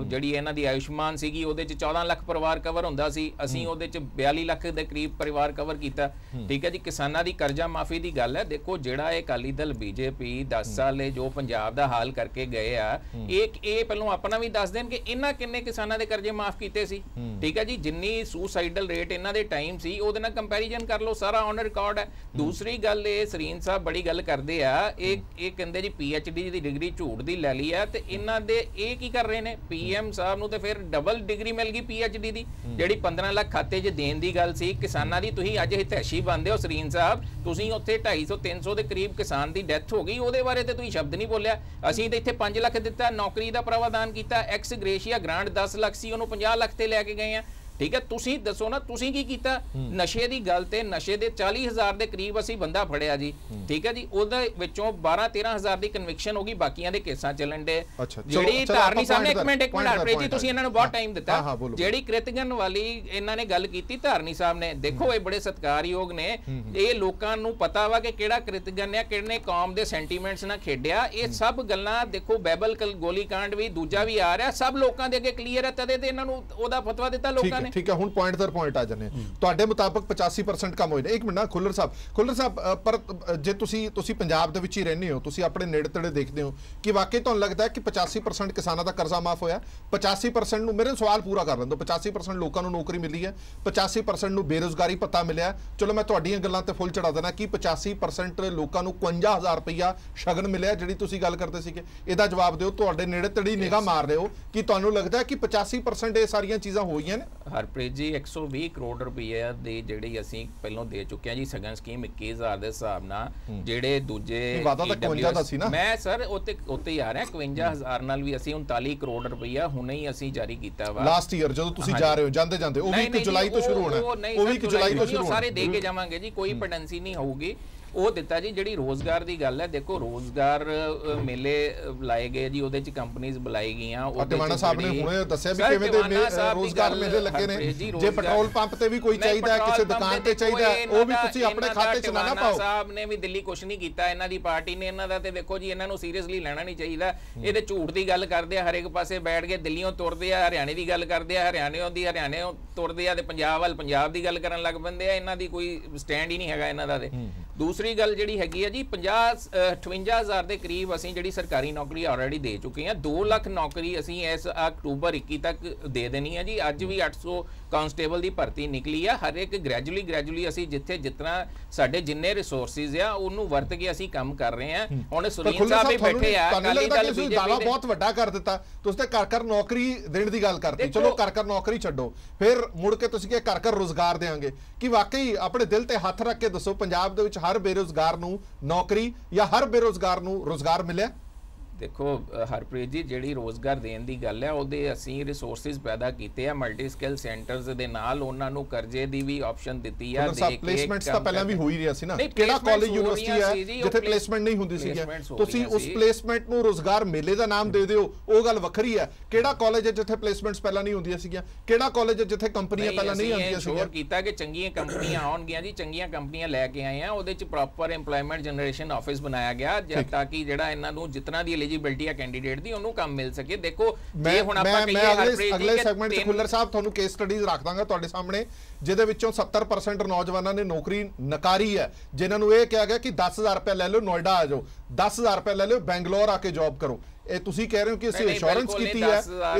ਜਿਹੜੀ ਇਹਨਾਂ ਦੀ ਆਯੁਸ਼ਮਾਨ ਸੀਗੀ, ਉਹਦੇ ਚ 14 ਲੱਖ ਪਰਿਵਾਰ ਕਵਰ ਹੁੰਦਾ ਸੀ, ਅਸੀਂ ਉਹਦੇ ਚ 42 ਲੱਖ ਦੇ ਕਰੀਬ ਪਰਿਵਾਰ ਕਵਰ ਕੀਤਾ। ਠੀਕ ਹੈ ਜੀ। ਕਿਸਾਨਾਂ ਦੀ ਕਰਜ਼ਾ ਮਾਫੀ ਦੀ ਗੱਲ ਹੈ, ਦੇਖੋ ਜਿਹੜਾ ਇਹ ਅਕਾਲੀ ਦਲ BJP 10 ਸਾਲ ਜੋ ਪੰਜਾਬ ਦਾ ਹਾਲ ਕਰਕੇ ਗਏ ਆ, ਇਹ ਪਹਿਲਾਂ ਆਪਣਾ ਵੀ ਦੱਸ ਦੇਣ ਕਿ ਇਹਨਾਂ ਕਿੰਨੇ ਕਿਸਾਨਾਂ ਦੇ ਕਰਜ਼ੇ ਮਾਫ ਕੀਤੇ ਸੀ। ਠੀਕ ਹੈ ਜੀ। ਜਿੰਨੀ ਸੁਸਾਈਡਲ ਰੇਟ ਇਹਨਾਂ ਦੇ ਟਾਈਮ ਸੀ ਉਹਦੇ ਨਾਲ ਕੰਪੈਰੀਜ਼ਨ ਕਰ ਲਓ, ਸਾਰਾ ਔਨ ਰਿਕਾਰਡ ਹੈ। ਦੂਸਰੀ ਗੱਲ ਇਹ ਸਰੀਨ ਸਾਹਿਬ ਬੜੀ ਗੱਲ ਕਰਦੇ ਆ, ਇਹ ਕਹਿੰਦੇ ਜੀ PhD ਦੀ ਡਿਗਰੀ ਝੂਠ ਦੀ ਲੈ ਲਈ ਹੈ, ਤੇ ਇਹਨਾਂ ਦੇ ਇਹ ਕੀ ਕਰ ਰਹੇ ਨੇ? PM ਸਾਹਿਬ ਨੂੰ ਤੇ ਫਿਰ ਡਬਲ ਡਿਗਰੀ ਮਿਲ ਗਈ PhD ਦੀ, ਜਿਹੜੀ 15 ਲੱਖ ਖਾਤੇ 'ਚ ਦੇਣ ਦੀ ਗੱਲ ਸੀ ਕਿਸਾਨਾਂ ਦੀ। ਤੁਸੀਂ ਅੱਜ ਹਿਤੈਸ਼ੀ ਬਣਦੇ ਹੋ ਸਰੀਨ ਸਾਹਿਬ, ਤੁਸੀਂ ਉੱਥੇ 250-300 ਦੇ ਕਰੀਬ ਕਿਸਾਨ ਦੀ ਡੈਥ ਹੋ ਗਈ, ਉਹਦੇ ਬਾਰੇ ਤੇ ਤੁਸੀਂ ਸ਼ਬਦ ਨਹੀਂ ਬੋਲਿਆ। ਅਸੀਂ ਤੇ ਇੱਥੇ 5 ਲੱਖ ਦਿੱਤਾ, ਨੌਕਰੀ ਦਾ ਪ੍ਰਾਵਧਾਨ ਕੀਤਾ, ਐਕਸ ਗ੍ਰੇਸ਼ੀਆ ਗ੍ਰਾਂਟ 10 ਲੱਖ ਸੀ, ਉਹਨੂੰ 50 ਲੱਖ ਤੇ ਲੈ ਕੇ ਗਏ ਆ। ਠੀਕ ਹੈ। ਤੁਸੀਂ ਦੱਸੋ ਨਾ ਤੁਸੀਂ ਕੀ ਕੀਤਾ? ਨਸ਼ੇ ਦੀ ਗੱਲ ਤੇ ਨਸ਼ੇ ਦੇ 40,000 ਦੇ ਕਰੀਬ ਅਸੀਂ ਬੰਦਾ ਫੜਿਆ ਜੀ। ਠੀਕ ਹੈ ਜੀ। ਉਹਦੇ ਵਿੱਚੋਂ 12-13,000 ਦੀ ਕਨਵਿਕਸ਼ਨ ਹੋ ਗਈ, ਬਾਕੀਆਂ ਦੇ ਕੇਸਾਂ ਚੱਲਣ ਦੇ। ਜਿਹੜੀ ਧਾਰਨੀ ਸਾਹਿਬ ਨੇ ਇੱਕ ਮਿੰਟ ਹਰਪ੍ਰੀਤ ਜੀ, ਤੁਸੀਂ ਇਹਨਾਂ ਨੂੰ ਬਹੁਤ ਟਾਈਮ ਦਿੱਤਾ। ਜਿਹੜੀ ਕ੍ਰਿਤਗਨ ਵਾਲੀ ਇਹਨਾਂ ਨੇ ਗੱਲ ਕੀਤੀ ਧਾਰਨੀ ਸਾਹਿਬ ਨੇ, ਦੇਖੋ ਇਹ ਬੜੇ ਸਤਿਕਾਰਯੋਗ ਨੇ, ਇਹ ਲੋਕਾਂ ਨੂੰ ਪਤਾ ਵਾ ਕਿ ਕਿਹੜਾ ਕ੍ਰਿਤਗਨ ਹੈ, ਕਿਹਨੇ ਕੌਮ ਦੇ ਸੈਂਟੀਮੈਂਟਸ ਨਾਲ ਖੇਡਿਆ। ਇਹ ਸਭ ਗੱਲਾਂ ਦੇਖੋ, ਬਾਈਬਲ ਗੋਲੀकांड ਵੀ ਦੂਜਾ ਵੀ ਆ ਰਿਹਾ, ਸਭ ਲੋਕਾਂ ਦੇ ਅੱਗੇ ਕਲੀਅਰ ਹੈ, ਤਦੇ ਤੇ ਇਹਨਾਂ ਨੂੰ ਉਹਦਾ ਫਤਵਾ ਦਿੱਤਾ ਲੋਕਾਂ ਨੇ। ਠੀਕ ਹੈ। ਹੁਣ ਪੁਆਇੰਟ ਦਰ ਪੁਆਇੰਟ ਆ ਜਾਂਦੇ ਤੁਹਾਡੇ ਮੁਤਾਬਕ 85% ਕੰਮ ਹੋਏ ਨੇ। 1 ਮਿੰਟ ਨਾ ਖੁੱਲਰ ਸਾਹਿਬ, ਪਰ ਜੇ ਤੁਸੀਂ ਪੰਜਾਬ ਦੇ ਵਿੱਚ ਹੀ ਰਹਿੰਦੇ ਹੋ, ਤੁਸੀਂ ਆਪਣੇ ਨੇੜੇ ਤੇੜੇ ਦੇਖਦੇ ਹੋ ਕਿ ਵਾਕਈ ਤੁਹਾਨੂੰ ਲੱਗਦਾ ਹੈ ਕਿ 85% ਕਿਸਾਨਾਂ ਦਾ ਕਰਜ਼ਾ ਮਾਫ ਹੋਇਆ? 85% ਨੂੰ, ਮੇਰੇ ਸਵਾਲ ਪੂਰਾ ਕਰ ਲੈਣ ਦਿਓ, 85% ਲੋਕਾਂ ਨੂੰ ਨੌਕਰੀ ਮਿਲੀ ਹੈ, 85% ਨੂੰ ਬੇਰੁਜ਼ਗਾਰੀ ਭੱਤਾ ਮਿਲਿਆ। ਚਲੋ ਮੈਂ ਤੁਹਾਡੀਆਂ ਗੱਲਾਂ ਤੇ ਫੁੱਲ ਚੜਾ ਦੇਣਾ ਕਿ 85% ਲੋਕਾਂ ਨੂੰ 52,000 ਰੁਪਇਆ ਸ਼ਗਨ ਮਿਲਿਆ ਜਿਹੜੀ ਤੁਸੀਂ ਗੱਲ ਕਰਦੇ ਸੀਗੇ। ਇਹਦਾ ਜਵਾਬ ਦਿਓ, ਤੁਹਾਡੇ ਨੇੜੇ ਤੇੜੀ ਨਿਗਾਹ ਮਾਰ ਰਹੇ ਹੋ ਕਿ ਤੁਹਾਨੂੰ ਲੱਗਦਾ ਕਿ 85% ਇਹ ਸਾਰੀਆਂ ਚੀਜ਼ਾਂ ਹੋਈਆਂ ਨੇ? ਹਰਪ੍ਰੀਤ ਜੀ 120 ਕਰੋੜ ਰੁਪਏ ਦੀ ਜਿਹੜੀ ਅਸੀਂ ਪਹਿਲਾਂ ਦੇ ਚੁੱਕੇ ਹਾਂ ਜੀ ਸਗਨ ਸਕੀਮ 21,000 ਦੇ ਹਿਸਾਬ ਨਾਲ। ਜਿਹੜੇ ਦੂਜੇ ਵਾਦਾ ਤਾਂ 52 ਦਾ ਸੀ ਨਾ, ਮੈਂ ਸਰ ਉੱਤੇ ਹੀ ਆ ਰਿਹਾ 51,000 ਨਾਲ ਵੀ ਅਸੀਂ 39 ਕਰੋੜ ਰੁਪਇਆ ਹੁਣੇ ਹੀ ਅਸੀਂ ਜਾਰੀ ਕੀਤਾ ਵਾ ਲਾਸਟ ਈਅਰ ਜਦੋਂ ਤੁਸੀਂ ਜਾ ਰਹੇ ਹੋ, ਜਾਂਦੇ ਉਹ ਵੀ 1 ਜੁਲਾਈ ਤੋਂ ਸ਼ੁਰੂ ਹੋਣਾ, ਉਹ ਵੀ 1 ਜੁਲਾਈ ਤੋਂ ਸ਼ੁਰੂ ਹੋਣਾ। ਸਾਰੇ ਦੇ ਕੇ ਜਾਵਾਂਗੇ ਜੀ, ਕੋਈ ਪੈਂਡੈਂਸੀ ਨਹੀਂ ਹੋਊਗੀ। ਉਹ ਦਿੱਤਾ ਜੀ। ਜਿਹੜੀ ਰੋਜ਼ਗਾਰ ਦੀ ਗੱਲ ਹੈ, ਦੇਖੋ ਰੋਜ਼ਗਾਰ ਮੇਲੇ ਲਾਏ ਗਏ ਜੀ, ਉਹਦੇ ਚ ਕੰਪਨੀਆਂ ਬੁਲਾਈ ਗਈਆਂ। ਟਿਵਾਣਾ ਸਾਹਿਬ ਨੇ ਹੁਣੇ ਦੱਸਿਆ ਵੀ ਕਿਵੇਂ ਦੇ ਰੋਜ਼ਗਾਰ ਮੇਲੇ ਲੱਗੇ ਨੇ। ਜੇ ਪੈਟਰੋਲ ਪੰਪ ਤੇ ਵੀ ਕੋਈ ਚਾਹੀਦਾ, ਕਿਸੇ ਦੁਕਾਨ ਤੇ ਚਾਹੀਦਾ, ਉਹ ਵੀ ਤੁਸੀਂ ਆਪਣੇ ਖਾਤੇ ਚ ਨਾ ਪਾਓ। ਸਾਹਿਬ ਨੇ ਵੀ ਦਿੱਲੀ ਕੁਛ ਨਹੀਂ ਕੀਤਾ, ਇਹਨਾਂ ਦੀ ਪਾਰਟੀ ਨੇ ਇਹਨਾਂ ਦਾ, ਤੇ ਦੇਖੋ ਜੀ ਇਹਨਾਂ ਨੂੰ ਸੀਰੀਅਸਲੀ ਲੈਣਾ ਨਹੀਂ ਚਾਹੀਦਾ। ਇਹਦੇ ਝੂਠ ਦੀ ਗੱਲ ਕਰਦੇ ਆ, ਹਰੇਕ ਪਾਸੇ ਬੈਠ ਕੇ ਦਿੱਲੀੋਂ ਤੁਰਦੇ ਆ, ਹਰਿਆਣੇ ਦੀ ਗੱਲ ਕਰਦੇ ਆ, ਹਰਿਆਣੇ ਤੁਰਦੇ ਆ, ਤੇ ਪੰਜਾਬ ਵੱਲ ਪੰਜਾਬ ਦੀ ਗੱਲ ਕਰਨ ਲੱਗ ਪੈਂਦੇ ਆ। ਇਹਨਾਂ ਦੀ ਕੋਈ ਸਟੈਂਡ ਹੀ ਨਹੀਂ ਹੈਗਾ ਇਹਨਾਂ ਦਾ। ਤੇ ਦੂਸਰੀ ਗੱਲ ਜਿਹੜੀ ਹੈਗੀ ਹੈ ਜੀ 58,000 ਦੇ ਕਰੀਬ ਅਸੀਂ ਜਿਹੜੀ ਸਰਕਾਰੀ ਨੌਕਰੀ ਆਲਰੇਡੀ ਦੇ ਚੁੱਕੇ ਹਾਂ। 2 ਲੱਖ ਨੌਕਰੀ ਅਸੀਂ ਇਸ ਅਕਤੂਬਰ 21 ਤੱਕ ਦੇ ਦੇਣੀ ਹੈ ਜੀ। ਅੱਜ ਵੀ 800 ਕਾਂਸਟੇਬਲ ਦੀ ਭਰਤੀ ਨਿਕਲੀ ਆ। ਹਰ ਇੱਕ ਗ੍ਰੈਜੂਅਲੀ ਅਸੀਂ ਜਿਤਨਾ ਸਾਡੇ ਜਿੰਨੇ ਰਿਸੋਰਸਿਸ ਆ ਉਹਨੂੰ ਵਰਤ ਕੇ ਅਸੀਂ ਕੰਮ ਕਰ ਰਹੇ ਹਾਂ। ਹੁਣ ਸੁਨੀਲ ਸਾਹਿਬ ਵੀ ਬੈਠੇ ਆ, ਅਕਾਲੀ ਦਲ BJP ਦਾਵਾ ਬਹੁਤ ਵੱਡਾ ਕਰ ਦਿੱਤਾ। ਤੁਸੀਂ ਤੇ ਘਰ ਨੌਕਰੀ ਦੇਣ ਦੀ ਗੱਲ ਕਰਤੀ, ਚਲੋ ਘਰ ਨੌਕਰੀ ਛੱਡੋ, ਫਿਰ ਮੁੜ ਕੇ ਤੁਸੀਂ ਕਿ ਘਰ ਰੋਜ਼ਗਾਰ ਦੇਵਾਂਗੇ। ਕਿ ਵਾਕਈ ਆਪਣੇ ਦਿਲ ਤੇ ਹੱਥ ਰੱਖ ਕੇ ਦੱਸੋ, ਪੰਜਾਬ ਦੇ ਵਿੱਚ ਹਰ ਬੇਰੁਜ਼ਗਾਰ ਨੂੰ ਨੌਕਰੀ ਜਾਂ ਹਰ ਬੇਰੁਜ਼ਗਾਰ ਨੂੰ ਰੋਜ਼ਗਾਰ ਮਿਲਿਆ? ਦੇਖੋ ਹਰਪ੍ਰੀਤ ਜੀ, ਜਿਹੜੀ ਰੋਜ਼ਗਾਰ ਦੇਣ ਦੀ ਗੱਲ ਹੈ ਉਹਦੇ ਅਸੀਂ ਰਿਸੋਰਸਿਸ ਪੈਦਾ ਕੀਤੇ ਆ, ਮਲਟੀ ਸਕਿੱਲ ਸੈਂਟਰਸ ਦੇ ਨਾਲ ਉਹਨਾਂ ਨੂੰ ਕਰਜ਼ੇ ਦੀ ਵੀ ਆਪਸ਼ਨ ਦਿੱਤੀ ਆ। ਦੇ ਕੇ ਪਲੇਸਮੈਂਟਸ ਤਾਂ ਪਹਿਲਾਂ ਵੀ ਹੋ ਹੀ ਰਿਹਾ ਸੀ ਨਾ, ਕਿਹੜਾ ਕਾਲਜ ਯੂਨੀਵਰਸਿਟੀ ਹੈ ਜਿੱਥੇ ਪਲੇਸਮੈਂਟ ਨਹੀਂ ਹੁੰਦੀ ਸੀ? ਤੁਸੀਂ ਉਸ ਪਲੇਸਮੈਂਟ ਨੂੰ ਰੋਜ਼ਗਾਰ ਮੇਲੇ ਦਾ ਨਾਮ ਦੇ ਦਿਓ, ਉਹ ਗੱਲ ਵੱਖਰੀ ਹੈ। ਕਿਹੜਾ ਕਾਲਜ ਹੈ ਜਿੱਥੇ ਪਲੇਸਮੈਂਟਸ ਪਹਿਲਾਂ ਨਹੀਂ ਹੁੰਦੀਆਂ ਸੀਗੀਆਂ? ਕਿਹੜਾ ਕਾਲਜ ਹੈ ਜਿੱਥੇ ਕੰਪਨੀਆਂ ਪਹਿਲਾਂ ਨਹੀਂ ਆਉਂਦੀਆਂ ਸੀਗੀਆਂ? ਸ਼ੋਰ ਕੀਤਾ ਕਿ ਚੰਗੀਆਂ ਕੰਪਨੀਆਂ ਆਉਣਗੀਆਂ ਜੀ, ਚੰਗੀਆਂ ਕੰਪਨੀਆਂ ਲੈ ਕੇ ਆਏ ਆ, ਉਹਦੇ ਚ ਪ੍ਰੋਪਰ ਏਮਪਲੋਇਮੈਂਟ ਜਨਰੇਸ਼ਨ ਆਫਿਸ ਬਣਾਇਆ ਗਿਆ ਤਾਂ ਕਿ ਜਿਹੜਾ ਇਹਨਾਂ ਨੂੰ ਜਿਤਨਾ ਦੀ ਐਲੀਜੀਬਿਲਟੀ ਹੈ ਕੈਂਡੀਡੇਟ ਦੀ ਉਹਨੂੰ ਕੰਮ ਮਿਲ ਸਕੇ। ਦੇਖੋ ਜੇ ਹੁਣ ਆਪਾਂ ਕਹੀਏ ਅਗਲੇ ਸੈਗਮੈਂਟ ਚ ਖੁੱਲਰ ਸਾਹਿਬ ਤੁਹਾਨੂੰ ਕੇਸ ਸਟੱਡੀਜ਼ ਰੱਖ ਦਾਂਗਾ ਤੁਹਾਡੇ ਸਾਹਮਣੇ, ਜਿਹਦੇ ਵਿੱਚੋਂ 70% ਨੌਜਵਾਨਾਂ ਨੇ ਨੌਕਰੀ ਨਕਾਰੀ ਹੈ, ਜਿਨ੍ਹਾਂ ਨੂੰ ਇਹ ਕਿਹਾ ਗਿਆ ਕਿ 10,000 ਰੁਪਏ ਲੈ ਲਓ ਨੋਇਡਾ ਆ ਜਾਓ, 10,000 ਰੁਪਏ ਲੈ ਲਓ ਬੈਂਗਲੌਰ ਆ ਕੇ ਜੌਬ ਕਰੋ। ਇਹ ਤੁਸੀਂ ਕਹਿ ਰਹੇ ਹੋ ਕਿ ਅਸੀਂ ਇੰਸ਼ੋਰੈਂਸ ਕੀਤੀ ਹੈ,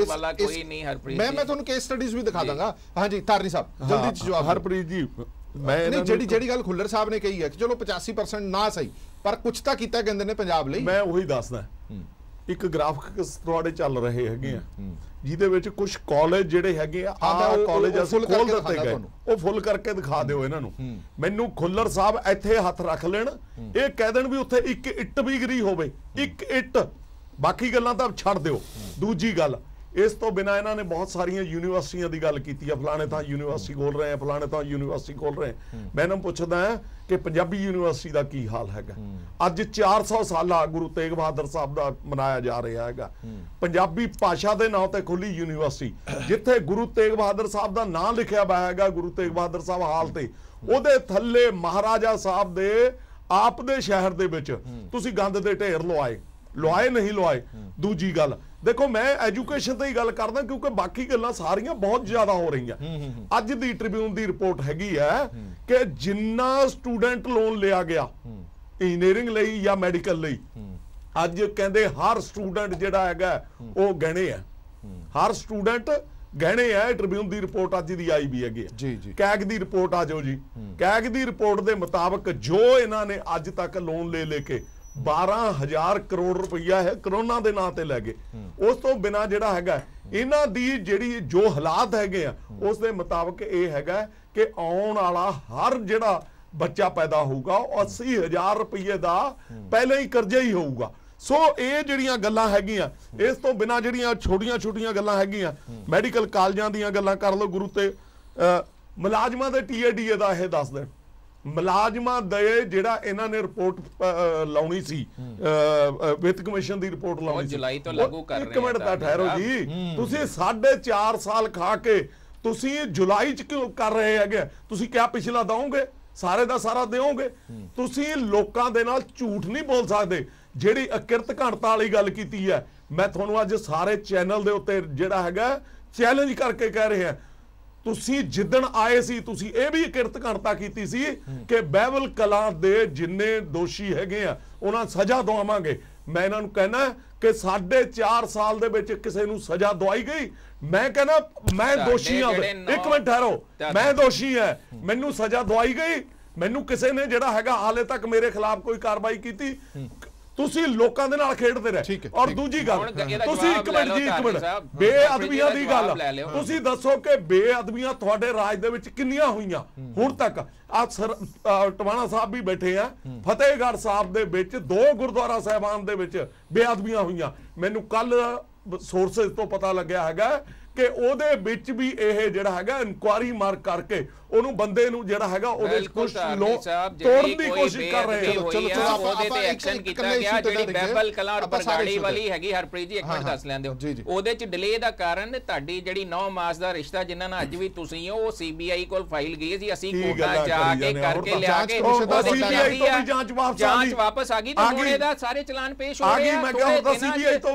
ਕੋਈ ਨਹੀਂ ਹਰਪ੍ਰੀਤ ਮੈਂ ਤੁਹਾਨੂੰ ਕੇਸ ਸਟੱਡੀਜ਼ ਵੀ ਦਿਖਾ ਦਾਂਗਾ। ਹਾਂਜੀ ਧਾਰਨੀ ਸਾਹਿਬ ਜਲਦੀ ਚ ਜਵਾਬ। ਹਰਪ੍ਰੀਤ ਜੀ ਮੈਂ ਜਿਹੜੀ ਗੱਲ ਖੁੱਲਰ ਸਾਹਿਬ ਨੇ ਕਹੀ ਹੈ ਕਿ ਚਲੋ 85% ਨਾ ਸਹੀ ਪਰ ਕੁਝ ਤਾਂ ਕੀਤਾ ਕਹਿੰਦੇ ਨੇ ਪੰਜਾਬ ਲਈ, ਮੈਂ ਉਹੀ ਦੱਸਦਾ। ਇੱਕ ਗ੍ਰਾਫਿਕਸ ਤੁਹਾਡੇ ਚੱਲ ਰਹੇ ਹੈਗੇ ਆ ਜਿਹਦੇ ਵਿੱਚ ਕੁਝ ਕਾਲਜ ਜਿਹੜੇ ਹੈਗੇ ਆ ਕਾਲਜ ਅਸੀਂ ਖੋਲ ਦਿੱਤੇ ਗਏ, ਉਹ ਫੁੱਲ ਕਰਕੇ ਦਿਖਾ ਦਿਓ ਇਹਨਾਂ ਨੂੰ। ਮੈਨੂੰ ਖੁੱਲਰ ਸਾਹਿਬ ਇੱਥੇ ਹੱਥ ਰੱਖ ਲੈਣ, ਇਹ ਕਹਿ ਦੇਣ ਵੀ ਉੱਥੇ ਇੱਕ ਇੱਟ ਵੀ ਗਿਰੀ ਹੋਵੇ, ਇੱਕ ਇੱਟ, ਬਾਕੀ ਗੱਲਾਂ ਤਾਂ ਛੱਡ ਦਿਓ। ਦੂਜੀ ਗੱਲ, ਇਸ ਤੋਂ ਬਿਨਾਂ ਇਹਨਾਂ ਨੇ ਬਹੁਤ ਸਾਰੀਆਂ ਯੂਨੀਵਰਸਿਟੀਆਂ ਦੀ ਗੱਲ ਕੀਤੀ ਆ, ਫਲਾਣੇ ਤਾਂ ਯੂਨੀਵਰਸਿਟੀ ਖੋਲ ਰਹੇ ਆ, ਫਲਾਣੇ ਤਾਂ ਯੂਨੀਵਰਸਿਟੀ ਖੋਲ ਰਹੇ ਆ। ਮੈਂ ਇਹਨਾਂ ਨੂੰ ਪੁੱਛਦਾ ਕਿ ਪੰਜਾਬੀ ਯੂਨੀਵਰਸਿਟੀ ਦਾ ਕੀ ਹਾਲ ਹੈਗਾ? ਅੱਜ 400 ਸਾਲਾ ਗੁਰੂ ਤੇਗ ਬਹਾਦਰ ਸਾਹਿਬ ਦਾ ਮਨਾਇਆ ਜਾ ਰਿਹਾ ਹੈਗਾ। ਪੰਜਾਬੀ ਭਾਸ਼ਾ ਦੇ ਨਾਂ ਤੇ ਖੁੱਲੀ ਯੂਨੀਵਰਸਿਟੀ, ਜਿੱਥੇ ਗੁਰੂ ਤੇਗ ਬਹਾਦਰ ਸਾਹਿਬ ਦਾ ਨਾਂ ਲਿਖਿਆ ਹੋਇਆ ਹੈਗਾ, ਗੁਰੂ ਤੇਗ ਬਹਾਦਰ ਸਾਹਿਬ ਹਾਲ ਤੇ, ਉਹਦੇ ਥੱਲੇ ਮਹਾਰਾਜਾ ਸਾਹਿਬ ਦੇ ਆਪ ਦੇ ਸ਼ਹਿਰ ਦੇ ਵਿੱਚ ਤੁਸੀਂ ਗੰਦ ਦੇ ਢੇਰ ਲਵਾਏ ਨਹੀਂ ਲਵਾਏ। ਦੂਜੀ ਗੱਲ ਦੇਖੋ, ਮੈਂ ਐਜੂਕੇਸ਼ਨ ਤੇ ਹੀ ਗੱਲ ਕਰਦਾ ਕਿਉਂਕਿ ਬਾਕੀ ਗੱਲਾਂ ਸਾਰੀਆਂ ਬਹੁਤ ਜ਼ਿਆਦਾ ਹੋ ਰਹੀਆਂ। ਅੱਜ ਦੀ ਟ੍ਰਿਬਿਊਨ ਦੀ ਰਿਪੋਰਟ ਹੈਗੀ ਹੈ ਕਿ ਜਿੰਨਾ ਸਟੂਡੈਂਟ ਲੋਨ ਲਿਆ ਗਿਆ ਇੰਜੀਨੀਅਰਿੰਗ ਲਈ ਜਾਂ ਮੈਡੀਕਲ ਲਈ, ਅੱਜ ਕਹਿੰਦੇ ਹਰ ਸਟੂਡੈਂਟ ਜਿਹੜਾ ਹੈਗਾ ਉਹ ਗਹਿਣੇ ਹੈ, ਹਰ ਸਟੂਡੈਂਟ ਗਹਿਣੇ ਹੈ। ਟ੍ਰਿਬਿਊਨ ਦੀ ਰਿਪੋਰਟ ਅੱਜ ਦੀ ਆਈ ਵੀ ਹੈਗੀ ਜੀ ਜੀ। ਕੈਗ ਦੀ ਰਿਪੋਰਟ ਆ ਜਾਓ ਜੀ। ਕੈਗ ਦੀ ਰਿਪੋਰਟ ਦੇ ਮੁਤਾਬਕ ਜੋ ਇਹਨਾਂ ਨੇ ਅੱਜ ਤੱਕ ਲੋਨ ਲੈ ਕੇ 12,000 ਕਰੋੜ ਰੁਪਈਆ ਹੈ ਕਰੋਨਾ ਦੇ ਨਾਂ ਤੇ ਲੈ ਗਏ। ਉਸ ਤੋਂ ਬਿਨਾ ਜਿਹੜਾ ਹੈਗਾ ਇਹਨਾਂ ਦੀ ਜਿਹੜੀ ਜੋ ਹਾਲਾਤ ਹੈਗੇ ਆ ਉਸ ਦੇ ਮੁਤਾਬਕ ਇਹ ਹੈਗਾ ਕਿ ਆਉਣ ਵਾਲਾ ਹਰ ਜਿਹੜਾ ਬੱਚਾ ਪੈਦਾ ਹੋਊਗਾ ਉਹ 80,000 ਰੁਪਏ ਦਾ ਪਹਿਲਾਂ ਹੀ ਕਰਜ਼ਾ ਹੀ ਹੋਊਗਾ। ਸੋ ਇਹ ਜਿਹੜੀਆਂ ਗੱਲਾਂ ਹੈਗੀਆਂ, ਇਸ ਤੋਂ ਬਿਨਾ ਜਿਹੜੀਆਂ ਛੋਟੀਆਂ ਗੱਲਾਂ ਹੈਗੀਆਂ, ਮੈਡੀਕਲ ਕਾਲਜਾਂ ਦੀਆਂ ਗੱਲਾਂ ਕਰ ਲਓ, ਗੁਰੂ ਤੇ ਮੁਲਾਜ਼ਮਾਂ ਦੇ TADA ਦਾ ਇਹ ਦੱਸ ਦੇਣ। ਮੁਲਾਜ਼ਮਾਂ ਦੇ ਜਿਹੜਾ ਇਹਨਾਂ ਨੇ ਰਿਪੋਰਟ ਲਾਉਣੀ ਸੀ, ਵਿੱਤ ਕਮਿਸ਼ਨ ਦੀ ਰਿਪੋਰਟ ਲਾਉਣੀ ਸੀ, ਜੁਲਾਈ ਤੋਂ ਲਾਗੂ ਕਰ ਰਹੇ। ਇੱਕ ਮਿੰਟ ਤਾਂ ਠਹਿਰੋ ਜੀ, ਤੁਸੀਂ 4.5 ਸਾਲ ਖਾ ਕੇ ਤੁਸੀਂ ਜੁਲਾਈ ਚ ਕਿਉਂ ਕਰ ਰਹੇ ਹੈਗੇ? ਤੁਸੀਂ ਕਿਹਾ ਪਿਛਲਾ ਦਓਗੇ, ਸਾਰੇ ਦਾ ਸਾਰਾ ਦਿਓਗੇ? ਤੁਸੀਂ ਲੋਕਾਂ ਦੇ ਨਾਲ ਝੂਠ ਨਹੀਂ ਬੋਲ ਸਕਦੇ। ਜਿਹੜੀ ਅਕਿਰਤ ਘਣਤਾ ਵਾਲੀ ਗੱਲ ਕੀਤੀ ਹੈ, ਮੈਂ ਤੁਹਾਨੂੰ ਅੱਜ ਸਾਰੇ ਚੈਨਲ ਦੇ ਉੱਤੇ ਜਿਹੜਾ ਹੈਗਾ ਚੈਲੰਜ ਕਰਕੇ ਕਹਿ ਰਿਹਾ, ਤੁਸੀਂ ਜਿੱਦਣ ਆਏ ਸੀ ਤੁਸੀਂ ਇਹ ਵੀ ਕਿਰਤ ਘਣਤਾ ਕੀਤੀ ਸੀ ਕਿ ਬਹਿਬਲ ਕਲਾਂ ਦੇ ਜਿੰਨੇ ਦੋਸ਼ੀ ਹੈਗੇ ਆ ਉਹਨਾਂ ਸਜ਼ਾ ਦਵਾਵਾਂਗੇ। ਮੈਂ ਇਹਨਾਂ ਨੂੰ ਕਹਿਣਾ ਕਿ 4.5 ਸਾਲ ਦੇ ਵਿੱਚ ਕਿਸੇ ਨੂੰ ਸਜ਼ਾ ਦਵਾਈ ਗਈ? ਮੈਂ ਕਹਿੰਦਾ ਮੈਂ ਦੋਸ਼ੀ ਹਾਂ। ਇੱਕ ਮਿੰਟ ਠਹਿਰੋ, ਮੈਂ ਦੋਸ਼ੀ ਹਾਂ, ਮੈਨੂੰ ਸਜ਼ਾ ਦਵਾਈ ਗਈ? ਮੈਨੂੰ ਕਿਸੇ ਨੇ ਜਿਹੜਾ ਹੈਗਾ ਹਾਲੇ ਤੱਕ ਮੇਰੇ ਖਿਲਾਫ ਕੋਈ ਕਾਰਵਾਈ ਕੀਤੀ? ਤੁਸੀਂ ਲੋਕਾਂ ਦੇ ਨਾਲ ਖੇਡਦੇ ਰਹੇ। ਔਰ ਦੂਜੀ ਗੱਲ, ਤੁਸੀਂ ਇੱਕ ਮਿੰਟ ਬੇਅਦਬੀਆਂ ਦੀ ਗੱਲ, ਤੁਸੀਂ ਦੱਸੋ ਕਿ ਬੇਅਦਬੀਆਂ ਤੁਹਾਡੇ ਰਾਜ ਦੇ ਵਿੱਚ ਕਿੰਨੀਆਂ ਹੋਈਆਂ ਹੁਣ ਤੱਕ? ਟਵਾਣਾ ਸਾਹਿਬ ਵੀ ਬੈਠੇ ਆ, ਫਤਿਹਗੜ੍ਹ ਸਾਹਿਬ ਦੇ ਵਿੱਚ 2 ਗੁਰਦੁਆਰਾ ਸਾਹਿਬਾਨ ਦੇ ਵਿੱਚ ਬੇਅਦਬੀਆਂ ਹੋਈਆਂ। ਮੈਨੂੰ ਕੱਲ ਸੋਰਸਸ ਤੋਂ ਪਤਾ ਲੱਗਿਆ ਹੈਗਾ ਕਿ ਉਹਦੇ ਵਿੱਚ ਵੀ ਇਹ ਜਿਹੜਾ ਹੈਗਾ ਇਨਕੁਆਰੀ ਮਾਰ ਕਰਕੇ ਉਹਨੂੰ ਬੰਦੇ ਨੂੰ ਜਿਹੜਾ ਹੈਗਾ ਉਹਦੇ ਕੁਝ ਲੋਕ ਤੋੜਨ ਦੀ ਕੋਸ਼ਿਸ਼ ਕਰ ਰਹੇ ਹਨ। ਚਲੋ ਉਹਦੇ ਤੇ ਐਕਸ਼ਨ ਕੀਤਾ ਗਿਆ। ਜਿਹੜੀ ਬਹਿਬਲ ਕਲਾਂ ਔਰ ਬਰਗਾੜੀ ਵਾਲੀ ਹੈਗੀ, ਹਰਪ੍ਰੀਤ ਜੀ ਇੱਕ ਮਿੰਟ ਦੱਸ ਲੈਂਦੇ ਹੋ, ਉਹਦੇ ਚ ਡਿਲੇ ਦਾ ਕਾਰਨ ਤੁਹਾਡੀ ਜਿਹੜੀ 9 ਮਾਸ ਦਾ ਰਿਸ਼ਤਾ ਜਿਨ੍ਹਾਂ ਨਾਲ ਅੱਜ ਵੀ ਤੁਸੀਂ ਹੋ, ਉਹ CBI ਕੋਲ ਫਾਈਲ ਗਈ ਸੀ, ਅਸੀਂ ਕੋਰਟਾਂ ਜਾ ਕੇ ਕਰਕੇ ਲਿਆ ਕੇ ਜਾਂਚ ਵਾਪਸ ਆ ਗਈ ਤੇ ਹੁਣ ਇਹਦਾ ਸਾਰੇ ਚਲਾਨ ਪੇਸ਼ ਹੋ ਰਹੇ ਆ।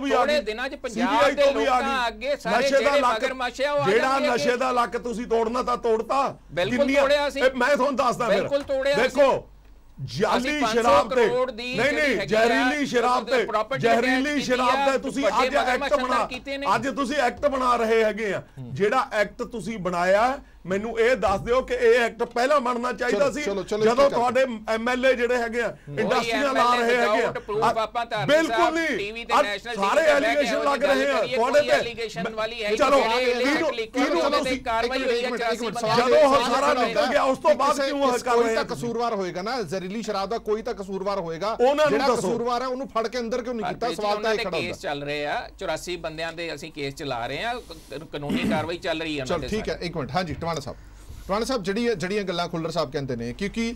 ਥੋੜੇ ਦਿਨਾਂ ਚ ਪੰਜਾਬ ਦੇ ਲੋਕਾਂ ਅੱਗੇ ਸਾਰੇ ਜਿਹੜੇ ਮਗਰਮੱਛ ਆ ਉਹ ਜਿਹੜਾ ਨਸ਼ੇ ਦਾ ਲੱਕ ਤੁਸੀਂ ਤੋੜਨਾ ਤਾਂ ਤੋੜਤਾ। ਬਿਲਕੁਲ ਤੋੜਿਆ ਸੀ, ਮੈਂ ਤੁਹਾਨੂੰ ਦੱਸਦਾ ਬਿਲਕੁਲ ਤੋੜਿਆ। ਦੇਖੋ ਜਾਲੀ ਸ਼ਰਾਬ ਤੇ ਨਹੀਂ ਜ਼ਹਿਰੀਲੀ ਸ਼ਰਾਬ ਤੇ ਤੁਸੀਂ ਅੱਜ ਐਕਟ ਬਣਾ ਰਹੇ ਹੈਗੇ ਆ। ਜਿਹੜਾ ਐਕਟ ਤੁਸੀਂ ਬਣਾਇਆ, ਮੈਨੂੰ ਇਹ ਦੱਸ ਦਿਓ ਕਿ ਇਹ ਐਕਟ ਪਹਿਲਾਂ ਬਣਨਾ ਚਾਹੀਦਾ ਸੀ ਜਦੋਂ ਤੁਹਾਡੇ ਐਮਐਲਏ ਜਿਹੜੇ ਹੈਗੇ ਆ ਇੰਡਸਟਰੀਆਂ ਲਾ ਰਹੇ ਹੈਗੇ ਆ। ਬਿਲਕੁਲ ਨਹੀਂ, ਸਾਰੇ ਐਲੀਗੇਸ਼ਨ ਲੱਗ ਰਹੇ ਆ ਤੁਹਾਡੇ ਤੇ। ਚਲੋ ਜਦੋਂ ਉਹ ਸਾਰਾ ਨਿਕਲ ਗਿਆ ਉਸ ਤੋਂ ਬਾਅਦ ਕਿਉਂ ਕਰ ਰਹੇ ਆ? ਕਸੂਰਵਾਰ ਹੋਏਗਾ ਨਾ, ਜ਼ਹਿਰੀਲੀ ਸ਼ਰਾਬ ਦਾ ਕੋਈ ਤਾਂ ਕਸੂਰਵਾਰ ਹੋਏਗਾ, ਜਿਹੜਾ ਕਸੂਰਵਾਰ ਹੈ ਉਹਨੂੰ ਫੜ ਕੇ ਅੰਦਰ ਕਿਉਂ ਨਹੀਂ ਕੀਤਾ? ਸਵਾਲ ਤਾਂ ਇਹ ਖੜਾ ਹੁੰਦਾ। ਕੇਸ ਚੱਲ ਰਹੇ ਆ 84 ਬੰਦਿਆਂ ਦੇ, ਅਸੀਂ ਕੇਸ ਚਲਾ ਰਹੇ ਆ, ਕਾਨੂੰਨੀ ਕਾਰਵਾਈ ਚੱਲ ਰਹੀ ਹੈ ਉਹਨਾਂ ਦੇ। ਠੀਕ ਹੈ, ਇੱਕ ਮਿੰਟ। ਹਾਂਜੀ ਟਵਾਣਾ ਸਾਹਿਬ ਜਿਹੜੀਆਂ ਗੱਲਾਂ ਖੁੱਲਰ ਸਾਹਿਬ ਕਹਿੰਦੇ ਨੇ, ਕਿਉਂਕਿ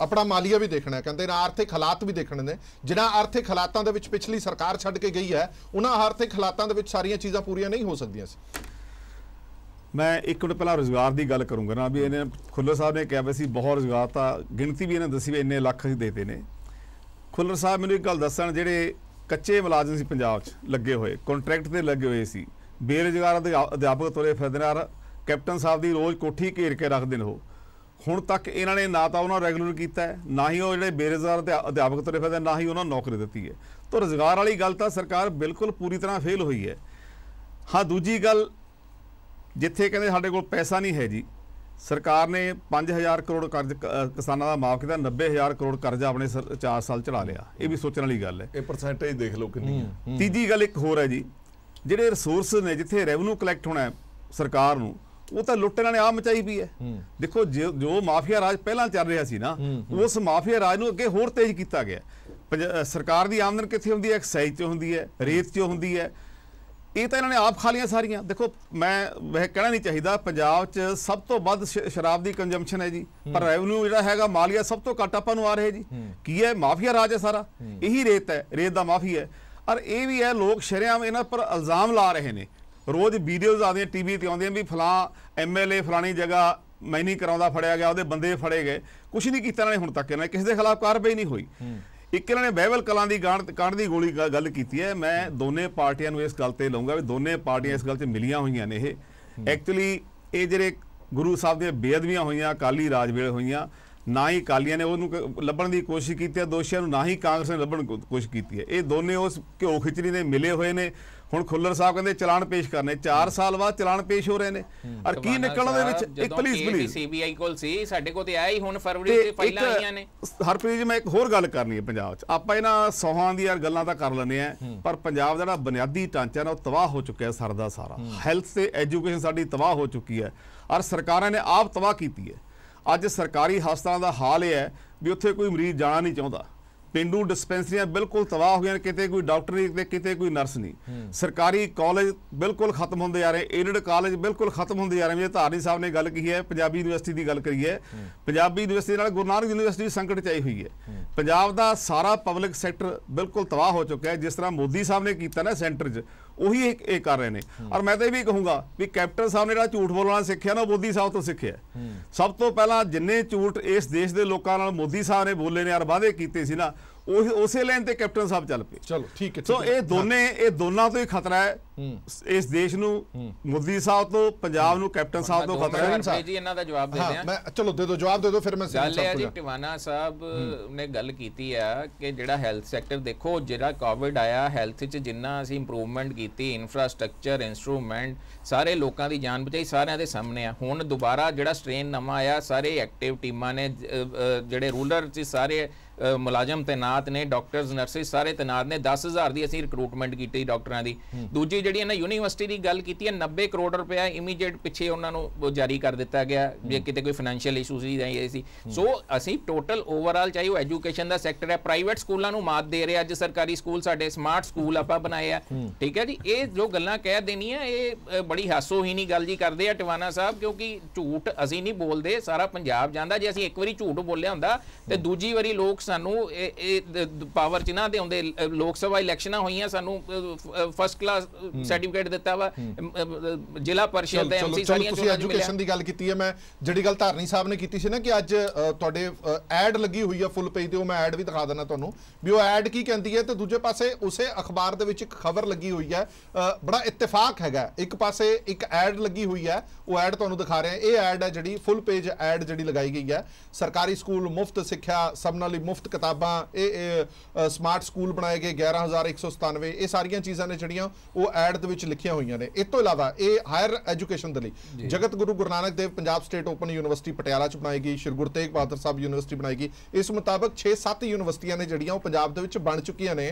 ਆਪਣਾ ਮਾਲੀਆ ਵੀ ਦੇਖਣਾ, ਕਹਿੰਦੇ ਨੇ ਆਰਥਿਕ ਹਾਲਾਤ ਵੀ ਦੇਖਣੇ ਨੇ। ਜਿਨ੍ਹਾਂ ਆਰਥਿਕ ਹਾਲਾਤਾਂ ਦੇ ਵਿੱਚ ਪਿਛਲੀ ਸਰਕਾਰ ਛੱਡ ਕੇ ਗਈ ਹੈ, ਉਹਨਾਂ ਆਰਥਿਕ ਹਾਲਾਤਾਂ ਦੇ ਵਿੱਚ ਸਾਰੀਆਂ ਚੀਜ਼ਾਂ ਪੂਰੀਆਂ ਨਹੀਂ ਹੋ ਸਕਦੀਆਂ ਸੀ। ਮੈਂ ਇੱਕ ਮਿੰਟ ਪਹਿਲਾਂ ਰੁਜ਼ਗਾਰ ਦੀ ਗੱਲ ਕਰੂੰਗਾ ਨਾ, ਵੀ ਇਹਨੇ ਖੁੱਲਰ ਸਾਹਿਬ ਨੇ ਕਿਹਾ ਵੀ ਸੀ ਬਹੁਤ ਰੁਜ਼ਗਾਰ, ਤਾਂ ਗਿਣਤੀ ਵੀ ਇਹਨੇ ਦੱਸੀ ਵੀ ਇੰਨੇ ਲੱਖ ਦੇਤੇ ਨੇ। ਖੁੱਲਰ ਸਾਹਿਬ ਮੈਨੂੰ ਇੱਕ ਗੱਲ ਦੱਸਣ, ਜਿਹੜੇ ਕੱਚੇ ਮੁਲਾਜ਼ਮ ਸੀ ਪੰਜਾਬ 'ਚ ਲੱਗੇ ਹੋਏ, ਕੰਟਰੈਕਟ ਤੇ ਲੱਗੇ ਹੋਏ ਸੀ, ਬੇਰੁਜ਼ਗਾਰ ਅਧਿਆਪਕ ਤੁਰੇ ਫਿਰਦੇ ਨੇ, ਕੈਪਟਨ ਸਾਹਿਬ ਦੀ ਰੋਜ਼ ਕੋਠੀ ਘੇਰ ਕੇ ਰੱਖਦੇ ਨੇ। ਉਹ ਹੁਣ ਤੱਕ ਇਹਨਾਂ ਨੇ ਨਾ ਤਾਂ ਉਹਨਾਂ ਰੈਗੂਲਰ ਕੀਤਾ ਹੈ, ਨਾ ਹੀ ਉਹ ਜਿਹੜੇ ਬੇਰੁਜ਼ਗਾਰ ਅਧਿਆਪਕ ਤੁਰੇ ਫਿਰਦੇ, ਨਾ ਹੀ ਉਹਨਾਂ ਨੂੰ ਨੌਕਰੀ ਦਿੱਤੀ ਹੈ। ਤਾਂ ਰੁਜ਼ਗਾਰ ਵਾਲੀ ਗੱਲ ਤਾਂ ਸਰਕਾਰ ਬਿਲਕੁਲ ਪੂਰੀ ਤਰ੍ਹਾਂ ਫੇਲ ਹੋਈ ਹੈ। ਹਾਂ, ਦੂਜੀ ਗੱਲ, ਜਿੱਥੇ ਕਹਿੰਦੇ ਸਾਡੇ ਕੋਲ ਪੈਸਾ ਨਹੀਂ ਹੈ ਜੀ, ਸਰਕਾਰ ਨੇ 5000 ਕਰੋੜ ਕਰਜ਼ ਕਿਸਾਨਾਂ ਦਾ ਮਾਫ ਕੀਤਾ, 90000 ਕਰੋੜ ਕਰਜ਼ਾ ਆਪਣੇ 4 ਸਾਲ ਚੜਾ ਲਿਆ। ਇਹ ਵੀ ਸੋਚਣ ਵਾਲੀ ਗੱਲ ਹੈ। ਇਹ ਪਰਸੈਂਟੇਜ ਦੇਖ ਲਓ ਕਿੰਨੀ ਹੈ। ਤੀਜੀ ਗੱਲ ਇੱਕ ਹੋਰ ਹੈ ਜੀ, ਜਿਹੜੇ ਰਿਸੋਰਸ ਨੇ, ਜਿੱਥੇ ਰੈਵਨਿਊ ਕਲੈਕਟ ਹੋਣਾ ਸਰਕਾਰ ਨੂੰ, ਉਹ ਤਾਂ ਲੁੱਟ ਇਹਨਾਂ ਨੇ ਆਪ ਮਚਾਈ ਪਈ ਹੈ। ਦੇਖੋ ਜੋ ਮਾਫੀਆ ਰਾਜ ਪਹਿਲਾਂ ਚੱਲ ਰਿਹਾ ਸੀ ਨਾ, ਉਸ ਮਾਫੀਆ ਰਾਜ ਨੂੰ ਅੱਗੇ ਹੋਰ ਤੇਜ਼ ਕੀਤਾ ਗਿਆ। ਸਰਕਾਰ ਦੀ ਆਮਦਨ ਕਿੱਥੇ ਹੁੰਦੀ ਹੈ? ਐਕਸਾਈਜ਼ 'ਚ ਹੁੰਦੀ ਹੈ, ਰੇਤ 'ਚ ਹੁੰਦੀ ਹੈ। ਇਹ ਤਾਂ ਇਹਨਾਂ ਨੇ ਆਪ ਖਾ ਲਈਆਂ ਸਾਰੀਆਂ। ਦੇਖੋ, ਮੈਂ ਵੈਸੇ ਕਹਿਣਾ ਨਹੀਂ ਚਾਹੀਦਾ, ਪੰਜਾਬ 'ਚ ਸਭ ਤੋਂ ਵੱਧ ਸ਼ਰਾਬ ਦੀ ਕੰਜ਼ੰਪਸ਼ਨ ਹੈ ਜੀ, ਪਰ ਰੈਵਨਿਊ ਜਿਹੜਾ ਹੈਗਾ ਮਾਲੀਆ ਸਭ ਤੋਂ ਘੱਟ ਆਪਾਂ ਨੂੰ ਆ ਰਿਹਾ ਜੀ। ਕੀ ਹੈ? ਮਾਫੀਆ ਰਾਜ ਹੈ ਸਾਰਾ, ਇਹੀ ਰੇਤ ਹੈ, ਰੇਤ ਦਾ ਮਾਫੀ ਹੈ। ਔਰ ਇਹ ਵੀ ਹੈ, ਲੋਕ ਸ਼ਰੇਆਮ ਇਹਨਾਂ ਪਰ ਇਲਜ਼ਾਮ ਲਾ ਰਹੇ ਨੇ। ਰੋਜ਼ ਵੀਡੀਓਜ਼ ਆਉਂਦੀਆਂ ਟੀਵੀ ਤੇ ਆਉਂਦੀਆਂ ਵੀ ਫਲਾਂ ਐਮਐਲਏ ਫਲਾਣੀ ਜਗ੍ਹਾ ਮੈਂ ਨਹੀਂ ਕਰਾਉਂਦਾ, ਫੜਿਆ ਗਿਆ, ਉਹਦੇ ਬੰਦੇ ਫੜੇ ਗਏ। ਕੁਛ ਨਹੀਂ ਕੀਤਾ ਇਹਨਾਂ ਨੇ ਹੁਣ ਤੱਕ, ਇਹਨਾਂ ਨੇ ਕਿਸੇ ਦੇ ਖਿਲਾਫ ਕਾਰਵਾਈ ਨਹੀਂ ਹੋਈ। ਇੱਕ ਇਹਨਾਂ ਨੇ ਬਹਿਬਲ ਕਲਾਂ ਦੀ ਕਾਂਡ ਦੀ ਗੋਲੀ ਗੱਲ ਕੀਤੀ ਹੈ। ਮੈਂ ਦੋਨੇ ਪਾਰਟੀਆਂ ਨੂੰ ਇਸ ਗੱਲ ਤੇ ਲਾਉਂਗਾ ਵੀ ਦੋਨੇ ਪਾਰਟੀਆਂ ਇਸ ਗੱਲ 'ਚ ਮਿਲੀਆਂ ਹੋਈਆਂ ਨੇ। ਇਹ ਐਕਚੁਅਲੀ ਇਹ ਜਿਹੜੇ ਗੁਰੂ ਸਾਹਿਬ ਦੀਆਂ ਬੇਅਦਬੀਆਂ ਹੋਈਆਂ ਅਕਾਲੀ ਰਾਜ ਵੇਲੇ ਹੋਈਆਂ, ਨਾ ਹੀ ਅਕਾਲੀਆਂ ਨੇ ਉਹਨੂੰ ਲੱਭਣ ਦੀ ਕੋਸ਼ਿਸ਼ ਕੀਤੀ ਹੈ ਦੋਸ਼ੀਆਂ ਨੂੰ, ਨਾ ਹੀ ਕਾਂਗਰਸ ਨੇ ਲੱਭਣ ਦੀ ਕੋਸ਼ਿਸ਼ ਕੀਤੀ ਹੈ। ਇਹ ਦੋਨੇ ਉਸ ਘਿਓ ਖਿਚੜੀ ਦੇ ਮਿਲੇ ਹੋਏ ਨੇ। ਹੁਣ ਖੁੱਲਰ ਸਾਹਿਬ ਕਹਿੰਦੇ ਚਲਾਨ ਪੇਸ਼ ਕਰਨੇ, 4 ਸਾਲ ਬਾਅਦ ਚਲਾਨ ਪੇਸ਼ ਹੋ ਰਹੇ ਨੇ। ਔਰ ਕੀ ਨਿਕਲਣ ਦੇ ਵਿੱਚ ਇੱਕ ਪਲੀਜ਼ ਸੀਬੀਆਈ ਕੋਲ ਸੀ, ਸਾਡੇ ਕੋਲ ਤੇ ਆਇਆ ਹੀ ਹੁਣ ਫਰਵਰੀ ਤੇ ਫਾਈਲਾਂ ਆਈਆਂ ਨੇ। ਹਰਪ੍ਰੀਤ ਜੀ, ਮੈਂ ਇੱਕ ਹੋਰ ਗੱਲ ਕਰਨੀ ਹੈ ਪੰਜਾਬ 'ਚ। ਆਪਾਂ ਇਹਨਾਂ ਸੌਹਾਂ ਦੀਆਂ ਗੱਲਾਂ ਤਾਂ ਕਰ ਲੈਂਦੇ ਆ, ਪਰ ਪੰਜਾਬ ਦਾ ਜਿਹੜਾ ਬੁਨਿਆਦੀ ਢਾਂਚਾ ਨਾ ਉਹ ਤਬਾਹ ਹੋ ਚੁੱਕਿਆ ਸਾਰਾ ਦਾ ਸਾਰਾ। ਹੈਲਥ ਤੇ ਐਜੂਕੇਸ਼ਨ ਸਾਡੀ ਤਬਾਹ ਹੋ ਚੁੱਕੀ ਹੈ, ਔਰ ਸਰਕਾਰਾਂ ਨੇ ਆਪ ਤਬਾਹ ਕੀਤੀ ਹੈ। ਅੱਜ ਸਰਕਾਰੀ ਹਸਪਤਾਲਾਂ ਦਾ ਹਾਲ ਇਹ ਹੈ ਵੀ ਉੱਥੇ ਕੋਈ ਮਰੀਜ਼ ਜਾਣਾ ਨਹੀਂ ਚਾਹੁੰਦਾ। ਪਿੰਡੂ ਡਿਸਪੈਂਸਰੀਆਂ ਬਿਲਕੁਲ ਤਬਾਹ ਹੋ ਗਈਆਂ, ਕਿਤੇ ਕੋਈ ਡਾਕਟਰ ਨਹੀਂ ਤੇ ਕਿਤੇ ਕੋਈ ਨਰਸ ਨਹੀਂ। ਸਰਕਾਰੀ ਕਾਲਜ ਬਿਲਕੁਲ ਖਤਮ ਹੁੰਦੇ ਜਾ ਰਹੇ, ਏਡਡ ਕਾਲਜ ਬਿਲਕੁਲ ਖਤਮ ਹੁੰਦੇ ਜਾ ਰਹੇ। ਜਿਵੇਂ ਧਾਰਨੀ ਸਾਹਿਬ ਨੇ ਗੱਲ ਕਹੀ ਹੈ, ਪੰਜਾਬੀ ਯੂਨੀਵਰਸਿਟੀ ਦੀ ਗੱਲ ਕਰੀ ਹੈ, ਪੰਜਾਬੀ ਯੂਨੀਵਰਸਿਟੀ ਨਾਲ ਗੁਰੂ ਨਾਨਕ ਯੂਨੀਵਰਸਿਟੀ ਸੰਕਟ 'ਚ ਆਈ ਹੋਈ ਹੈ। ਪੰਜਾਬ ਦਾ ਸਾਰਾ ਪਬਲਿਕ ਸੈਕਟਰ ਬਿਲਕੁਲ ਤਬਾਹ ਹੋ ਚੁੱਕਿਆ ਹੈ। ਜਿਸ ਤਰ੍ਹਾਂ ਮੋਦੀ ਸਾਹਿਬ ਨੇ ਕੀਤਾ ਨਾ ਸੈਂਟਰ 'ਚ, ਉਹੀ ਇਹ ਕਰ ਰਹੇ ਨੇ। ਔਰ ਮੈਂ ਤਾਂ ਇਹ ਵੀ ਕਹੂੰਗਾ ਵੀ ਕੈਪਟਨ ਸਾਹਿਬ ਨੇ ਜਿਹੜਾ ਝੂਠ ਬੋਲਣਾ ਸਿੱਖਿਆ ਨਾ, ਮੋਦੀ ਸਾਹਿਬ ਤੋਂ ਸਿੱਖਿਆ। ਸਭ ਤੋਂ ਪਹਿਲਾਂ ਜਿੰਨੇ ਝੂਠ ਇਸ ਦੇਸ਼ ਦੇ ਲੋਕਾਂ ਨਾਲ ਮੋਦੀ ਸਾਹਿਬ ਨੇ ਬੋਲੇ ਨੇ ਔਰ ਵਾਅਦੇ ਕੀਤੇ ਸੀ ਨਾ, ਉਸੇ ਲਾਈਨ ਤੇ ਕੈਪਟਨ ਸਾਹਿਬ ਚੱਲ ਪਏ। ਚਲੋ ਠੀਕ ਹੈ। ਸੋ ਇਹ ਦੋਨਾਂ ਤੋਂ ਹੀ ਖਤਰਾ ਹੈ ਇਸ ਦੇਸ਼ ਨੂੰ, ਮੋਦੀ ਸਾਹਿਬ ਤੋਂ, ਪੰਜਾਬ ਨੂੰ, ਕੈਪਟਨ ਸਾਹਿਬ ਤੋਂ ਖਤਰਾ ਹੈ ਜੀ। ਇਹਨਾਂ ਦਾ ਜਵਾਬ ਦੇ ਦਿਆਂ। ਮੈਂ ਚਲੋ ਦੇ ਦਿਓ ਜਵਾਬ, ਦੇ ਦਿਓ ਫਿਰ ਮੈਂ ਗੱਲ ਹੈ ਜੀ। ਟਿਵਾਣਾ ਸਾਹਿਬ ਨੇ ਗੱਲ ਕੀਤੀ ਆ ਕਿ ਜਿਹੜਾ ਹੈਲਥ ਸੈਕਟਰ, ਦੇਖੋ ਜਿਹੜਾ ਕੋਵਿਡ ਆਇਆ, ਹੈਲਥ 'ਚ ਜਿੰਨਾ ਅਸੀਂ ਇੰਪਰੂਵਮੈਂਟ ਕੀਤੀ, ਇਨਫਰਾਸਟ੍ਰਕਚਰ, ਇੰਸਟਰੂਮੈਂਟ, ਸਾਰੇ ਲੋਕਾਂ ਦੀ ਜਾਨ ਬਚਾਈ, ਸਾਰਿਆਂ ਦੇ ਸਾਹਮਣੇ ਆ। ਹੁਣ ਦੁਬਾਰਾ ਜਿਹੜਾ ਸਟ੍ਰੇਨ ਨਵਾਂ ਆਇਆ, ਸਾਰੇ ਐਕਟਿਵ ਟੀਮਾਂ ਨੇ, ਜਿਹੜੇ ਰੂਰਲ 'ਚ ਸਾਰੇ ਮੁਲਾਜ਼ਮ ਤੈਨਾਤ ਨੇ, ਡਾਕਟਰਸ, ਨਰਸਿਸ ਸਾਰੇ ਤੈਨਾਤ ਨੇ। 10,000 ਦੀ ਅਸੀਂ ਰਿਕਰੂਟਮੈਂਟ ਕੀਤੀ ਡਾਕਟਰਾਂ ਦੀ। ਦੂਜੀ ਜਿਹੜੀ ਇਹਨਾਂ ਯੂਨੀਵਰਸਿਟੀ ਦੀ ਗੱਲ ਕੀਤੀ ਹੈ, 90 ਕਰੋੜ ਰੁਪਇਆ ਇਮੀਡੀਏਟ ਪਿੱਛੇ ਉਹਨਾਂ ਨੂੰ ਜਾਰੀ ਕਰ ਦਿੱਤਾ ਗਿਆ, ਜੇ ਕਿਤੇ ਕੋਈ ਫਾਈਨੈਂਸ਼ੀਅਲ ਇਸ਼ੂ ਸੀ। ਸੋ ਅਸੀਂ ਟੋਟਲ ਓਵਰਆਲ, ਚਾਹੇ ਉਹ ਐਜੂਕੇਸ਼ਨ ਦਾ ਸੈਕਟਰ ਹੈ, ਪ੍ਰਾਈਵੇਟ ਸਕੂਲਾਂ ਨੂੰ ਮਾਤ ਦੇ ਰਹੇ। ਅੱਜ ਸਰਕਾਰੀ ਸਕੂਲ ਸਾਡੇ ਸਮਾਰਟ ਸਕੂਲ ਆਪਾਂ ਬਣਾਏ ਆ, ਠੀਕ ਹੈ ਜੀ। ਇਹ ਜੋ ਗੱਲਾਂ ਕਹਿ ਦੇਣੀਆਂ, ਇਹ ਬੜੀ ਹਾਸੋਹੀਣੀ ਗੱਲ ਜੀ ਕਰਦੇ ਆ ਟਿਵਾਣਾ ਸਾਹਿਬ, ਕਿਉਂਕਿ ਝੂਠ ਅਸੀਂ ਨਹੀਂ ਬੋਲਦੇ, ਸਾਰਾ ਪੰਜਾਬ ਜਾਂਦਾ। ਜੇ ਅਸੀਂ ਇੱਕ ਵਾਰੀ ਝੂਠ ਬੋਲਿਆ ਹੁੰਦਾ ਤੇ ਦੂਜੀ ਵਾਰੀ ਲੋਕ ਸਾਨੂੰ ਪਾਵਰ ਚ ਨਾ ਦੇ ਹੁੰਦੇ। ਲੋਕ ਸਭਾ ਇਲੈਕਸ਼ਨਾਂ ਹੋਈਆਂ, ਸਾਨੂੰ ਫਸਟ ਕਲਾਸ ਸਰਟੀਫਿਕੇਟ ਦਿੱਤਾ ਵਾ, ਜ਼ਿਲ੍ਹਾ ਪਰਿਸ਼ਦ ਦੇ ਐਮਸੀ ਸਾਰੀਆਂ ਤੁਸੀਂ ਐਜੂਕੇਸ਼ਨ ਦੀ ਗੱਲ ਕੀਤੀ ਹੈ। ਮੈਂ ਜਿਹੜੀ ਗੱਲ ਧਾਰਨੀ ਸਾਹਿਬ ਨੇ ਕੀਤੀ ਸੀ ਨਾ ਕਿ ਅੱਜ ਤੁਹਾਡੇ ਐਡ ਲੱਗੀ ਹੋਈ ਹੈ ਫੁੱਲ ਪੇਜ ਤੇ, ਉਹ ਮੈਂ ਐਡ ਵੀ ਦਿਖਾ ਦਿੰਦਾ ਤੁਹਾਨੂੰ ਵੀ ਉਹ ਐਡ ਕੀ ਕਹਿੰਦੀ ਹੈ। ਤੇ ਦੂਜੇ ਪਾਸੇ ਉਸੇ ਅਖਬਾਰ ਦੇ ਵਿੱਚ ਇੱਕ ਖਬਰ ਲੱਗੀ ਹੋਈ ਹੈ, ਬੜਾ ਇਤਫਾਕ ਹੈਗਾ। ਇੱਕ ਪਾਸੇ ਇੱਕ ਐਡ ਲੱਗੀ ਹੋਈ ਹੈ, ਉਹ ਐਡ ਤੁਹਾਨੂੰ ਦਿਖਾ ਰਿਹਾ। ਇਹ ਐਡ ਹੈ ਜਿਹੜੀ ਫੁੱਲ ਪੇਜ ਐਡ ਜਿਹੜੀ ਲਗਾਈ ਗਈ ਹੈ, ਸਰਕਾਰੀ ਸਕੂਲ ਮੁਫਤ ਸਿੱਖਿਆ, ਸਭਨਾਂ ਲਈ ਮੁਫਤ ਕਿਤਾਬਾਂ, ਇਹ ਸਮਾਰਟ ਸਕੂਲ ਬਣਾਏ ਗਏ 11,197। ਇਹ ਸਾਰੀਆਂ ਚੀਜ਼ਾਂ ਨੇ ਜਿਹੜੀਆਂ ਉਹ ਐਡ ਦੇ ਵਿੱਚ ਲਿਖੀਆਂ ਹੋਈਆਂ ਨੇ। ਇਸ ਤੋਂ ਇਲਾਵਾ ਇਹ ਹਾਇਰ ਐਜੂਕੇਸ਼ਨ ਦੇ ਲਈ Jagat Guru Nanak Dev Punjab state open university Patiala ਚ ਬਣਾਈ ਗਈ, ਸ਼੍ਰੀ ਗੁਰੂ ਤੇਗ ਬਹਾਦਰ ਸਾਹਿਬ ਯੂਨੀਵਰਸਿਟੀ ਬਣਾਈ ਗਈ। ਇਸ ਮੁਤਾਬਕ 6-7 ਯੂਨੀਵਰਸਿਟੀਆਂ ਨੇ ਜਿਹੜੀਆਂ ਉਹ ਪੰਜਾਬ ਦੇ ਵਿੱਚ ਬਣ ਚੁੱਕੀਆਂ ਨੇ,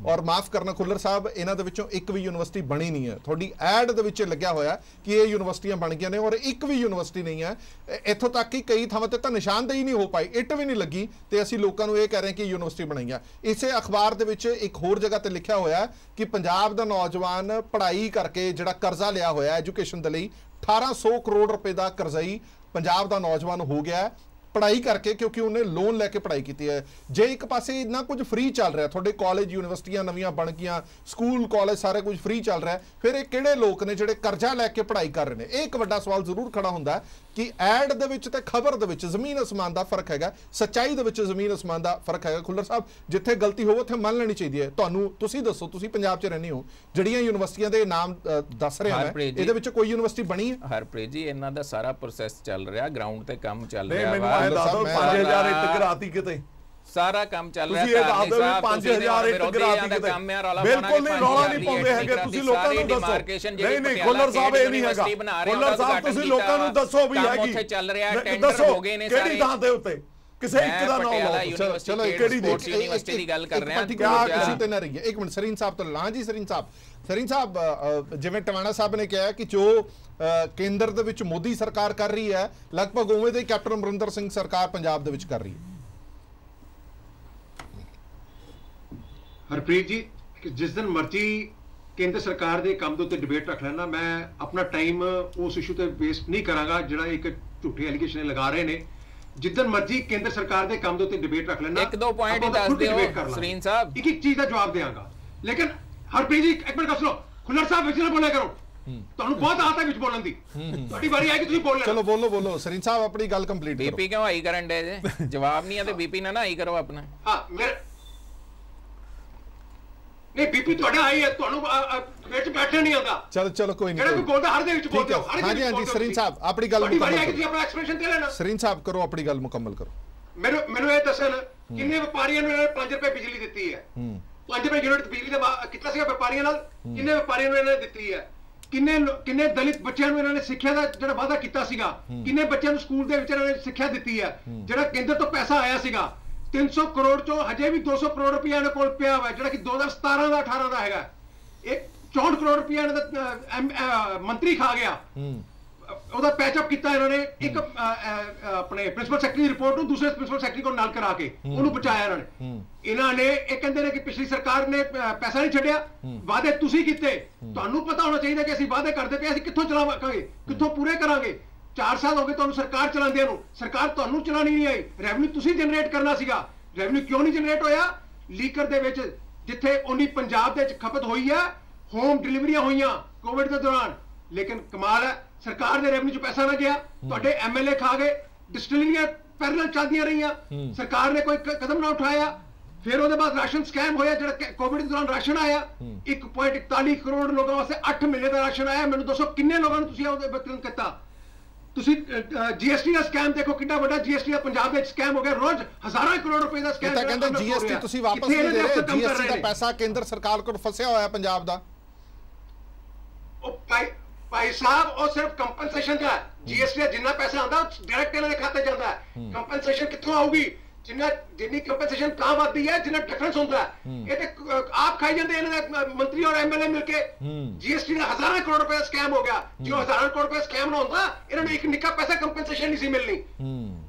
ਔਰ ਮਾਫ ਕਰਨਾ ਖੁੱਲਰ ਸਾਹਿਬ, ਇਹਨਾਂ ਦੇ ਵਿੱਚੋਂ ਇੱਕ ਵੀ ਯੂਨੀਵਰਸਿਟੀ ਬਣੀ ਨਹੀਂ ਹੈ। ਤੁਹਾਡੀ ਐਡ ਦੇ ਵਿੱਚ ਲੱਗਿਆ ਹੋਇਆ ਕਿ ਇਹ ਯੂਨੀਵਰਸਿਟੀਆਂ ਬਣ ਗਈਆਂ ਨੇ, ਔਰ ਇੱਕ ਵੀ ਯੂਨੀਵਰਸਿਟੀ ਨਹੀਂ ਹੈ। ਇੱਥੋਂ ਤੱਕ ਕਿ ਕਈ ਥਾਵਾਂ ਤੇ ਤਾਂ ਨਿਸ਼ਾਨਦੇਹੀ ਨਹੀਂ ਹੋ ਪਾਈ, ਇੱਟ ਵੀ ਨਹੀਂ ਲੱਗੀ, ਤੇ ਅਸੀਂ ਲੋਕਾਂ ਨੂੰ ਇਹ ਕਹਿ ਰਹੇ ਕਿ ਯੂਨੀਵਰਸਿਟੀ ਬਣਾਈਆਂ। ਇਸੇ ਅਖਬਾਰ ਦੇ ਵਿੱਚ ਇੱਕ ਹੋਰ ਜਗ੍ਹਾ ਤੇ ਲਿਖਿਆ ਹੋਇਆ ਕਿ ਪੰਜਾਬ ਦਾ ਨੌਜਵਾਨ ਪੜ੍ਹਾਈ ਕਰਕੇ ਜਿਹੜਾ ਕਰਜ਼ਾ ਲਿਆ ਹੋਇਆ ਐਜੂਕੇਸ਼ਨ ਦੇ ਲਈ 1800 ਕਰੋੜ ਰੁਪਏ ਦਾ ਕਰਜ਼ਾਈ ਪੰਜਾਬ ਦਾ ਨੌਜਵਾਨ ਹੋ ਗਿਆ ਪੜ੍ਹਾਈ ਕਰਕੇ, ਕਿਉਂਕਿ ਉਹਨੇ ਲੋਨ ਲੈ ਕੇ ਪੜ੍ਹਾਈ ਕੀਤੀ ਹੈ। ਜੇ ਇੱਕ ਪਾਸੇ ਇੰਨਾ ਕੁਝ ਫ੍ਰੀ ਚੱਲ ਰਿਹਾ, ਤੁਹਾਡੇ ਕਾਲਜ ਯੂਨੀਵਰਸਿਟੀਆਂ ਨਵੀਆਂ ਬਣ ਗਈਆਂ, ਸਕੂਲ ਕਾਲਜ ਸਾਰੇ ਕੁਝ ਫ੍ਰੀ ਚੱਲ ਰਿਹਾ, ਫਿਰ ਇਹ ਕਿਹੜੇ ਲੋਕ ਨੇ ਜਿਹੜੇ ਕਰਜ਼ਾ ਲੈ ਕੇ ਪੜ੍ਹਾਈ ਕਰ ਰਹੇ ਨੇ? ਇਹ ਇੱਕ ਵੱਡਾ ਸਵਾਲ ਜ਼ਰੂਰ ਖੜਾ ਹੁੰਦਾ ਕਿ ਐਡ ਦੇ ਵਿੱਚ ਤੇ ਖਬਰ ਦੇ ਵਿੱਚ ਜ਼ਮੀਨ ਅਸਮਾਨ ਦਾ ਫਰਕ ਹੈਗਾ, ਸੱਚਾਈ ਦੇ ਵਿੱਚ ਜ਼ਮੀਨ ਅਸਮਾਨ ਦਾ ਫਰਕ ਹੈਗਾ। ਖੁੱਲਰ ਸਾਹਿਬ, ਜਿੱਥੇ ਗਲਤੀ ਹੋਵੇ ਉੱਥੇ ਮੰਨ ਲੈਣੀ ਚਾਹੀਦੀ ਹੈ। ਤੁਹਾਨੂੰ ਤੁਸੀਂ ਦੱਸੋ, ਤੁਸੀਂ ਪੰਜਾਬ 'ਚ ਰਹਿੰਦੇ ਹੋ, ਜਿਹੜੀਆਂ ਯੂਨੀਵਰਸਿਟੀਆਂ ਦੇ ਨਾਮ ਦੱਸ ਰਹੇ ਹਾਂ, ਇਹਦੇ ਵਿੱਚ ਕੋਈ ਯੂਨੀਵਰਸਿਟੀ ਬਣੀ ਹੈ? ਹਰਪ੍ਰੀਤ ਜੀ, ਇਹਨਾਂ ਦਾ ਸਾਰਾ ਪ੍ਰੋਸੈਸ ਚੱਲ ਰਿਹਾ, ਗਰਾਊਂਡ ਤੇ ਕੰਮ ਚੱਲ ਰਿਹਾ ਵਾ। 5000 ਇੱਟ ਗਰਾਤੀ ਕਿਤੇ ਸਾਰਾ ਕੰਮ ਚੱਲ ਰਿਹਾ। ਤੁਸੀਂ ਇਹ ਦੱਸ ਦਿਓ ਵੀ 5000 ਇੱਟ ਗਰਾਤੀ ਕਿਤੇ। ਬਿਲਕੁਲ ਨਹੀਂ, ਰੌਲਾ ਨਹੀਂ ਪਾਉਂਦੇ ਹੈਗੇ। ਤੁਸੀਂ ਲੋਕਾਂ ਨੂੰ ਦੱਸੋ। ਨਹੀਂ ਖੁੱਲਰ ਸਾਹਿਬ, ਇਹ ਨਹੀਂ ਹੈਗਾ। ਖੁੱਲਰ ਸਾਹਿਬ, ਤੁਸੀਂ ਲੋਕਾਂ ਨੂੰ ਦੱਸੋ ਵੀ ਹੈਗੀ, ਉੱਥੇ ਚੱਲ ਰਿਹਾ, ਟੈਂਡਰ ਹੋ ਗਏ ਨੇ ਸਾਰੇ। ਕਿਹੜੀ ਥਾਂ ਦੇ ਉੱਤੇ? ਕਿਸੇ ਇੱਕ ਦਾ ਨਾਮ ਲਓ। ਚਲੋ ਕਿਹੜੀ ਯੂਨੀਵਰਸਿਟੀ ਦੀ ਗੱਲ ਕਰ ਰਹੇ ਹਾਂ? ਕਿਸੇ ਤੇ ਨਾ ਰਹੀਏ। ਇੱਕ ਮਿੰਟ, ਸਰੀਨ ਸਾਹਿਬ ਤੋਂ ਲਾਂ ਜੀ। ਸਰੀਨ ਸਾਹਿਬ, ਜਿਵੇਂ ਟਵਾਣਾ ਸਾਹਿਬ ਨੇ ਕਿਹਾ ਕਿ ਜੋ ਕੇਂਦਰ ਦੇ ਵਿੱਚ ਮੋਦੀ ਸਰਕਾਰ ਕਰ ਰਹੀ ਹੈ, ਲਗਭਗ ਉਵੇਂ ਦੇ ਕੈਪਟਨ ਅਮਰਿੰਦਰ ਸਿੰਘ ਸਰਕਾਰ ਪੰਜਾਬ ਦੇ ਵਿੱਚ ਕਰ ਰਹੀ ਹੈ। ਹਰਪ੍ਰੀਤ ਜੀ, ਜਿਸ ਦਿਨ ਮਰਜ਼ੀ ਕੇਂਦਰ ਸਰਕਾਰ ਦੇ ਕੰਮ ਦੇ ਉੱਤੇ ਡਿਬੇਟ ਰੱਖ ਲੈਣਾ, ਮੈਂ ਆਪਣਾ ਟਾਈਮ ਉਸ ਇਸ਼ੂ ਤੇ ਵੇਸਟ ਨਹੀਂ ਕਰਾਂਗਾ ਜਿਹੜਾ ਇੱਕ ਝੂਠੇ ਐਲੀਗੇਸ਼ਨ ਲਗਾ ਰਹੇ ਨੇ। ਜਿੱਦਨ ਮਰਜ਼ੀ ਕੇਂਦਰ ਸਰਕਾਰ ਦੇ ਕੰਮ ਦੇ ਉੱਤੇ ਡਿਬੇਟ ਰੱਖ ਲੈਣਾ। ਇੱਕ ਦੋ ਪੁਆਇੰਟ ਹੀ ਦੱਸ ਦਿਓ ਸਰੀਨ ਸਾਹਿਬ, ਇੱਕ ਚੀਜ਼ ਦਾ ਜਵਾਬ ਦੇਵਾਂਗਾ। ਲੇਕਿਨ ਹਰਪ੍ਰੀਤ ਜੀ, ਇੱਕ ਮਿੰਟ ਸੁਣੋ। ਖੁੱਲਰ ਸਾਹਿਬ ਵਿੱਚ ਨਾ ਬੋਲਿਆ ਕਰੋ, ਤੁਹਾਨੂੰ ਬਹੁਤ ਆਦਤ ਹੈ ਵਿੱਚ ਬੋਲਣ ਦੀ। ਤੁਹਾਡੀ ਵਾਰੀ ਆਏਗੀ, ਤੁਸੀਂ ਬੋਲ ਲੈਣਾ। ਚਲੋ ਬੋਲੋ ਸਰੀਨ ਸਾਹਿਬ, ਆਪਣੀ ਗੱਲ ਕੰਪਲੀਟ ਕਰੋ। ਬੀਪੀ ਕਿਉਂ ਹਾਈ ਕਰਨ ਦੇ ਜੇ? ਜਵਾਬ ਨਹੀਂ ਆ ਤੇ ਬੀਪੀ ਨਾ ਹਾਈ ਕਰੋ ਆਪਣਾ। ਹਾਂ, ਨਹੀਂ ਬੀਪੀ ਤੁਹਾਡਾ ਆਈ ਹੈ, ਤੁਹਾਨੂੰ ਵਿੱਚ ਬੈਠਣਾ ਨਹੀਂ ਆਉਂਦਾ। ਚਲੋ ਕੋਈ ਨਹੀਂ। ਜਿਹੜਾ ਕੋਈ ਬੋਲਦਾ ਹਰ ਦੇ ਵਿੱਚ ਬੋਲਦੇ ਹੋ। ਹਾਂਜੀ ਸਰੀਨ ਸਾਹਿਬ, ਆਪਣੀ ਗੱਲ ਮੁਕੰਮਲ ਕਰੋ। ਤੁਸੀਂ ਆਪਣਾ ਐਕਸਪ੍ਰੈਸ਼ਨ ਦੇ ਲੈਣਾ। ਸਰੀਨ ਸਾਹਿਬ, ਕਰੋ ਆਪਣੀ ਗੱਲ ਮੁਕੰਮਲ ਕਰੋ। ਮੈਨੂੰ ਇਹ ਦੱਸਣ, ਕਿੰਨੇ ਵਪਾਰੀਆਂ ਨੂੰ ਇਹਨਾਂ ਨੇ 5 ਰੁਪਏ ਬਿਜਲੀ ਦਿੱਤੀ ਹੈ? 5 ਰੁਪਏ ਯੂਨਿਟ ਬਿਜਲੀ ਦਾ ਕਿੰਨਾ ਸੀਗਾ ਵਪਾਰੀਆਂ ਨਾਲ? ਕਿੰਨੇ ਵਪਾਰੀਆਂ ਨੂੰ ਇਹਨਾਂ ਨੇ ਦਿੱਤੀ ਹੈ? ਕਿੰਨੇ ਦਲਿਤ ਬੱਚਿਆਂ ਨੂੰ ਇਹਨਾਂ ਨੇ ਸਿੱਖਿਆ ਦਾ ਜਿਹੜਾ ਵਾਅਦਾ ਕੀਤਾ ਸੀਗਾ? ਕਿੰਨੇ ਬੱਚਿਆਂ ਨੂੰ ਸਕੂਲ ਦੇ ਵਿੱਚ ਇਹਨਾਂ ਨੇ ਸਿੱਖਿਆ ਦਿੱਤੀ ਹੈ? ਜਿਹੜਾ ਕੇਂਦਰ ਤੋਂ ਪੈਸਾ ਆਇਆ ਸੀਗਾ 300 ਕਰੋੜ ਚੋਂ ਹਜੇ ਵੀ 200 ਕਰੋੜ ਰੁਪਇਆ ਇਹਨਾਂ ਕੋਲ ਪਿਆ ਹੋਇਆ, ਜਿਹੜਾ ਕਿ 2017 ਦਾ 18 ਦਾ ਹੈਗਾ। ਇਹ 64 ਕਰੋੜ ਰੁਪਇਆ ਇਹਨਾਂ ਦਾ ਮੰਤਰੀ ਖਾ ਗਿਆ। ਉਹਦਾ ਪੈਚਅਪ ਕੀਤਾ ਇਹਨਾਂ ਨੇ, ਇੱਕ ਆਪਣੇ ਪ੍ਰਿੰਸੀਪਲ ਸੈਕਟਰੀ ਦੀ ਰਿਪੋਰਟ ਨੂੰ ਦੂਸਰੇ ਪ੍ਰਿੰਸੀਪਲ ਸੈਕਟਰੀ ਕੋਲ ਨਾਲ ਕਰਾ ਕੇ ਉਹਨੂੰ ਬਚਾਇਆ ਇਹਨਾਂ ਨੇ। ਇਹਨਾਂ ਨੇ ਇਹ ਕਹਿੰਦੇ ਨੇ ਕਿ ਪਿਛਲੀ ਸਰਕਾਰ ਨੇ ਪੈਸਾ ਨਹੀਂ ਛੱਡਿਆ, ਵਾਅਦੇ ਤੁਸੀਂ ਕੀਤੇ। ਤੁਹਾਨੂੰ ਪਤਾ ਹੋਣਾ ਚਾਹੀਦਾ ਕਿ ਅਸੀਂ ਵਾਅਦੇ ਕਰਦੇ ਪਏ, ਅਸੀਂ ਕਿੱਥੋਂ ਚਲਾਵਾਂਗੇ, ਕਿੱਥੋਂ ਪੂਰੇ ਕਰਾਂਗੇ। 4 ਸਾਲ ਹੋ ਗਏ ਤੁਹਾਨੂੰ ਸਰਕਾਰ ਚਲਾਉਂਦਿਆਂ ਨੂੰ, ਸਰਕਾਰ ਤੁਹਾਨੂੰ ਚਲਾਣੀ ਨਹੀਂ ਆਈ। ਰੈਵਨਿਊ ਤੁਸੀਂ ਜਨਰੇਟ ਕਰਨਾ ਸੀਗਾ, ਰੈਵਨਿਊ ਕਿਉਂ ਨਹੀਂ ਜਨਰੇਟ ਹੋਇਆ? ਲੀਕਰ ਦੇ ਵਿੱਚ ਜਿੱਥੇ ਉਨੀ ਪੰਜਾਬ ਦੇ ਵਿੱਚ ਖਪਤ ਹੋਈ ਹੈ, ਹੋਮ ਡਿਲੀਵਰੀਆਂ ਹੋਈਆਂ ਕੋਵਿਡ ਦੇ ਦੌਰਾਨ, ਲੇਕਿਨ ਕਮਾਲ ਹੈ ਸਰਕਾਰ ਦੇ ਰੈਵਨਿਊ 'ਚ ਪੈਸਾ ਨਾ ਗਿਆ। ਤੁਹਾਡੇ ਐਮਐਲਏ ਖਾ ਗਏ, ਡਿਸਟਿਲਰੀਆਂ ਪੈਰਲਲ ਚੱਲਦੀਆਂ ਰਹੀਆਂ, ਸਰਕਾਰ ਨੇ ਕੋਈ ਕਦਮ ਨਾ ਉਠਾਇਆ। ਫਿਰ ਉਹਦੇ ਬਾਅਦ ਰਾਸ਼ਨ ਸਕੈਮ ਹੋਇਆ, ਜਿਹੜਾ ਕੋਵਿਡ ਦੇ ਦੌਰਾਨ ਰਾਸ਼ਨ ਆਇਆ 1.41 ਕਰੋੜ ਲੋਕਾਂ ਵਾਸਤੇ 8 ਮਹੀਨੇ ਦਾ ਰਾਸ਼ਨ ਆਇਆ। ਮੈਨੂੰ ਦੱਸੋ ਕਿੰਨੇ ਲੋਕਾਂ ਨੂੰ ਤੁਸੀਂ ਉਹਦੇ ਵਿਤਰਨ ਕੀਤਾ? ਤੁਸੀਂ ਜੀਐਸਟੀ ਦਾ ਸਕੈਮ ਦੇਖੋ, ਕਿੰਨਾ ਵੱਡਾ ਜੀਐਸਟੀ ਦਾ ਪੰਜਾਬ ਦੇ ਵਿੱਚ ਸਕੈਮ ਹੋ ਗਿਆ। ਰੋਜ਼ ਹਜ਼ਾਰਾਂ ਕਰੋੜ ਰੁਪਏ ਦਾ ਸਕੈਮ। ਤਾਂ ਕਹਿੰਦੇ ਜੀਐਸਟੀ ਤੁਸੀਂ ਵਾਪਸ ਨਹੀਂ ਦੇ ਰਹੇ, ਜੀਐਸਟੀ ਦਾ ਪੈਸਾ ਕੇਂਦਰ ਸਰਕਾਰ ਕੋਲ ਫਸਿਆ ਹੋਇਆ ਪੰਜਾਬ ਦਾ। ਉਹ ਭਾਈ ਸਾਹਿਬ, ਉਹ ਸਿਰਫ ਕੰਪਨਸੇਸ਼ਨ ਦਾ ਜੀਐਸਟੀ ਦਾ ਜਿੰਨਾ ਪੈਸਾ ਆਉਂਦਾ ਡਾਇਰੈਕਟ ਇਹਨਾਂ ਦੇ ਖਾਤੇ ਜਾਂਦਾ ਹੈ। ਕੰਪਨਸੇਸ਼ਨ ਕਿੱਥੋਂ ਆਊਗੀ? ਜਿੰਨੀ ਕੰਪਨਸੇਸ਼ਨ ਤਾਂ ਵੱਧਦੀ ਹੈ ਜਿੰਨਾ ਡਿਫਰੈਂਸ ਹੁੰਦਾ ਹੈ। ਇਹ ਤੇ ਆਪ ਖਾਈ ਜਾਂਦੇ ਇਹਨਾਂ ਦੇ ਮੰਤਰੀ ਔਰ ਐਮਐਲਏ ਮਿਲ ਕੇ। ਜੀਐਸਟੀ ਦਾ ਹਜ਼ਾਰਾਂ ਕਰੋੜ ਰੁਪਏ ਦਾ ਸਕੈਮ ਹੋ ਗਿਆ। ਜੋ ਹਜ਼ਾਰਾਂ ਕਰੋੜ ਰੁਪਏ ਸਕੈਮ ਨਾ ਹੁੰਦਾ, ਇਹਨਾਂ ਨੂੰ ਇੱਕ ਨਿੱਕਾ ਪੈਸਾ ਕੰਪਨਸੇਸ਼ਨ ਨਹੀਂ ਸੀ ਮਿਲਣੀ।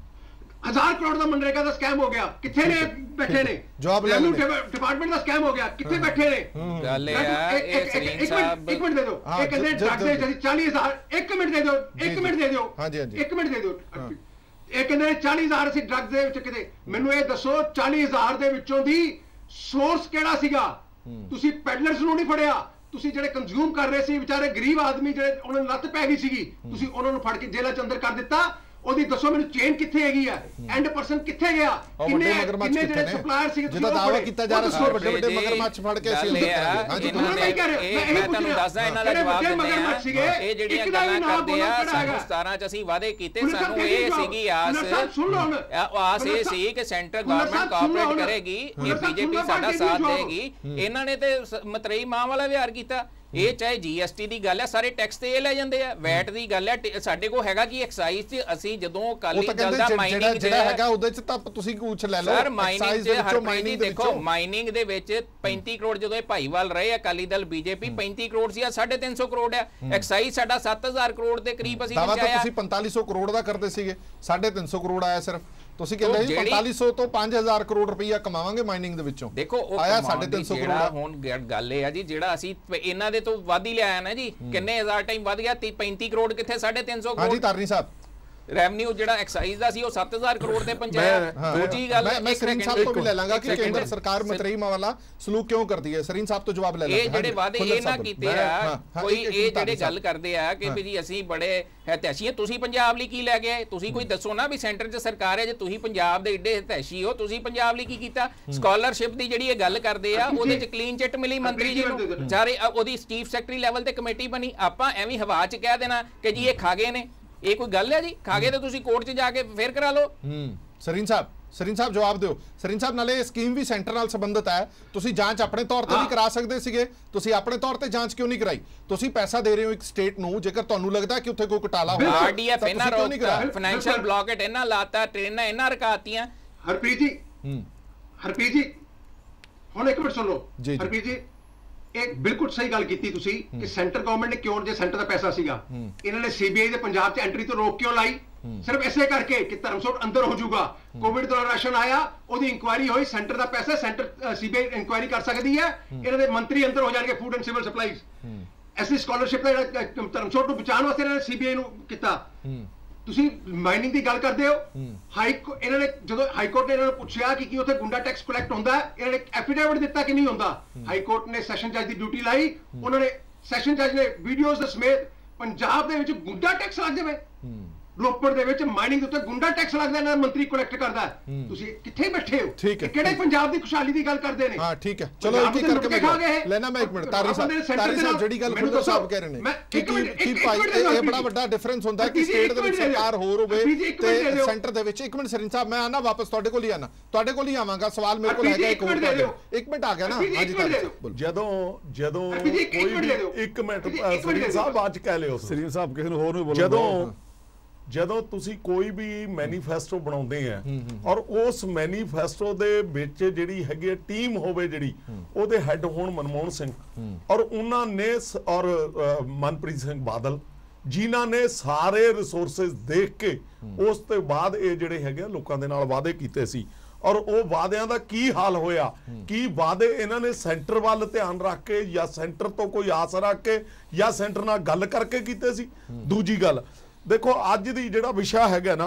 1000 ਕਰੋੜ ਦਾ ਮਨਰੇਗਾ ਦਾ ਸਕੈਮ ਹੋ ਗਿਆ, ਕਿੱਥੇ ਨੇ ਬੈਠੇ ਨੇ? ਰੈਵਨਿਊ ਡਿਪਾਰਟਮੈਂਟ ਦਾ ਸਕੈਮ ਹੋ ਗਿਆ, ਕਿੱਥੇ ਬੈਠੇ ਨੇ? ਗੱਲ ਇਹ ਆ, ਇਹ ਸਰੀਨ ਸਾਹਿਬ ਇੱਕ ਮਿੰਟ ਦੇ ਦਿਓ। ਇਹ ਕਹਿੰਦੇ ਡਰੱਗ ਦੇ 40,000, ਇੱਕ ਮਿੰਟ ਦੇ ਦਿਓ, ਇੱਕ ਮਿੰਟ ਦੇ ਦਿਓ, ਇੱਕ ਮਿੰਟ ਦੇ ਦਿਓ। ਇਹ ਕਹਿੰਦੇ 40,000 ਅਸੀਂ ਡਰੱਗ ਦੇ ਵਿੱਚ ਕਿਤੇ। ਮੈਨੂੰ ਇਹ ਦੱਸੋ 40,000 ਦੇ ਵਿੱਚੋਂ ਦੀ ਸੋਰਸ ਕਿਹੜਾ ਸੀਗਾ? ਤੁਸੀਂ ਪੈਡਲਰਸ ਨੂੰ ਨਹੀਂ ਫੜਿਆ, ਤੁਸੀਂ ਜਿਹੜੇ ਕੰਜ਼ਿਊਮ ਕਰ ਰਹੇ ਸੀ ਵਿਚਾਰੇ ਗਰੀਬ ਆਦਮੀ, ਜਿਹੜੇ ਉਹਨਾਂ ਨੂੰ ਲੱਤ ਪੈ ਗਈ ਸੀਗੀ, ਤੁਸੀਂ ਉਹਨਾਂ ਨੂੰ ਫੜ ਕੇ ਜੇਲ੍ਹਾਂ 'ਚ ਅੰਦਰ ਕਰ ਦਿੱਤਾ। ਉਹਦੀ ਦੱਸੋ ਮੈਨੂੰ ਚੇਨ ਕਿੱਥੇ ਹੈਗੀ ਆ? ਐਂਡ ਪਰਸਨ ਕਿੱਥੇ ਗਿਆ? ਕਿੰਨੇ ਜਿਹੜੇ ਸਪਲਾਇਰ ਸੀ ਜਿਹਦਾ ਦਾਅਵਾ ਕੀਤਾ ਜਾ ਰਿਹਾ ਸੀ ਵੱਡੇ ਵੱਡੇ ਮਗਰਮੱਛ ਫੜ ਕੇ ਅਸੀਂ ਅੰਦਰ ਕਰਾਂਗੇ। ਹਾਂਜੀ, ਮੈਂ ਤੁਹਾਨੂੰ ਦੱਸਦਾ ਇਹਨਾਂ ਦਾ ਜਵਾਬ ਦਿੰਦੇ ਆ। ਇਹ ਜਿਹੜੀਆਂ ਗੱਲਾਂ ਕਰਦੇ ਆ, ਸਾਨੂੰ 17 'ਚ ਅਸੀਂ ਵਾਅਦੇ ਕੀਤੇ, ਸਾਨੂੰ ਇਹ ਸੀਗੀ ਆਸ ਇਹ ਸੀ ਕਿ ਸੈਂਟਰ ਗਵਰਨਮੈਂਟ ਕੋਆਪਰੇਟ ਕਰੇਗੀ, ਇਹ ਬੀਜੇਪੀ ਸਾਡਾ ਸਾਥ ਦੇਗੀ। ਇਹਨਾਂ ਨੇ ਤੇ ਮਤਰੇਈ ਮਾਂ ਵਾਲਾ ਵਿਹਾਰ ਕੀਤਾ। ਇਹ ਚਾਹੇ GST ਦੀ ਗੱਲ ਹੈ, ਸਾਰੇ ਟੈਕਸ ਤੇ ਇਹ ਲੈ ਜਾਂਦੇ ਆ, ਵੈਟ ਦੀ ਗੱਲ ਹੈ, ਸਾਡੇ ਕੋਲ ਹੈਗਾ ਕਿ ਐਕਸਾਈਜ਼ 'ਚ ਅਸੀਂ ਜਦੋਂ ਅਕਾਲੀ ਦਲ ਦਾ ਮਾਈਨਿੰਗ ਜਿਹੜਾ ਹੈਗਾ ਉਹਦੇ 'ਚ ਤਾਂ ਤੁਸੀਂ ਕੁਝ ਲੈ ਲਓ ਸਰ। ਮਾਈਨਿੰਗ 'ਚ ਹਰਪ੍ਰੀਤ ਦੇਖੋ, ਮਾਈਨਿੰਗ ਦੇ ਵਿੱਚ 35 ਕਰੋੜ ਜਦੋਂ ਇਹ ਭਾਈਵਾਲ ਰਹੇ ਅਕਾਲੀ ਦਲ BJP 35 ਕਰੋੜ ਸੀ, 350 ਕਰੋੜ ਹੈ। ਐਕਸਾਈਜ਼ ਸਾਡਾ 7000 ਕਰੋੜ ਦੇ ਕਰੀਬ ਅਸੀਂ ਪਹੁੰਚਾਇਆ। ਤੁਸੀਂ 4500 ਕਰੋੜ ਦਾ ਕਰਦੇ ਸੀਗੇ, 350 ਕਰੋੜ ਆਇਆ ਸਿਰਫ। ਤੁਸੀਂ ਕਹਿੰਦੇ ਸੀ 4500 ਤੋਂ 5000 ਕਰੋੜ ਰੁਪਈਆ ਕਮਾਵਾਂਗੇ ਮਾਈਨਿੰਗ ਦੇ ਵਿੱਚੋਂ, ਦੇਖੋ ਉਹ ਆਇਆ 350 ਕਰੋੜ। ਹੁਣ ਗੱਲ ਇਹ ਆ ਜੀ, ਜਿਹੜਾ ਅਸੀਂ ਇਹਨਾਂ ਦੇ ਤੋਂ ਵੱਧ ਹੀ ਲਿਆਇਆ ਨਾ ਜੀ, ਕਿੰਨੇ ਹਜ਼ਾਰ ਟਾਈਮ ਵੱਧ ਗਿਆ, 35 ਕਰੋੜ ਕਿੱਥੇ 350 ਕਰੋੜ। ਹਾਂਜੀ ਤਾਰਨੀ ਸਾਹਿਬ, ਰੈਵਨਿਊ ਜਿਹੜਾ ਐਕਸਾਈਜ਼ ਦਾ ਸੀ ਉਹ 7000 ਕਰੋੜ ਤੇ ਪਹੁੰਚਾਇਆ। ਦੂਜੀ ਗੱਲ ਮੈਂ ਸਰੀਨ ਸਾਹਿਬ ਤੋਂ ਵੀ ਲੈ ਲਾਂਗਾ ਕਿ ਕੇਂਦਰ ਸਰਕਾਰ ਮਤਰੇਈ ਵਾਲਾ ਸਲੂਕ ਕਿਉਂ ਕਰਦੀ ਹੈ। ਸਰੀਨ ਸਾਹਿਬ ਤੋਂ ਜਵਾਬ ਲੈ ਲਾਂਗਾ। ਇਹ ਜਿਹੜੇ ਵਾਅਦੇ ਇਹ ਨਾ ਕੀਤੇ ਆ, ਕੋਈ ਇਹ ਜਿਹੜੇ ਗੱਲ ਕਰਦੇ ਆ ਕਿ ਵੀ ਜੀ ਅਸੀਂ ਬੜੇ ਹਿਤੈਸ਼ੀ ਆ, ਤੁਸੀਂ ਪੰਜਾਬ ਲਈ ਕੀ ਲੈ ਕੇ ਆਏ? ਤੁਸੀਂ ਕੋਈ ਦੱਸੋ ਨਾ ਵੀ ਸੈਂਟਰ 'ਚ ਸਰਕਾਰ ਹੈ, ਜੇ ਤੁਸੀਂ ਪੰਜਾਬ ਦੇ ਏਡੇ ਹਿਤੈਸ਼ੀ ਹੋ, ਤੁਸੀਂ ਪੰਜਾਬ ਲਈ ਕੀ ਕੀਤਾ? ਸਕਾਲਰਸ਼ਿਪ ਦੀ ਜਿਹੜੀ ਇਹ ਗੱਲ ਕਰਦੇ ਆ, ਉਹਦੇ 'ਚ ਕਲੀਨ ਚਿੱਟ ਮਿਲੀ ਮੰਤਰੀ ਜੀ ਨੂੰ, ਸਾਰੇ ਉਹਦੀ ਚੀਫ ਸੈਕਟਰੀ ਲੈਵਲ ਤੇ ਕਮੇਟੀ ਬਣੀ। ਆਪਾਂ ਐਵੇਂ ਹਵਾ 'ਚ ਕਹਿ ਦੇਣਾ ਕਿ ਜੀ ਇਹ ਖਾ ਗਏ ਨੇ, ਇਹ ਕੋਈ ਗੱਲ ਹੈ ਜੀ? ਖਾ ਗਏ ਤੇ ਤੁਸੀਂ ਕੋਰਟ 'ਚ ਜਾ ਕੇ ਫੇਰ ਕਰਾ ਲਓ। ਸਰੀਨ ਸਾਹਿਬ ਜਵਾਬ ਦਿਓ। ਸਰੀਨ ਸਾਹਿਬ, ਨਾਲੇ ਇਹ ਸਕੀਮ ਵੀ ਸੈਂਟਰ ਨਾਲ ਸੰਬੰਧਿਤ ਹੈ, ਤੁਸੀਂ ਜਾਂਚ ਆਪਣੇ ਤੌਰ ਤੇ ਵੀ ਕਰਾ ਸਕਦੇ ਸੀਗੇ, ਤੁਸੀਂ ਆਪਣੇ ਤੌਰ ਤੇ ਜਾਂਚ ਕਿਉਂ ਨਹੀਂ ਕਰਾਈ? ਤੁਸੀਂ ਪੈਸਾ ਦੇ ਰਹੇ ਹੋ ਇੱਕ ਸਟੇਟ ਨੂੰ, ਜੇਕਰ ਤੁਹਾਨੂੰ ਲੱਗਦਾ ਕਿ ਉੱਥੇ ਕੋਈ ਘੁਟਾਲਾ ਹੋਇਆ, RDF ਇਹਨਾਂ ਰੋਕਤਾ, ਫਾਈਨੈਂਸ਼ੀਅਲ ਬਲੌਕੇਟ ਇਹਨਾਂ ਲਾਤਾ, ਟ੍ਰੇਨਾਂ ਇਹਨਾਂ ਰਕਾਤੀਆਂ। ਹਰਪ੍ਰੀਤ ਜੀ ਹੁਣ ਇੱਕ ਮਿੰਟ ਸੁਣੋ। ਹਰਪ੍ਰੀਤ ਜੀ ਇਹ ਬਿਲਕੁਲ ਸਹੀ ਗੱਲ ਕੀਤੀ ਤੁਸੀਂ ਕਿ ਸੈਂਟਰ ਗਵਰਨਮੈਂਟ ਨੇ ਕਿਉਂ, ਜੇ ਸੈਂਟਰ ਦਾ ਪੈਸਾ ਸੀਗਾ, ਇਹਨਾਂ ਨੇ CBI ਦੇ ਪੰਜਾਬ 'ਚ ਐਂਟਰੀ ਤੋਂ ਰੋਕ ਕਿਉਂ ਲਾਈ? ਸਿਰਫ ਇਸੇ ਕਰਕੇ ਕਿ ਧਰਮਸੋਤ ਅੰਦਰ ਹੋ ਜਾਊਗਾ। ਕੋਵਿਡ ਦੌਰਾਨ ਰਾਸ਼ਨ ਆਇਆ, ਉਹਦੀ ਇਨਕੁਆਇਰੀ ਹੋਈ, ਸੈਂਟਰ ਦਾ ਪੈਸਾ, ਸੈਂਟਰ CBI ਇਨਕੁਆਇਰੀ ਕਰ ਸਕਦੀ ਹੈ, ਇਹਨਾਂ ਦੇ ਮੰਤਰੀ ਅੰਦਰ ਹੋ ਜਾਣਗੇ, food and civil supplies. SC scholarship ਦਾ ਧਰਮਸੋਤ ਨੂੰ ਬਚਾਉਣ ਵਾਸਤੇ ਇਹਨਾਂ ਨੇ CBI ਨੂੰ ਕੀਤਾ। ਤੁਸੀਂ ਮਾਈਨਿੰਗ ਦੀ ਗੱਲ ਕਰਦੇ ਹੋ, ਇਹਨਾਂ ਨੇ ਜਦੋਂ ਹਾਈ ਕੋਰਟ ਨੇ ਇਹਨਾਂ ਨੂੰ ਪੁੱਛਿਆ ਕਿ ਉੱਥੇ ਗੁੰਡਾ ਟੈਕਸ ਕਲੈਕਟ ਹੁੰਦਾ, ਇਹਨਾਂ ਨੇ ਐਫੀਡੇਵਿਟ ਦਿੱਤਾ ਕਿ ਨਹੀਂ ਹੁੰਦਾ। ਹਾਈ ਕੋਰਟ ਨੇ ਸੈਸ਼ਨ ਜੱਜ ਦੀ ਡਿਊਟੀ ਲਾਈ, ਉਹਨਾਂ ਨੇ ਸੈਸ਼ਨ ਜੱਜ ਨੇ ਵੀਡੀਓਜ਼ ਦੇ ਸਮੇਤ ਪੰਜਾਬ ਦੇ ਵਿੱਚ ਗੁੰਡਾ ਟੈਕਸ ਲੱਗ ਜਾਵੇ, ਰੋਪੜ ਦੇ ਵਿੱਚ ਮਾਈਨਿੰਗ ਦੇ ਉੱਤੇ ਗੁੰਡਾ ਟੈਕਸ ਲੱਗਦਾ, ਇਹਨਾਂ ਮੰਤਰੀ ਕਲੈਕਟ ਕਰਦਾ। ਤੁਸੀਂ ਕਿੱਥੇ ਬੈਠੇ ਹੋ? ਕਿਹੜੇ ਪੰਜਾਬ ਦੀ ਖੁਸ਼ਹਾਲੀ ਦੀ ਗੱਲ ਕਰਦੇ ਨੇ? ਹਾਂ ਠੀਕ ਹੈ, ਚਲੋ ਇੱਕ ਇੱਕ ਕਰਕੇ ਲੈਣਾ। ਮੈਂ ਇੱਕ ਮਿੰਟ, ਤਾਰੀ ਸਾਹਿਬ ਜਿਹੜੀ ਗੱਲ ਖੁੱਲਰ ਸਾਹਿਬ ਕਹਿ ਰਹੇ ਨੇ ਕਿ ਭਾਈ ਇਹ ਬੜਾ ਵੱਡਾ ਡਿਫਰੈਂਸ ਹੁੰਦਾ ਕਿ ਸਟੇਟ ਦੇ ਵਿੱਚ ਸਰਕਾਰ ਹੋਰ ਹੋਵੇ ਤੇ ਸੈਂਟਰ ਦੇ ਵਿੱਚ। ਇੱਕ ਮਿੰਟ ਸਰੀਨ ਸਾਹਿਬ, ਮੈਂ ਆਣਾ ਵਾਪਸ ਤੁਹਾਡੇ ਕੋਲ ਹੀ ਆਣਾ, ਤੁਹਾਡੇ ਕੋਲ ਹੀ ਆਵਾਂਗਾ। ਸਵਾਲ ਮੇਰੇ ਕੋਲ ਹੈਗਾ, ਇੱਕ ਮਿੰਟ ਆ ਗਿਆ ਨਾ। ਹਾਂਜੀ ਜਦੋਂ ਕੋਈ ਵੀ ਇੱਕ ਮਿੰਟ ਸਰੀਨ ਸਾਹਿਬ ਬਾਅਦ ਚ ਕਹਿ ਲਿਓ। ਸਰੀਨ ਸਾਹਿਬ ਕਿਸੇ ਨੂੰ ਹੋਰ ਨੂੰ ਬੋਲੋ। ਜਦੋਂ ਤੁਸੀਂ ਕੋਈ ਵੀ ਮੈਨੀਫੈਸਟੋ ਬਣਾਉਂਦੇ ਆ ਔਰ ਉਸ ਮੈਨੀਫੈਸਟੋ ਦੇ ਵਿੱਚ ਜਿਹੜੀ ਹੈਗੀ ਟੀਮ ਹੋਵੇ, ਜਿਹੜੀ ਉਹਦੇ ਹੈੱਡ ਹੋਣ ਮਨਮੋਹਨ ਸਿੰਘ ਔਰ ਉਹਨਾਂ ਨੇ ਔਰ ਮਨਪ੍ਰੀਤ ਸਿੰਘ ਬਾਦਲ, ਜਿਨ੍ਹਾਂ ਨੇ ਸਾਰੇ ਰਿਸੋਰਸਸ ਦੇਖ ਕੇ ਉਸ ਤੋਂ ਬਾਅਦ ਇਹ ਜਿਹੜੇ ਹੈਗੇ ਲੋਕਾਂ ਦੇ ਨਾਲ ਵਾਅਦੇ ਕੀਤੇ ਸੀ, ਔਰ ਉਹ ਵਾਅਦਿਆਂ ਦਾ ਕੀ ਹਾਲ ਹੋਇਆ? ਕੀ ਵਾਅਦੇ ਇਹਨਾਂ ਨੇ ਸੈਂਟਰ ਵੱਲ ਧਿਆਨ ਰੱਖ ਕੇ ਜਾਂ ਸੈਂਟਰ ਤੋਂ ਕੋਈ ਆਸ ਰੱਖ ਕੇ ਜਾਂ ਸੈਂਟਰ ਨਾਲ ਗੱਲ ਕਰਕੇ ਕੀਤੇ ਸੀ? ਦੂਜੀ ਗੱਲ ਦੇਖੋ, ਅੱਜ ਦੀ ਜਿਹੜਾ ਵਿਸ਼ਾ ਹੈਗਾ ਨਾ,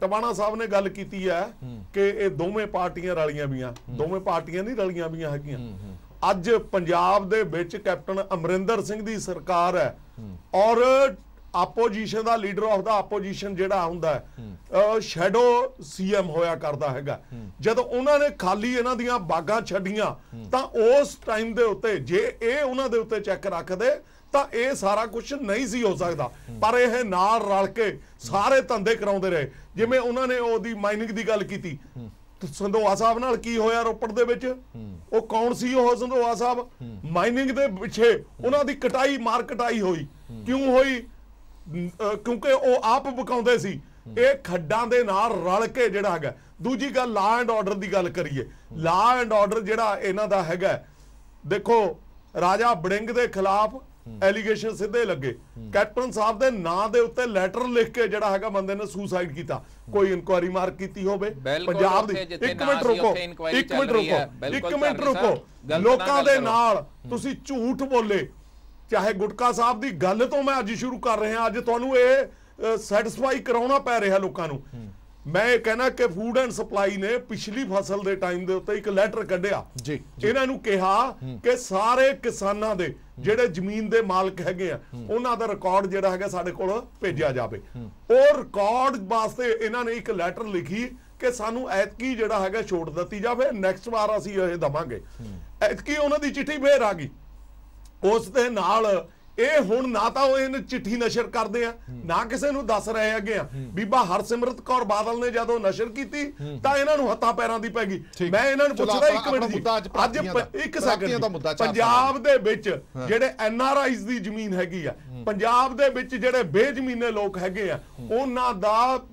ਟਵਾਣਾ ਸਾਹਿਬ ਨੇ ਗੱਲ ਕੀਤੀ ਹੈ ਕਿ ਇਹ ਦੋਵੇਂ ਪਾਰਟੀਆਂ ਰਲੀਆਂ ਵੀਆਂ, ਦੋਵੇਂ ਪਾਰਟੀਆਂ ਨਹੀਂ ਰਲੀਆਂ ਵੀਆਂ ਹੈਗੀਆਂ। ਅੱਜ ਪੰਜਾਬ ਦੇ ਵਿੱਚ ਕੈਪਟਨ ਅਮਰਿੰਦਰ ਸਿੰਘ ਦੀ ਸਰਕਾਰ ਹੈ ਔਰ opposition the leader of the opposition ਜਿਹੜਾ ਹੁੰਦਾ ਸ਼ੈਡੋ CM ਹੋਇਆ ਕਰਦਾ ਹੈਗਾ। ਜਦੋਂ ਉਹਨਾਂ ਨੇ ਖਾਲੀ ਇਹਨਾਂ ਦੀਆਂ ਬਾਗਾਂ ਛੱਡੀਆਂ ਤਾਂ ਉਸ ਟਾਈਮ ਦੇ ਉੱਤੇ ਜੇ ਇਹ ਉਹਨਾਂ ਦੇ ਉੱਤੇ ਚੈੱਕ ਰੱਖਦੇ ਤਾਂ ਇਹ ਸਾਰਾ ਕੁਝ ਨਹੀਂ ਸੀ ਹੋ ਸਕਦਾ। ਪਰ ਇਹ ਨਾਲ ਰਲ ਕੇ ਸਾਰੇ ਧੰਦੇ ਕਰਾਉਂਦੇ ਰਹੇ। ਜਿਵੇਂ ਉਹਨਾਂ ਨੇ ਉਹਦੀ ਮਾਈਨਿੰਗ ਦੀ ਗੱਲ ਕੀਤੀ, ਸੰਧੋਆ ਸਾਹਿਬ ਨਾਲ ਕੀ ਹੋਇਆ ਰੋਪੜ ਦੇ ਵਿੱਚ? ਉਹ ਕੌਣ ਸੀ ਉਹ ਸੰਧੋਆ ਸਾਹਿਬ? ਮਾਈਨਿੰਗ ਦੇ ਪਿੱਛੇ ਉਹਨਾਂ ਦੀ ਕਟਾਈ ਮਾਰ ਕਟਾਈ ਹੋਈ। ਕਿਉਂ ਹੋਈ? ਕਿਉਂਕਿ ਉਹ ਆਪ ਬਕਾਉਂਦੇ ਸੀ। ਇਹ ਖੱਡਾਂ ਦੇ ਨਾਲ ਰਲ ਕੇ ਜਿਹੜਾ ਹੈਗਾ। ਦੂਜੀ ਗੱਲ, ਲਾ ਐਂਡ ਆਰਡਰ ਦੀ ਗੱਲ ਕਰੀਏ। ਲਾ ਐਂਡ ਆਰਡਰ ਜਿਹੜਾ ਇਹਨਾਂ ਦਾ ਹੈਗਾ, ਦੇਖੋ ਰਾਜਾ ਵੜਿੰਗ ਦੇ ਖਿਲਾਫ ਐਲੀਗੇਸ਼ਨ ਸਿੱਧੇ ਲੱਗੇ, ਕੈਪਟਨ ਸਾਹਿਬ ਦੇ ਨਾਂ ਦੇ ਉੱਤੇ ਲੈਟਰ ਲਿਖ ਕੇ ਜਿਹੜਾ ਹੈਗਾ ਬੰਦੇ ਨੇ ਸੁਸਾਈਡ ਕੀਤਾ। ਕੋਈ ਇਨਕੁਆਇਰੀ ਮਾਰਕ ਕੀਤੀ ਹੋਵੇ ਪੰਜਾਬ ਦੀ? ਇੱਕ ਮਿੰਟ ਰੁਕੋ, ਲੋਕਾਂ ਦੇ ਨਾਲ ਤੁਸੀਂ ਝੂਠ ਬੋਲੇ। ਚਾਹੇ ਗੁਟਕਾ ਸਾਹਿਬ ਦੀ ਗੱਲ ਤੋਂ ਮੈਂ ਅੱਜ ਸ਼ੁਰੂ ਕਰ ਰਿਹਾ, ਅੱਜ ਤੁਹਾਨੂੰ ਇਹ ਸੈਟੀਸਫਾਈ ਕਰਾਉਣਾ ਪੈ ਰਿਹਾ ਲੋਕਾਂ ਨੂੰ। ਮੈਂ ਇਹ ਕਹਿਣਾ ਕਿ ਫੂਡ ਐਂਡ ਸਪਲਾਈ ਨੇ ਪਿਛਲੀ ਫਸਲ ਦੇ ਟਾਈਮ ਦੇ ਉੱਤੇ ਇੱਕ ਲੈਟਰ ਕੱਢਿਆ, ਇਹਨਾਂ ਨੂੰ ਕਿਹਾ ਕਿ ਸਾਰੇ ਕਿਸਾਨਾਂ ਦੇ ਜਿਹੜੇ ਜ਼ਮੀਨ ਦੇ ਮਾਲਕ ਹੈਗੇ ਆ ਉਹਨਾਂ ਦਾ ਰਿਕਾਰਡ ਜਿਹੜਾ ਹੈਗਾ ਸਾਡੇ ਕੋਲ ਭੇਜਿਆ ਜਾਵੇ। ਉਹ ਰਿਕਾਰਡ ਵਾਸਤੇ ਇਹਨਾਂ ਨੇ ਇੱਕ ਲੈਟਰ ਲਿਖੀ ਕਿ ਸਾਨੂੰ ਐਤਕੀ ਜਿਹੜਾ ਹੈਗਾ ਛੋਟ ਦਿੱਤੀ ਜਾਵੇ, ਨੈਕਸਟ ਵਾਰ ਅਸੀਂ ਇਹ ਦਵਾਂਗੇ। ਐਤਕੀ ਉਹਨਾਂ ਦੀ ਚਿੱਠੀ ਫੇਰ ਆ ਗਈ। ਉਸ ਦੇ ਨਾਲ ਇਹ ਹੁਣ ਨਾ ਤਾਂ ਉਹ ਇਹਨੂੰ ਚਿੱਠੀ ਨਸ਼ਰ ਕਰਦੇ ਆ, ਨਾ ਕਿਸੇ ਨੂੰ ਦੱਸ ਰਹੇ ਹੈਗੇ ਆ। ਬੀਬਾ ਹਰਸਿਮਰਤ ਕੌਰ ਬਾਦਲ ਨੇ ਜਦੋਂ ਨਸ਼ਰ ਕੀਤੀ ਤਾਂ ਇਹਨਾਂ ਨੂੰ ਹੱਥਾਂ ਪੈਰਾਂ ਦੀ ਪੈ ਗਈ। ਮੈਂ ਇਹਨਾਂ ਨੂੰ ਪੁੱਛਦਾ ਇੱਕ ਮਿੰਟ ਜੀ, ਅੱਜ ਇੱਕ ਸੈਕਿੰਡ, ਪੰਜਾਬ ਦੇ ਵਿੱਚ ਜਿਹੜੇ NRIs ਦੀ ਜ਼ਮੀਨ ਹੈਗੀ ਆ, ਪੰਜਾਬ ਦੇ ਵਿੱਚ ਜਿਹੜੇ ਬੇਜ਼ਮੀਨੇ ਲੋਕ ਹੈਗੇ ਆ, ਉਹਨਾਂ ਦਾ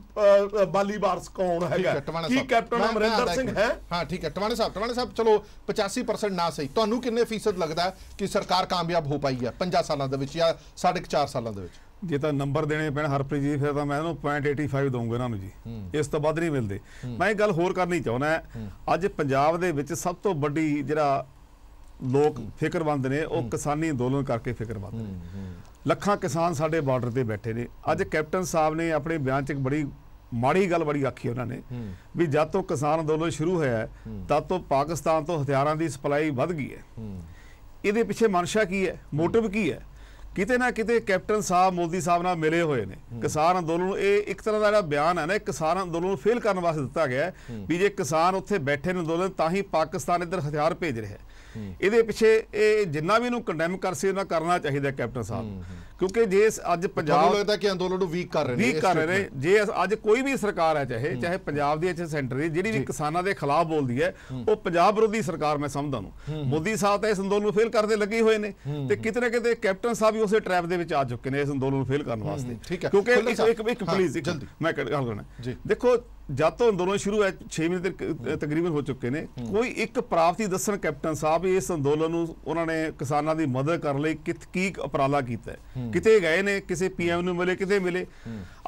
ਬਾਲੀ ਵਾਰਸ ਕੌਣ ਹੈਗਾ? ਕੀ ਕੈਪਟਨ ਅਮਰਿੰਦਰ ਸਿੰਘ ਹੈ? ਹਾਂ ਠੀਕ ਹੈ ਟਵਾਣੇ ਸਾਹਿਬ ਚਲੋ 85% ਨਾ ਸਹੀ, ਤੁਹਾਨੂੰ ਕਿੰਨੇ ਫੀਸਦ ਲੱਗਦਾ ਕਿ ਸਰਕਾਰ ਕਾਮਯਾਬ ਹੋ ਪਾਈ ਹੈ 5 ਸਾਲਾਂ ਦੇ ਵਿੱਚ ਜਾਂ 4.5 ਸਾਲਾਂ ਦੇ ਵਿੱਚ? ਜੇ ਤਾਂ ਨੰਬਰ ਦੇਣੇ ਪੈਣ ਹਰਪ੍ਰੀਤ ਜੀ, ਫਿਰ ਤਾਂ ਮੈਂ ਇਹਨੂੰ 0.85 ਦਊਂਗਾ ਇਹਨਾਂ ਨੂੰ ਜੀ, ਇਸ ਤੋਂ ਵੱਧ ਨਹੀਂ ਮਿਲਦੇ। ਮੈਂ ਇਹ ਗੱਲ ਹੋਰ ਕਰਨੀ ਚਾਹੁੰਦਾ, ਅੱਜ ਪੰਜਾਬ ਦੇ ਵਿੱਚ ਸਭ ਤੋਂ ਵੱਡੀ ਜਿਹੜਾ ਲੋਕ ਫਿਕਰਮੰਦ ਨੇ ਉਹ ਕਿਸਾਨੀ ਅੰਦੋਲਨ ਕਰਕੇ ਫਿਕਰਮੰਦ ਨੇ। ਲੱਖਾਂ ਕਿਸਾਨ ਸਾਡੇ ਬਾਰਡਰ ਤੇ ਬੈਠੇ ਨੇ। ਅੱਜ ਕੈਪਟਨ ਸਾਹਿਬ ਨੇ ਆਪਣੇ ਬਿਆਨ 'ਚ ਇੱਕ ਬੜੀ ਮਾੜੀ ਗੱਲ ਬੜੀ ਆਖੀ ਉਹਨਾਂ ਨੇ ਵੀ ਜਦ ਤੋਂ ਕਿਸਾਨ ਅੰਦੋਲਨ ਸ਼ੁਰੂ ਹੋਇਆ ਤਦ ਤੋਂ ਪਾਕਿਸਤਾਨ ਤੋਂ ਹਥਿਆਰਾਂ ਦੀ ਸਪਲਾਈ ਵੱਧ ਗਈ ਹੈ। ਇਹਦੇ ਪਿੱਛੇ ਮਨਸ਼ਾ ਕੀ ਹੈ, ਮੋਟਿਵ ਕੀ ਹੈ? ਕਿਤੇ ਨਾ ਕਿਤੇ ਕੈਪਟਨ ਸਾਹਿਬ ਮੋਦੀ ਸਾਹਿਬ ਨਾਲ ਮਿਲੇ ਹੋਏ ਨੇ। ਕਿਸਾਨ ਅੰਦੋਲਨ ਇਹ ਇੱਕ ਤਰ੍ਹਾਂ ਦਾ ਜਿਹੜਾ ਬਿਆਨ ਹੈ ਨਾ, ਕਿਸਾਨ ਅੰਦੋਲਨ ਨੂੰ ਫੇਲ ਕਰਨ ਵਾਸਤੇ ਦਿੱਤਾ ਗਿਆ ਵੀ ਜੇ ਕਿਸਾਨ ਉੱਥੇ ਬੈਠੇ ਨੇ ਅੰਦੋਲਨ ਤਾਂ ਹੀ ਪਾਕਿਸਤਾਨ ਇੱਧਰ ਹਥਿਆਰ ਭੇਜ ਰਿਹਾ ਹੈ। ਇਹਦੇ ਪਿੱਛੇ ਇਹ ਜਿੰਨਾ ਵੀ ਇਹਨੂੰ ਕੰਡੈਮ ਕਰ ਸੀ ਉਹਨਾਂ ਕਰਨਾ ਚਾਹੀਦਾ ਕੈਪਟਨ ਸਾਹਿਬ, ਕਿਉਂਕਿ ਜੇ ਅੱਜ ਪੰਜਾਬ ਲੱਗਦਾ ਕਿ ਅੰਦੋਲਨ ਨੂੰ ਵੀਕ ਕਰ ਰਹੇ ਨੇ। ਜੇ ਅੱਜ ਕੋਈ ਵੀ ਸਰਕਾਰ ਹੈ, ਚਾਹੇ ਪੰਜਾਬ ਦੀ, ਸੈਂਟਰ ਦੀ, ਜਿਹੜੀ ਵੀ ਕਿਸਾਨਾਂ ਦੇ ਖਿਲਾਫ ਬੋਲਦੀ ਹੈ ਉਹ ਪੰਜਾਬ ਵਿਰੋਧੀ ਸਰਕਾਰ ਮੈਂ ਸਮਝਦਾ ਨੂੰ। ਮੋਦੀ ਸਾਹਿਬ ਤਾਂ ਇਸ ਅੰਦੋਲਨ ਨੂੰ ਫੇਲ ਕਰਦੇ ਲੱਗੇ ਹੋਏ ਨੇ ਤੇ ਕਿਤੇ ਨਾ ਕਿਤੇ ਕੈਪਟਨ ਸਾਹਿਬ ਵੀ ਉਸੇ ਟਰੈਪ ਦੇ ਵਿੱਚ ਆ ਚੁੱਕੇ ਨੇ ਇਸ ਅੰਦੋਲਨ ਨੂੰ ਫੇਲ ਕਰਨ ਵਾਸਤੇ। ਕਿਉਂਕਿ ਇੱਕ ਪਲੀਜ਼ ਜਲਦੀ ਮੈਂ ਗੱਲ ਕਰਨਾ, ਦੇਖੋ ਜਦ ਤੋਂ ਅੰਦੋਲਨ ਸ਼ੁਰੂ ਹੈ 6 ਮਹੀਨੇ ਤਕਰੀਬਨ ਹੋ ਚੁੱਕੇ ਨੇ, ਕੋਈ ਇੱਕ ਪ੍ਰਾਪਤੀ ਦੱਸਣ ਕੈਪਟਨ ਸਾਹਿਬ ਇਸ ਅੰਦੋਲਨ ਨੂੰ ਉਹਨਾਂ ਨੇ ਕਿਸਾਨਾਂ ਦੀ ਮਦਦ ਕਰਨ ਲਈ ਕੀ ਉਪਰਾਲਾ ਕੀਤਾ ਹੈ? ਕਿਤੇ ਗਏ ਨੇ, ਕਿਸੇ PM ਨੂੰ ਮਿਲੇ, ਕਿਤੇ ਮਿਲੇ?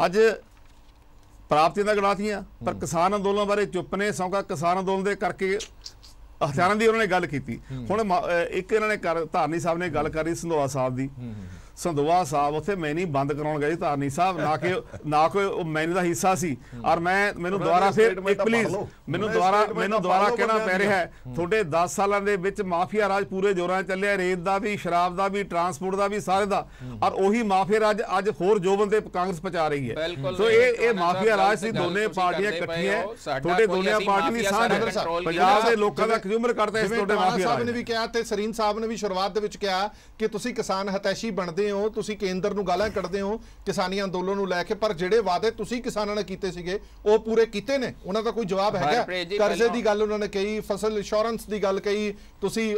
ਅੱਜ ਪ੍ਰਾਪਤੀਆਂ ਤਾਂ ਗਣਾਤੀਆਂ ਪਰ ਕਿਸਾਨ ਅੰਦੋਲਨ ਬਾਰੇ ਚੁੱਪ ਨੇ। ਸੌਂਕਾ ਕਿਸਾਨ ਅੰਦੋਲਨ ਦੇ ਕਰਕੇ ਹਥਿਆਰਾਂ ਦੀ ਉਹਨਾਂ ਨੇ ਗੱਲ ਕੀਤੀ। ਹੁਣ ਇੱਕ ਇਹਨਾਂ ਨੇ ਧਾਰਨੀ ਸਾਹਿਬ ਨੇ ਗੱਲ ਕਰੀ ਸੰਧੋਆ ਸਾਹਿਬ ਦੀ। ਸੰਧੋਆ ਸਾਹਿਬ ਉੱਥੇ ਮੈਨੀ ਬੰਦ ਕਰਾਉਣ ਗਏ ਧਾਰਨੀ ਸਾਹਿਬ, ਨਾ ਕੋਈ ਮੈਨੀ ਦਾ ਹਿੱਸਾ ਸੀ। ਔਰ ਮੈਨੂੰ ਦੁਬਾਰਾ ਫਿਰ ਪਲੀਜ਼ ਮੈਨੂੰ ਦੁਬਾਰਾ ਕਹਿਣਾ ਪੈ ਰਿਹਾ ਹੈ, ਤੁਹਾਡੇ 10 ਸਾਲਾਂ ਦੇ ਵਿੱਚ ਮਾਫੀਆ ਰਾਜ ਪੂਰੇ ਜ਼ੋਰਾਂ ਚੱਲਿਆ, ਰੇਤ ਦਾ ਵੀ, ਸ਼ਰਾਬ ਦਾ ਵੀ, ਟਰਾਂਸਪੋਰਟ ਦਾ ਵੀ, ਸਾਰੇ ਦਾ। ਔਰ ਉਹੀ ਮਾਫੀਆ ਰਾਜ ਅੱਜ ਹੋਰ ਜੋਬਨ ਤੇ ਕਾਂਗਰਸ ਪਹੁੰਚਾ ਰਹੀ ਹੈ। ਸੋ ਇਹ ਮਾਫੀਆ ਰਾਜ ਸੀ, ਦੋਨੇ ਪਾਰਟੀਆਂ ਇਕੱਠੀਆਂ, ਤੁਹਾਡੇ ਦੋਨੇ ਪਾਰਟੀਆਂ ਦੀ ਸਾਂਝ ਪੰਜਾਬ ਦੇ ਲੋਕਾਂ ਦਾ ਕੰਜ਼ਿਊਮਰ ਕਰਦਾ ਇਸ ਤੁਹਾਡੇ ਮਾਫੀਆ ਰਾਜ ਨੇ ਵੀ ਕਿਹਾ ਤੇ ਸਰੀਨ ਸਾਹਿਬ ਨੇ ਵੀ ਸ਼ੁਰੂਆਤ ਦੇ ਵਿੱਚ ਕਿਹਾ ਕਿ ਤੁਸੀਂ ਕਿਸਾਨ ਹਤੈਸ਼ੀ ਬਣਦੇ ਹੋ, ਤੁਸੀਂ ਕੇਂਦਰ ਨੂੰ ਗਾਲਾਂ ਕੱਢਦੇ ਹੋ ਕਿਸਾਨੀ ਅੰਦੋਲਨ ਨੂੰ ਲੈ ਕੇ, ਪਰ ਜਿਹੜੇ ਵਾਅਦੇ ਤੁਸੀਂ ਕਿਸਾਨਾਂ ਨਾਲ ਕੀਤੇ ਸੀਗੇ ਉਹ ਪੂਰੇ ਕੀਤੇ ਨੇ? ਉਹਨਾਂ ਦਾ ਕੋਈ ਜਵਾਬ ਹੈਗਾ? ਕਰਜ਼ੇ ਦੀ ਗੱਲ ਉਹਨਾਂ ਨੇ ਕਹੀ, ਫਸਲ ਇੰਸ਼ੋਰੈਂਸ ਦੀ ਗੱਲ ਕਹੀ, ਤੁਸੀਂ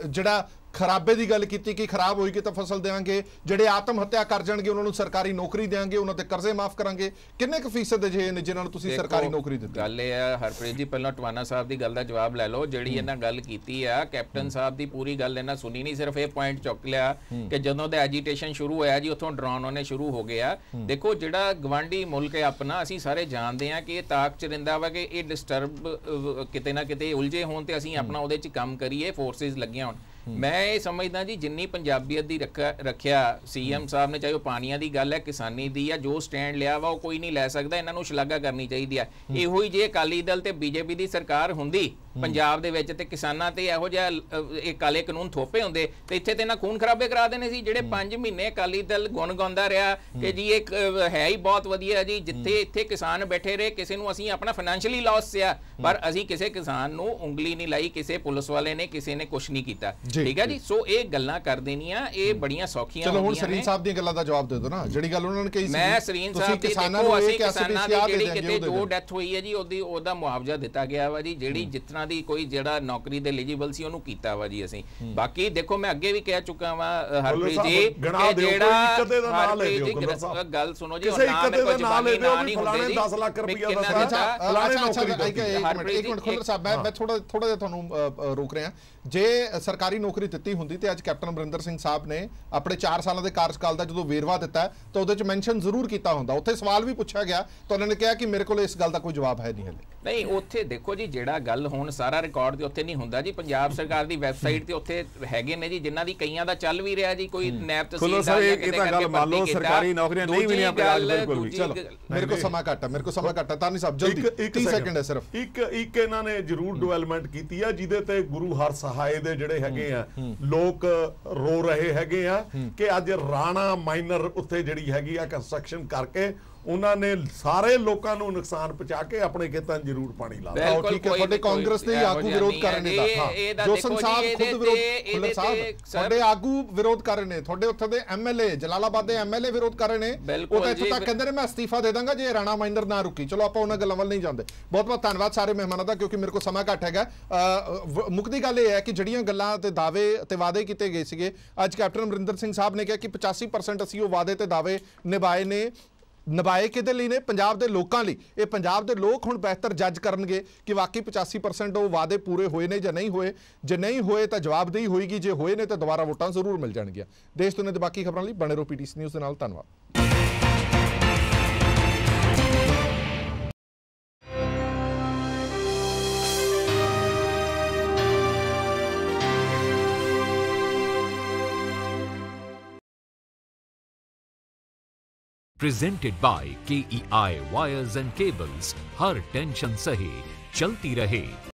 ਜਿਹੜਾ ਖਰਾਬੇ ਦੀ ਗੱਲ ਕੀਤੀ ਕਿ ਖਰਾਬ ਹੋਏਗੀ ਤਾਂ ਫਸਲ ਦੇਵਾਂਗੇ, ਜਿਹੜੇ ਆਤਮ ਹੱਤਿਆ ਕਰ ਜਾਣਗੇ ਉਹਨਾਂ ਨੂੰ ਸਰਕਾਰੀ ਨੌਕਰੀ ਦੇਵਾਂਗੇ, ਉਹਨਾਂ ਤੇ ਕਰਜ਼ੇ ਮਾਫ ਕਰਾਂਗੇ। ਕਿੰਨੇ ਕੁ ਫੀਸਦ ਜੇ ਨੇ ਜਿਨ੍ਹਾਂ ਨੂੰ ਤੁਸੀਂ ਸਰਕਾਰੀ ਨੌਕਰੀ ਦਿੱਤੀ? ਗੱਲ ਇਹ ਹੈ ਹਰਪ੍ਰੀਤ ਜੀ, ਪਹਿਲਾਂ ਟਵਾਨਾ ਸਾਹਿਬ ਦੀ ਗੱਲ ਦਾ ਜਵਾਬ ਲੈ ਲਓ। ਜਿਹੜੀ ਇਹਨਾਂ ਗੱਲ ਕੀਤੀ ਆ ਕੈਪਟਨ ਸਾਹਿਬ ਦੀ ਪੂਰੀ ਗੱਲ ਇਹਨਾਂ ਸੁਣੀ ਨਹੀਂ, ਸਿਰਫ ਇਹ ਪੁਆਇੰਟ ਚੁੱਕ ਲਿਆ ਕਿ ਜਦੋਂ ਦਾ ਐਜੀਟੇਸ਼ਨ ਸ਼ੁਰੂ ਹੋਇਆ ਜੀ ਉੱਥੋਂ ਡਰਾਉਣ ਉਹਨੇ ਸ਼ੁਰੂ ਹੋ ਗਿਆ। ਦੇਖੋ ਜਿਹੜਾ ਗਵਾਂਢੀ ਮੁਲਕ ਹੈ ਆਪਣਾ, ਅਸੀਂ ਸਾਰੇ ਜਾਣਦੇ ਹਾਂ ਕਿ ਇਹ ਤਾਕ ਚ ਰਹਿੰਦਾ ਵਾ ਕਿ ਇਹ ਡਿਸਟਰਬ ਕਿਤੇ ਨਾ ਕਿਤੇ ਉਲਝੇ ਹੋਣ ਤੇ ਅਸੀਂ ਆਪਣਾ ਉਹਦੇ ਚ ਕੰਮ ਕਰੀਏ, ਫੋਰਸਿਸ ਲੱਗੀਆਂ ਹੋਣ। ਮੈਂ ਇਹ ਸਮਝਦਾ ਜੀ ਜਿੰਨੀ ਪੰਜਾਬੀਅਤ ਦੀ ਰੱਖਿਆ CM ਸਾਹਿਬ ਨੇ, ਚਾਹੇ ਉਹ ਪਾਣੀਆਂ ਦੀ ਗੱਲ ਹੈ, ਕਿਸਾਨੀ ਦੀ ਆ, ਜੋ ਸਟੈਂਡ ਲਿਆ ਵਾ ਉਹ ਕੋਈ ਨਹੀਂ ਲੈ ਸਕਦਾ। ਇਹਨਾਂ ਨੂੰ ਸ਼ਲਾਘਾ ਕਰਨੀ ਚਾਹੀਦੀ ਆ। ਇਹੋ ਹੀ ਜੇ ਅਕਾਲੀ ਦਲ ਤੇ BJP ਦੀ ਸਰਕਾਰ ਹੁੰਦੀ ਪੰਜਾਬ ਦੇ ਵਿੱਚ ਤੇ ਕਿਸਾਨਾਂ ਤੇ ਇਹੋ ਜਿਹਾ ਇਹ ਕਾਲੇ ਕਾਨੂੰਨ ਥੋਪੇ ਹੁੰਦੇ ਤੇ ਇੱਥੇ ਤੇ ਨਾ ਖੂਨ ਖਰਾਬੇ ਕਰਾ ਦੇਣੇ ਸੀ। ਜਿਹੜੇ 5 ਮਹੀਨੇ ਅਕਾਲੀ ਦਲ ਗੁਣ ਗਾਉਂਦਾ ਰਿਹਾ ਕਿ ਜੀ ਇਹ ਹੈ ਹੀ ਬਹੁਤ ਵਧੀਆ ਜੀ, ਜਿੱਥੇ ਇੱਥੇ ਕਿਸਾਨ ਬੈਠੇ ਰਹੇ, ਕਿਸੇ ਨੂੰ ਅਸੀਂ ਆਪਣਾ ਫਾਈਨੈਂਸ਼ੀਅਲੀ ਲਾਸ ਸਿਆ ਪਰ ਅਸੀਂ ਕਿਸੇ ਕਿਸਾਨ ਨੂੰ ਉਂਗਲੀ ਨਹੀਂ ਲਾਈ, ਕਿਸੇ ਪੁਲਿਸ ਵਾਲੇ ਨੇ ਕਿਸੇ ਨੇ ਕੁਝ ਨਹੀਂ ਕੀਤਾ। ਠੀਕ ਹੈ ਜੀ, ਸੋ ਇਹ ਗੱਲਾਂ ਕਰ ਦੇਣੀਆਂ ਇਹ ਬੜੀਆਂ ਸੌਖੀਆਂ ਹੁੰਦੀਆਂ ਨੇ। ਚਲੋ ਹੁਣ ਸਰੀਨ ਸਾਹਿਬ ਦੀਆਂ ਗੱਲਾਂ ਦਾ ਜਵਾਬ ਦੇ ਦਿਓ ਨਾ, ਜਿਹੜੀ ਗੱਲ ਉਹਨਾਂ ਨੇ ਕਹੀ ਸੀ। ਮੈਂ ਸਰੀਨ ਸਾਹਿਬ ਦੀ ਦੇਖੋ ਅਸੀਂ ਕਿਸਾਨਾਂ ਦੀ ਜਿਹੜੀ ਕਿਤੇ ਜੋ ਡੈਥ ਹੋਈ ਹੈ ਜੀ ਉਹਦਾ ਮੁਆਵਜ਼ਾ ਦਿੱਤਾ ਗਿਆ ਵਾ ਜੀ, ਜਿਹੜੀ ਜਿਤਨਾ ਦੀ ਕੋਈ ਜਿਹੜਾ ਨੌਕਰੀ ਦੇ ਐਲੀਜੀਬਲ ਸੀ ਉਹਨੂੰ ਕੀਤਾ ਵਾ ਜੀ ਅਸੀਂ। ਬਾਕੀ ਦੇਖੋ ਮੈਂ ਅੱਗੇ ਵੀ ਕਹਿ ਚੁੱਕਾ ਵਾਂ ਹਰਪ੍ਰੀਤ ਜੀ ਕਿ ਜਿਹੜਾ ਗੱਲ ਸੁਣੋ ਜੀ, ਨਾਮ ਮੇਰੇ ਕੋਲ ਜ਼ਬਾਨੀ ਨਾਂ ਨਹੀਂ ਹੁੰਦੇ ਜੀ। 10 ਲੱਖ ਰੁਪਇਆ ਦਾ ਇੱਕ ਮਿੰਟ ਖੁੱਲਰ ਸਾਹਿਬ, ਮੈਂ ਥੋੜਾ ਜਿਹਾ ਤੁਹਾਨੂੰ ਰੋਕ ਰਿਹਾ। ਜੇ ਸਰਕਾਰੀ ਨੌਕਰੀ ਦਿੱਤੀ ਹੁੰਦੀ ਤੇ ਅੱਜ ਕੈਪਟਨ ਅਮਰਿੰਦਰ ਸਿੰਘ ਸਾਹਿਬ ਨੇ ਆਪਣੇ 4 ਸਾਲਾਂ ਦੇ ਕਾਰਜਕਾਲ ਦਾ ਜਦੋਂ ਵੇਰਵਾ ਦਿੱਤਾ ਤਾਂ ਉਹਦੇ ਚ ਮੈਂਸ਼ਨ ਜ਼ਰੂਰ ਕੀਤਾ ਹੁੰਦਾ। ਉੱਥੇ ਸਵਾਲ ਵੀ ਪੁੱਛਿਆ ਗਿਆ ਤਾਂ ਉਹਨਾਂ ਨੇ ਕਿਹਾ ਕਿ ਮੇਰੇ ਕੋਲ ਇਸ ਗੱਲ ਦਾ ਕੋਈ ਜਵਾਬ ਹੈ ਨਹੀਂ ਹਲੇ। ਨਹੀਂ ਉੱਥੇ ਦੇਖੋ ਜੀ ਜਿਹੜਾ ਗੱਲ ਹੁਣ ਸਾਰਾ ਰਿਕਾਰਡ ਤੇ ਉੱਥੇ ਨਹੀਂ ਹੁੰਦਾ ਜੀ। ਪੰਜਾਬ ਸਰਕਾਰ ਦੀ ਵੈਬਸਾਈਟ ਤੇ ਉੱਥੇ ਹੈਗੇ ਨੇ ਜੀ, ਜਿਨ੍ਹਾਂ ਦੀ ਕਈਆਂ ਦਾ ਚੱਲ ਵੀ ਰਿਹਾ ਜੀ, ਕੋਈ ਨੈਬ ਤਹਿਸੀਲਦਾਰ ਜਾਂ ਕਿਤੇ ਕਰਕੇ ਮੰਨ ਲਓ ਸਰਕਾਰੀ ਨੌਕਰੀਆਂ ਨਹੀਂ ਮਿਲੀਆਂ ਪੰਜਾਬ ਬਿਲਕੁਲ ਵੀ। ਚਲੋ ਮੇਰੇ ਕੋਲ ਸਮਾਂ ਘੱਟ ਹੈ, ਤਾਂ ਨਹੀਂ ਸਭ ਜਲਦੀ 30 ਸੈਕਿੰਡ ਹੈ ਸਿਰਫ। ਇੱਕ ਇਹਨਾਂ ਨੇ ਜ਼ਰੂਰ ਡਿਵੈਲਪਮੈਂਟ ਕੀਤੀ ਆ ਜਿਹਦੇ ਤੇ ਗੁਰੂ ਹਰ ਸਹਾਏ ਦੇ ਜਿਹੜੇ ਹੈਗੇ ਆ ਲੋਕ ਰੋ ਰਹੇ ਹੈਗੇ ਆ ਕਿ ਅੱਜ ਰਾਣਾ ਮਾਈਨਰ ਉੱਥੇ ਜਿਹੜੀ ਹੈਗੀ ਆ ਕੰਸਟਰਕਸ਼ਨ ਕਰਕੇ ਉਹਨਾਂ ਨੇ ਸਾਰੇ ਲੋਕਾਂ ਨੂੰ ਨੁਕਸਾਨ ਪਹੁੰਚਾ ਕੇ ਆਪਣੇ ਖੇਤਾਂ 'ਚ ਜ਼ਰੂਰ ਪਾਣੀ ਲਾ ਦਿੱਤਾ। ਠੀਕ ਹੈ, ਤੁਹਾਡੇ ਕਾਂਗਰਸ ਦੇ ਆਗੂ ਵਿਰੋਧ ਕਰ ਰਹੇ ਨੇ ਤਾਂ ਜੋਸਨ ਸਾਹਿਬ ਖੁਦ ਵਿਰੋਧ ਤੁਹਾਡੇ ਆਗੂ ਵਿਰੋਧ ਕਰ ਰਹੇ ਨੇ, ਤੁਹਾਡੇ ਉੱਥੇ ਦੇ ਐਮਐਲਏ ਜਲਾਲਾਬਾਦ ਦੇ ਐਮਐਲਏ ਵਿਰੋਧ ਕਰ ਰਹੇ ਨੇ। ਉਹ ਤਾਂ ਇੱਥੇ ਤੱਕ ਕਹਿੰਦੇ ਨੇ ਮੈਂ ਅਸਤੀਫਾ ਦੇ ਦਾਂਗਾ ਜੇ ਰਾਣਾ ਮਹਿੰਦਰ ਨਾ ਰੁਕੀ। ਚਲੋ ਆਪਾਂ ਉਹਨਾਂ ਗੱਲਾਂ ਵੱਲ ਨਹੀਂ ਜਾਂਦੇ। ਬਹੁਤ ਬਹੁਤ ਧੰਨਵਾਦ ਸਾਰੇ ਮਹਿਮਾਨਾਂ ਦਾ, ਕਿਉਂਕਿ ਮੇਰੇ ਕੋਲ ਸਮਾਂ ਘੱਟ ਹੈਗਾ। ਮੁੱਕਦੀ ਗੱਲ ਇਹ ਹੈ ਕਿ ਜਿਹੜੀਆਂ ਗੱਲਾਂ ਤੇ ਦਾਅਵੇ ਤੇ ਵਾਅਦੇ ਕੀਤੇ ਗਏ ਸੀਗੇ, ਅੱਜ ਕੈਪਟਨ ਅਮਰਿੰਦਰ ਸਿੰਘ ਸਾਹਿਬ ਨੇ ਕਿਹਾ ਕਿ 85% ਅਸੀਂ ਉਹ ਵਾਅਦੇ ਤੇ ਦਾਅਵੇ ਨਿਭਾਏ ਨੇ। ਨਿਭਾਏ ਕਿਹਦੇ ਲਈ ਨੇ? ਪੰਜਾਬ ਦੇ ਲੋਕਾਂ ਲਈ। ਇਹ ਪੰਜਾਬ ਦੇ ਲੋਕ ਹੁਣ ਬਿਹਤਰ ਜੱਜ ਕਰਨਗੇ ਕਿ ਵਾਕਈ 85% ਉਹ ਵਾਅਦੇ ਪੂਰੇ ਹੋਏ ਨੇ ਜਾਂ ਨਹੀਂ ਹੋਏ। ਜੇ ਨਹੀਂ ਹੋਏ ਤਾਂ ਜਵਾਬਦੇਹੀ ਹੋਏਗੀ, ਜੇ ਹੋਏ ਨੇ ਤਾਂ ਦੁਬਾਰਾ ਵੋਟਾਂ ਜ਼ਰੂਰ ਮਿਲ ਜਾਣਗੀਆਂ। ਦੇਸ਼ ਦੁਨੀਆ ਦੇ ਬਾਕੀ ਖਬਰਾਂ ਲਈ ਬਣੇ ਰਹੋ ਪੀਟੀਸੀ ਨਿਊਜ਼ ਦੇ ਨਾਲ। ਧੰਨਵਾਦ। Presented by KEI Wires and Cables, her tension सही चलती रहे।